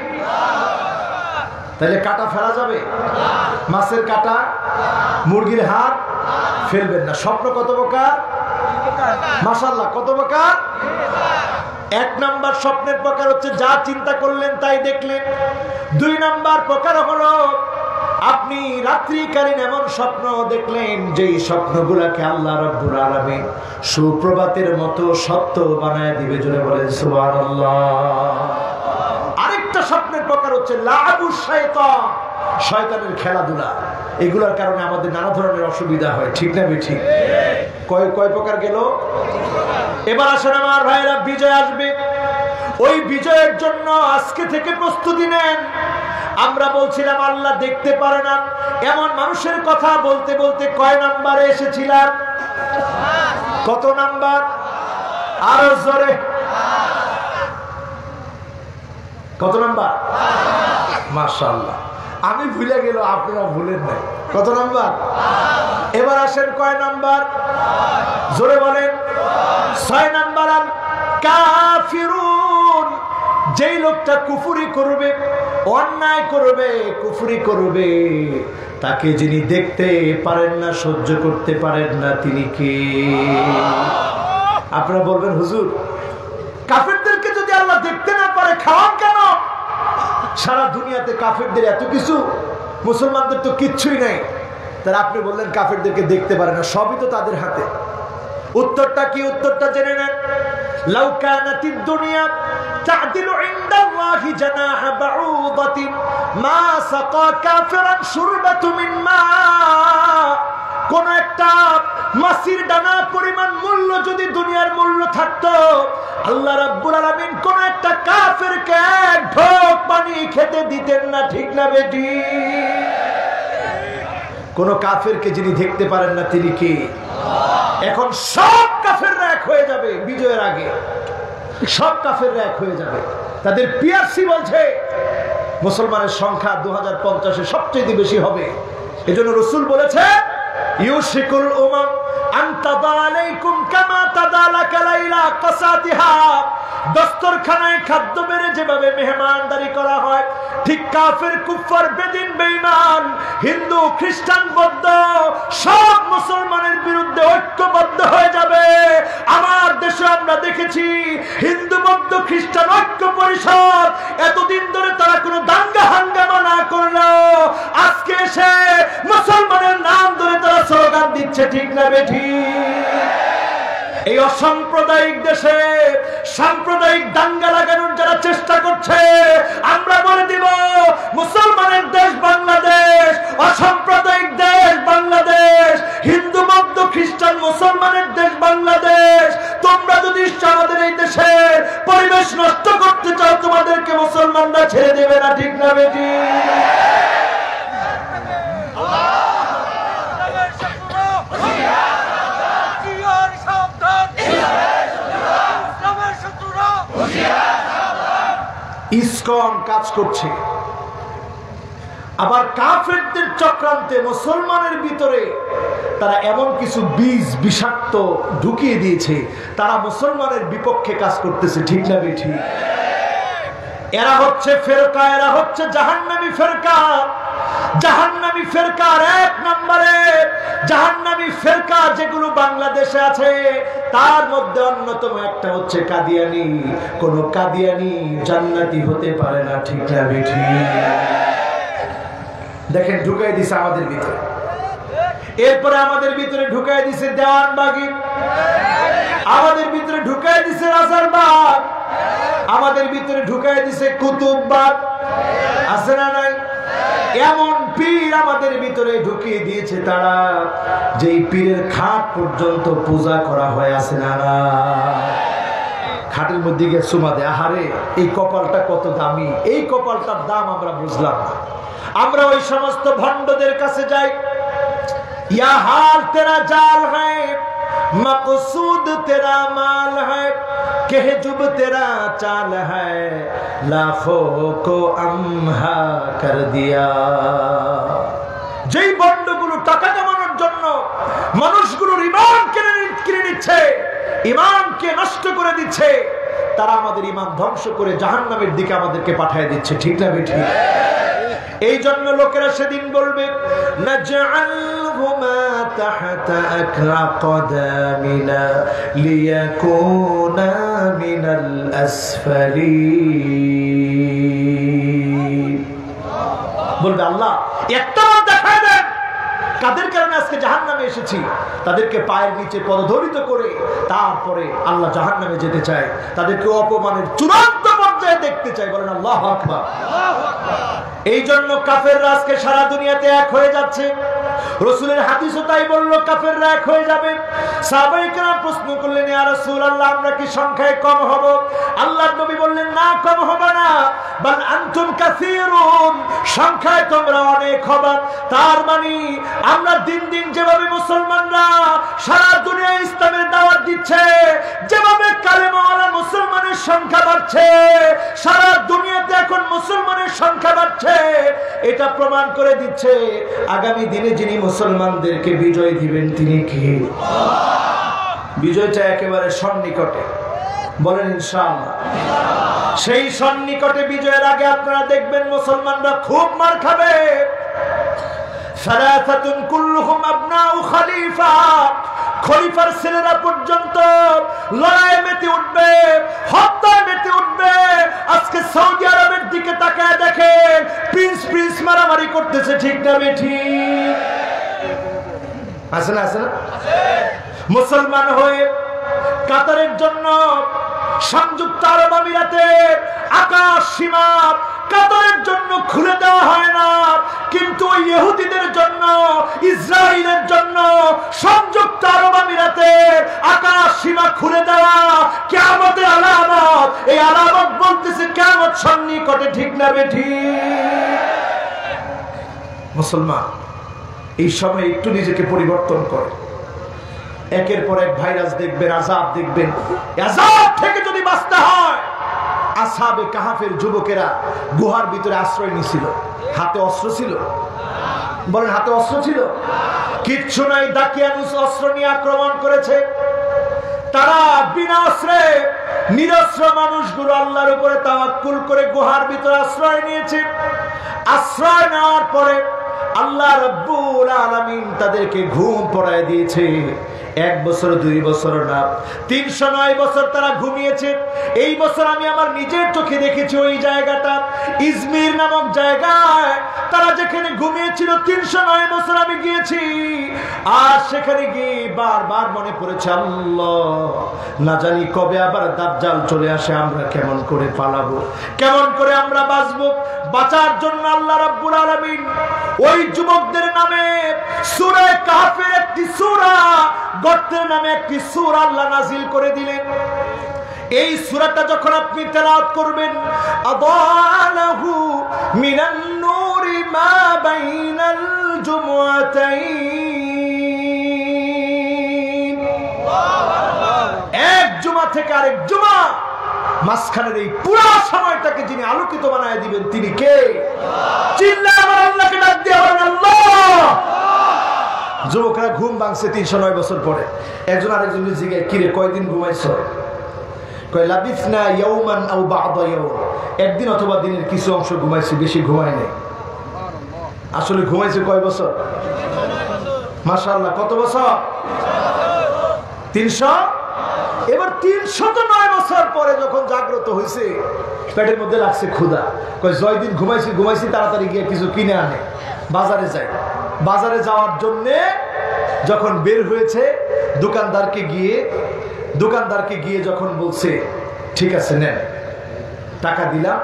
তাহলে কাটা ফেলা যাবে? মাছের কাটা, মুরগির হাড় ফেলবেন না। স্বপ্ন কত প্রকার? মাশাআল্লাহ, কত প্রকার? 1 নাম্বার স্বপ্নের প্রকার হচ্ছে যা চিন্তা করলেন তাই দেখলেন। 2 নাম্বার প্রকার হলো আপনি রাত্রিকালীন এমন স্বপ্ন দেখলেন যেই স্বপ্নগুলোকে আল্লাহ রাব্বুল আলামিন সুপ্রভাতের মতো সত্য বানায় দিবে। জোরে বলেন সুবহানাল্লাহ। আরেকটা স্বপ্নের প্রকার হচ্ছে লাআবুশ শাইতান, শয়তানের খেলাধুলা। এগুলোর কারণে আমাদের নানা ধরনের অসুবিধা হয়, ঠিক না বেঠিক? কয় প্রকার গেল? এবার আসেন আমার ভাইরা, বিজয় আসবে। ওই বিজয়ের জন্য আজকে থেকে প্রস্তুতি নেন। আমরা বলছিলাম আল্লাহ দেখতে পারে না, এমন মানুষের কথা বলতে বলতে কয় নাম্বারে এসেছিলাম? কত নাম্বার? আরো জোরে। কত নাম্বার? মাশাআল্লাহ, আমি ভুলে গেল, আপনারা ভুলেন নাই। কত নাম্বার? এবার আসেন কয় নাম্বার? জোরে বলেন। 6 নাম্বার। আল কাফিরুন, যেই লোকটা কুফরি করবে, অন্যায় করবে, কুফরি করবে, তাকে যিনি দেখতে পারেন না, সহ্য করতে পারেন না, তিনি কে? আপনারা বলবেন হুজুর, কাফেরদেরকে যদি আল্লাহ দেখতে না পারে খাওয়ান কেন? সারা দুনিয়াতে কাফেরদের এত কিছু, মুসলমানদের তো কিচ্ছুই নাই। তাহলে আপনি বললেন কাফেরদেরকে দেখতে পারে না, সবই তো তাদের হাতে। উত্তরটা কি? উত্তরটা জেনে নেন। লাউ কানাতিদ দুনিয়া তা'দিলু ইনদাল্লাহি জানাহা বাউদাতিন মা সাকা কাফিরান শুরবাতু মিন মা। কোন একটা মাছির দানা পরিমাণ মূল্য যদি দুনিয়ার মূল্য থাকতো, আল্লাহ রাব্বুল আলামিন কোন একটা কাফেরকে এক ঢোক পানি খেতে দিতেন না, ঠিক না বেটি? কোন কাফেরকে যিনি দেখতে পারেন না তিনি কে? এখন সব কাফেররা এক হয়ে যাবে বিজয়ের আগে, সব কাফেররা এক হয়ে যাবে। তাদের পিআরসি বলছে মুসলমানের সংখ্যা 2050-এ সবচেয়ে বেশি হবে। এজন্য রাসূল বলেছে ইউশিকুল উমাম আন তাদা আলাইকুম কামা তাদালাকা লাইলা কাসাতিহা। দস্তরখানায় খাদ্য বেড়ে যেভাবে মেহমানদারি করা হয়, ঠিক কাফের কুফার বেদিন বেঈমান হিন্দু খ্রিস্টান বৌদ্ধ সব মুসলমানের বিরুদ্ধে ঐক্যবদ্ধ হয়ে যাবে। আমার দেশে আমরা দেখেছি হিন্দু বৌদ্ধ খ্রিস্টান ঐক্য পরিষদ এতদিন ধরে তারা কোনো দাঙ্গা হাঙ্গামা না করলেও আজকে এসে মুসলমানের নাম ধরে তারা স্লোগান দিচ্ছে, ঠিক না বেঠি? এই অসাম্প্রদায়িক দেশে সাম্প্রদায়িক দাঙ্গা লাগানোর যারা চেষ্টা করছে, আমরা বলে দিব মুসলমানের দেশ বাংলাদেশ, অসাম্প্রদায়িক দেশ বাংলাদেশ, হিন্দু বৌদ্ধ খ্রিস্টান মুসলমানের দেশ বাংলাদেশ। তোমরা যদি আমাদের এই দেশের পরিবেশ নষ্ট করতে চাও, তোমাদেরকে মুসলমানরা ছেড়ে দেবে না, ঠিক না বেটি? ইসকন কাজ করছে, আবার কাফেরদের চক্রান্তে মুসলমানের ভিতরে তারা এমন কিছু বীজ বিষাক্ত ঢুকিয়ে দিয়েছে, তারা মুসলমানের বিপক্ষে কাজ করতেছে, ঠিক না বেঠি? এরা হচ্ছে ফেরকা, এরা হচ্ছে জাহান্নামী ফেরকা। জাহান্নামী ফেরকার এক নম্বরে জাহান্নামী ফেরকা যেগুলো বাংলাদেশে আছে, তার মধ্যে অন্যতম একটা হচ্ছে কাদিয়ানি। কোন কাদিয়ানি জান্নাতি হতে পারে না, ঠিক না বেঠি? দেখেন ঢুকাই দিছে আমাদের ভিতরে, এরপরে আমাদের ভিতরে ঢুকাই দিছে দেওয়ানবাগি, আমাদের ভিতরে ঢুকাই দিছে রাজারবাগ, আমাদের ভিতরে ঢুকাই দিছে কুতুববাগ, আছে না নাই? এমন পীর আমাদের ভিতরে ঢুকিয়ে দিয়েছে তারা, যেই পীরের খাট পর্যন্ত পূজা করা হয়, আছে না? খাটের মধ্যে গিয়ে সুমা দেয়। আহারে, এই কপালটা কত দামি, এই কপালটার দাম আমরা বুঝলাম না। আমরা ওই সমস্ত ভণ্ডদের কাছে যাই, ইয়া হাল তেরা জাল হ্যায়, মকসুদ তেরা মাল হ্যায়, কেহজুব তেরা চাল হ্যায়, লাখো কো আমহা কর দিয়া। যেই ভণ্ডগুলো টাকা কামানোর জন্য মানুষগুলোর ঈমান কিনে নিচ্ছে, ঈমানকে নষ্ট করে দিচ্ছে, তারা আমাদের ঈমান ধ্বংস করে জাহান্নামের দিকে আমাদেরকে পাঠিয়ে দিচ্ছে, ঠিক না বেঠিক? এই জন্য লোকেরা সেদিন বলবে নাজআলহুমা তাহতা আকদামিনা লিয়াকুনা মিনাল আসফালিন। বলবে আল্লাহ একটা দেখায় দেন কাদের কারণে আজকে জাহান্নামে এসেছি, তাদেরকে পায়ের নিচে পদধরিত করে তারপরে আল্লাহ জাহান্নামে যেতে চায়, তাদেরকে অপমানের চূড়ান্ত পর্যায়ে দেখতে চায়। বলেন আল্লাহু আকবার। এই জন্য কাফেররা আজকে সারা দুনিয়াতে এক হয়ে যাচ্ছে। রাসূলের হাদিসও তাই বলল, কাফেররা এক হয়ে যাবে। সাহাবায়ে কেরাম প্রশ্ন করলেন, ইয়া রাসূলুল্লাহ, আমরা কি সংখ্যায় কম হব? আল্লাহর নবী বললেন, না, কম হবে না, বাল আনতুম কাসীরুন, সংখ্যায় তোমরা অনেক হবে। তার মানে আমরা দিন দিন যেভাবে মুসলমানরা সারা দুনিয়ায় ইসলামের দাওয়াত দিচ্ছে, যেভাবে কালেমাওয়ালা মুসলমানের সংখ্যা বাড়ছে, সারা দুনিয়াতে এখন মুসলমানের সংখ্যা বাড়ছে, এটা প্রমাণ করে দিচ্ছে আগামী দিনে যিনি মুসলমানদেরকে বিজয় দিবেন তিনি কে? বিজয়টা একেবারে সন্নিকটে। বলেন ইনশাআল্লাহ। সেই সন্নিকটে বিজয়ের আগে আপনারা দেখবেন মুসলমানরা খুব মার খাবে। সালাসাতুন কুল্লুহুম আবনাউ খলিফা, খলিফার ছেলেরা পর্যন্ত লড়াই মেতে উঠবে, হত্যায় মেতে উঠবে। আজকে সৌদি আরবের দিকে তাকায় দেখেন, প্রিন্স মারামারি করতেছে, ঠিক না বেঠিক? আছে না? আছে না? মুসলমান হয়ে কাতারের জন্য সংযুক্ত আরব আমিরাতের আকাশ সীমা কাতারের জন্য খুলে দেওয়া হয় না, কিন্তু ইহুদিদের জন্য, ইসরায়েলের জন্য সংযুক্ত আরব আমিরাতের আকাশ সীমা খুলে দেওয়া কিয়ামতের আলামত। এই আলামত বলতেছে কিয়ামত সন্নিকটে, ঠিক না বেঠিক? মুসলমান এই সময় একটু নিজেকে পরিবর্তন করে। একের পর এক ভাইরাস দেখবেন, আযাব দেখবেন। আযাব থেকে যদি বাঁচতে হয়, আসহাবে কাহাফের যুবকেরা গুহার ভিতরে আশ্রয় নিয়েছিল। হাতে অস্ত্র ছিল? বলেন, হাতে অস্ত্র ছিল? কিচ্ছু নাই। দাকিয়ানুস অস্ত্র নিয়ে আক্রমণ করেছে। তারা বিনা অস্ত্রে নিরস্ত্র মানুষগুলো আল্লাহর উপরে তাওয়াক্কুল করে গুহার ভিতরে আশ্রয় নিয়েছে। আশ্রয় নেওয়ার পরে আল্লাহ রাব্বুল আলামিন তাদেরকে ঘুম পড়ায় দিয়েছে। 1 বছর 2 বছর না, 309 বছর তারা ঘুমিয়েছে। এই বছর আমি আমার নিজের চোখে দেখেছি ওই জায়গাটা, ইজমির নামক জায়গায় তারা যেখানে ঘুমিয়েছিল 309 বছর আমি গিয়েছি। আর সেখানে গিয়ে বারবার মনে পড়েছে, আল্লাহ না জানি কবে আবার দাজ্জাল চলে আসে, আমরা কেমন করে পালাবো, কেমন করে আমরা বাঁচবো। বাঁচার জন্য আল্লাহ রাব্বুল আলামিন ওই যুবকদের নামে সূরা কাহফের একটি সূরা, গর্তের নামে একটি সূরা আল্লাহ নাযিল করে দিলেন। এই সূরাটা যখন আপনি তেলাওয়াত করবেন, আদালাহু মিনান নূরি মা বাইনাল জুমআতাইন, এক জুমা থেকে আরেক জুমা মাঝখানের এই পুরো সময়টাকে যিনি আলোকিত বানায় দিবেন তিনি কে? চিল্লায় আমার আল্লাহকে ডাক দিয়ে বলেন আল্লাহ। যুবকরা ঘুম ভাঙছে 309 বছর পরে। একজন আরেকজনের জিজ্ঞাসা, কিরে কয়দিন ঘুমাইছো? কয় লাবিসনা ইয়াওমান আও বা'দা ইয়াওম, একদিন অথবা দিনের কিছু অংশ ঘুমাইছি, বেশি ঘুমাই নাই। আসলে ঘুমাইছে কয় বছর? মাশাআল্লাহ, কত বছর? 300। এবার 309 বছর পরে যখন জাগ্রত হয়েছে, পেটের মধ্যে লাগছে ক্ষুধা। কয় জয়দিন ঘুমাইছি তাড়াতাড়ি গিয়ে কিছু কিনে আনে, বাজারে যায়। বাজারে যাওয়ার জন্যে যখন বের হয়েছে, দোকানদারকে গিয়ে যখন বলছে, ঠিক আছে নেন, টাকা দিলাম,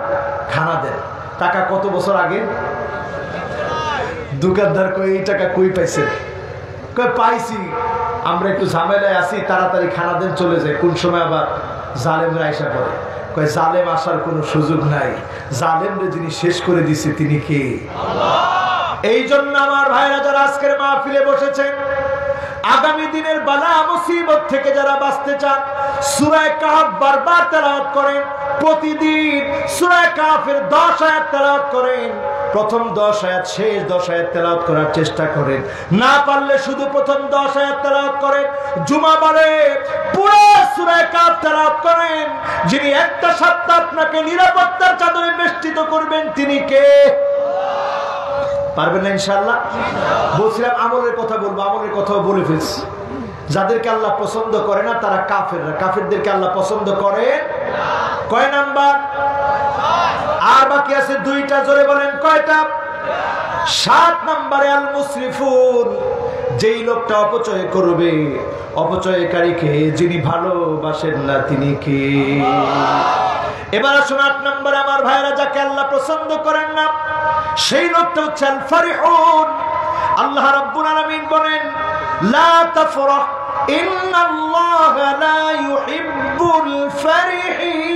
খানা দেন। টাকা কত বছর আগে? দোকানদার কয় এই টাকা কই পাইছেন? কয় পাইছি, আমরা একটু ঝামেলায় আছি, তাড়াতাড়ি খানা দেন, চলে যায়। কোন সময় আবার জালেমরা আইসা করে। কয় জালেম আসার কোনো সুযোগ নাই, জালেমরে যিনি শেষ করে দিছে তিনি কে? এই জন্য আমার ভাইরা যারা আজকের মাহফিলে বসেছেন, আগামী দিনের বালা মুসিবত থেকে যারা বাঁচতে চান, সূরা কাহফ বারবার তেলাওয়াত করেন। প্রতিদিন সূরা কাহফের 10 আয়াত তেলাওয়াত করেন। প্রথম 10 আয়াত, শেষ 10 আয়াত তেলাওয়াত করার চেষ্টা করেন। না পারলে শুধু প্রথম 10 আয়াত তেলাওয়াত করেন। জুমাবারে পুরো সূরা কাহফ তেলাওয়াত করেন। যিনি একটা সপ্তাহ আপনাকে নিরাপত্তার চাদরে বেষ্টিত করবেন তিনি কে? পারবেন না ইনশাআল্লাহ? বলছিলাম আমলের কথা বলবো, আমলের কথাও বলে ফেলছি। যাদেরকে আল্লাহ পছন্দ করে না তারা কাফেররা, কাফেরদেরকে আল্লাহ পছন্দ করে না। কয় নাম্বার? আর বাকি আছে 2টা, জোরে বলেন কয়টা? 7 নম্বরে আল মুসরিফুন, যেই লোকটা অপচয় করবে, অপচয়কারীকে যিনি ভালোবাসেন না তিনি কে? এবার আসুন 8 নম্বরে আমার ভাইরা, যাকে আল্লাহ পছন্দ করেন না সেই লোকটা হচ্ছে আল ফারিহুন। আল্লাহ রাব্বুল আলামিন বলেন, লা তাফরাহ ইন্নাল্লাহা লা ইউহিব্বুল ফারিহিন।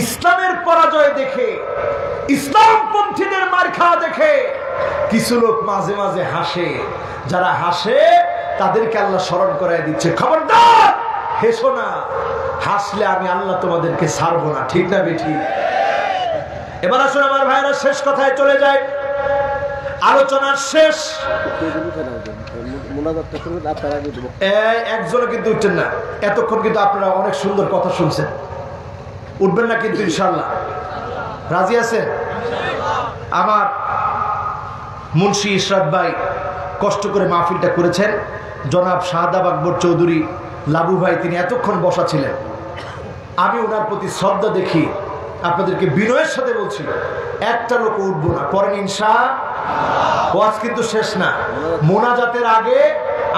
ইসলামের পরাজয় দেখে, ইসলামপন্থীদের মার খাওয়া দেখে কিছু লোক মাঝে মাঝে হাসে। যারা হাসে তাদেরকে আল্লাহ স্মরণ করায় দিচ্ছে, খবরদার হেসো না, হাসলে আমি আল্লাহ তোমাদেরকে ছাড়বো না, ঠিক না বেঠি? এবার আসুন আমার ভাইরা শেষ কথায় চলে যায়, আলোচনার শেষ। একজনও কিন্তু উঠছেন না, এতক্ষণ কিন্তু আপনারা অনেক সুন্দর কথা শুনছেন। উঠবেন না কিন্তু ইনশাআল্লাহ? রাজি আছেন? আমার মুন্সি ইশরাত ভাই কষ্ট করে মাহফিলটা করেছেন। জনাব শাহাদাব আকবর চৌধুরী লাবু ভাই তিনি এতক্ষণ বসা ছিলেন। আমি ওনার প্রতি শ্রদ্ধা দেখি আপনাদেরকে বিনয়ের সাথে বলছি, একটা লোক উঠবো না, পরেন ইনশাআল্লাহ। ওয়াজ কিন্তু শেষ না, মোনাজাতের আগে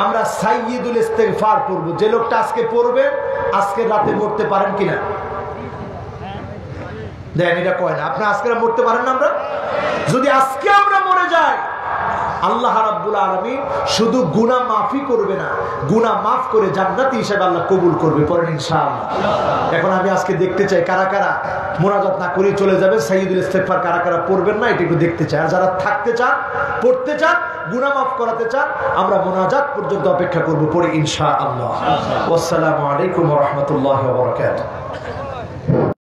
আমরা সাইয়্যিদুল ইস্তিগফার পড়ব। যে লোকটা আজকে পড়বে আজকে রাতে মরতে পারেন কিনা দেখেন, এটা কয় না আপনি আজকে মরতে পারেন না। আমরা যদি আজকে আমরা মরে যাই, আল্লাহ রাব্বুল আলামিন শুধু গুনাহ মাফই করবে না, গুনাহ মাফ করে জান্নাতি হিসেবে আল্লাহ কবুল করবে, পড়েন ইনশাআল্লাহ। এখন আমি আজকে দেখতে চাই কারা কারা মোনাজাত না করে চলে যাবে, সাইয়্যিদুল ইস্তিগফার কারা কারা পড়বেন না, এটা একটু দেখতে চাই। আর যারা থাকতে চান, পড়তে চান, গুনাহ মাফ করাতে চান, আমরা মোনাজাত পর্যন্ত অপেক্ষা করব, পড়ে ইনশাআল্লাহ। আসসালামু আলাইকুম ওয়া রাহমাতুল্লাহি ওয়া বারাকাতুহু।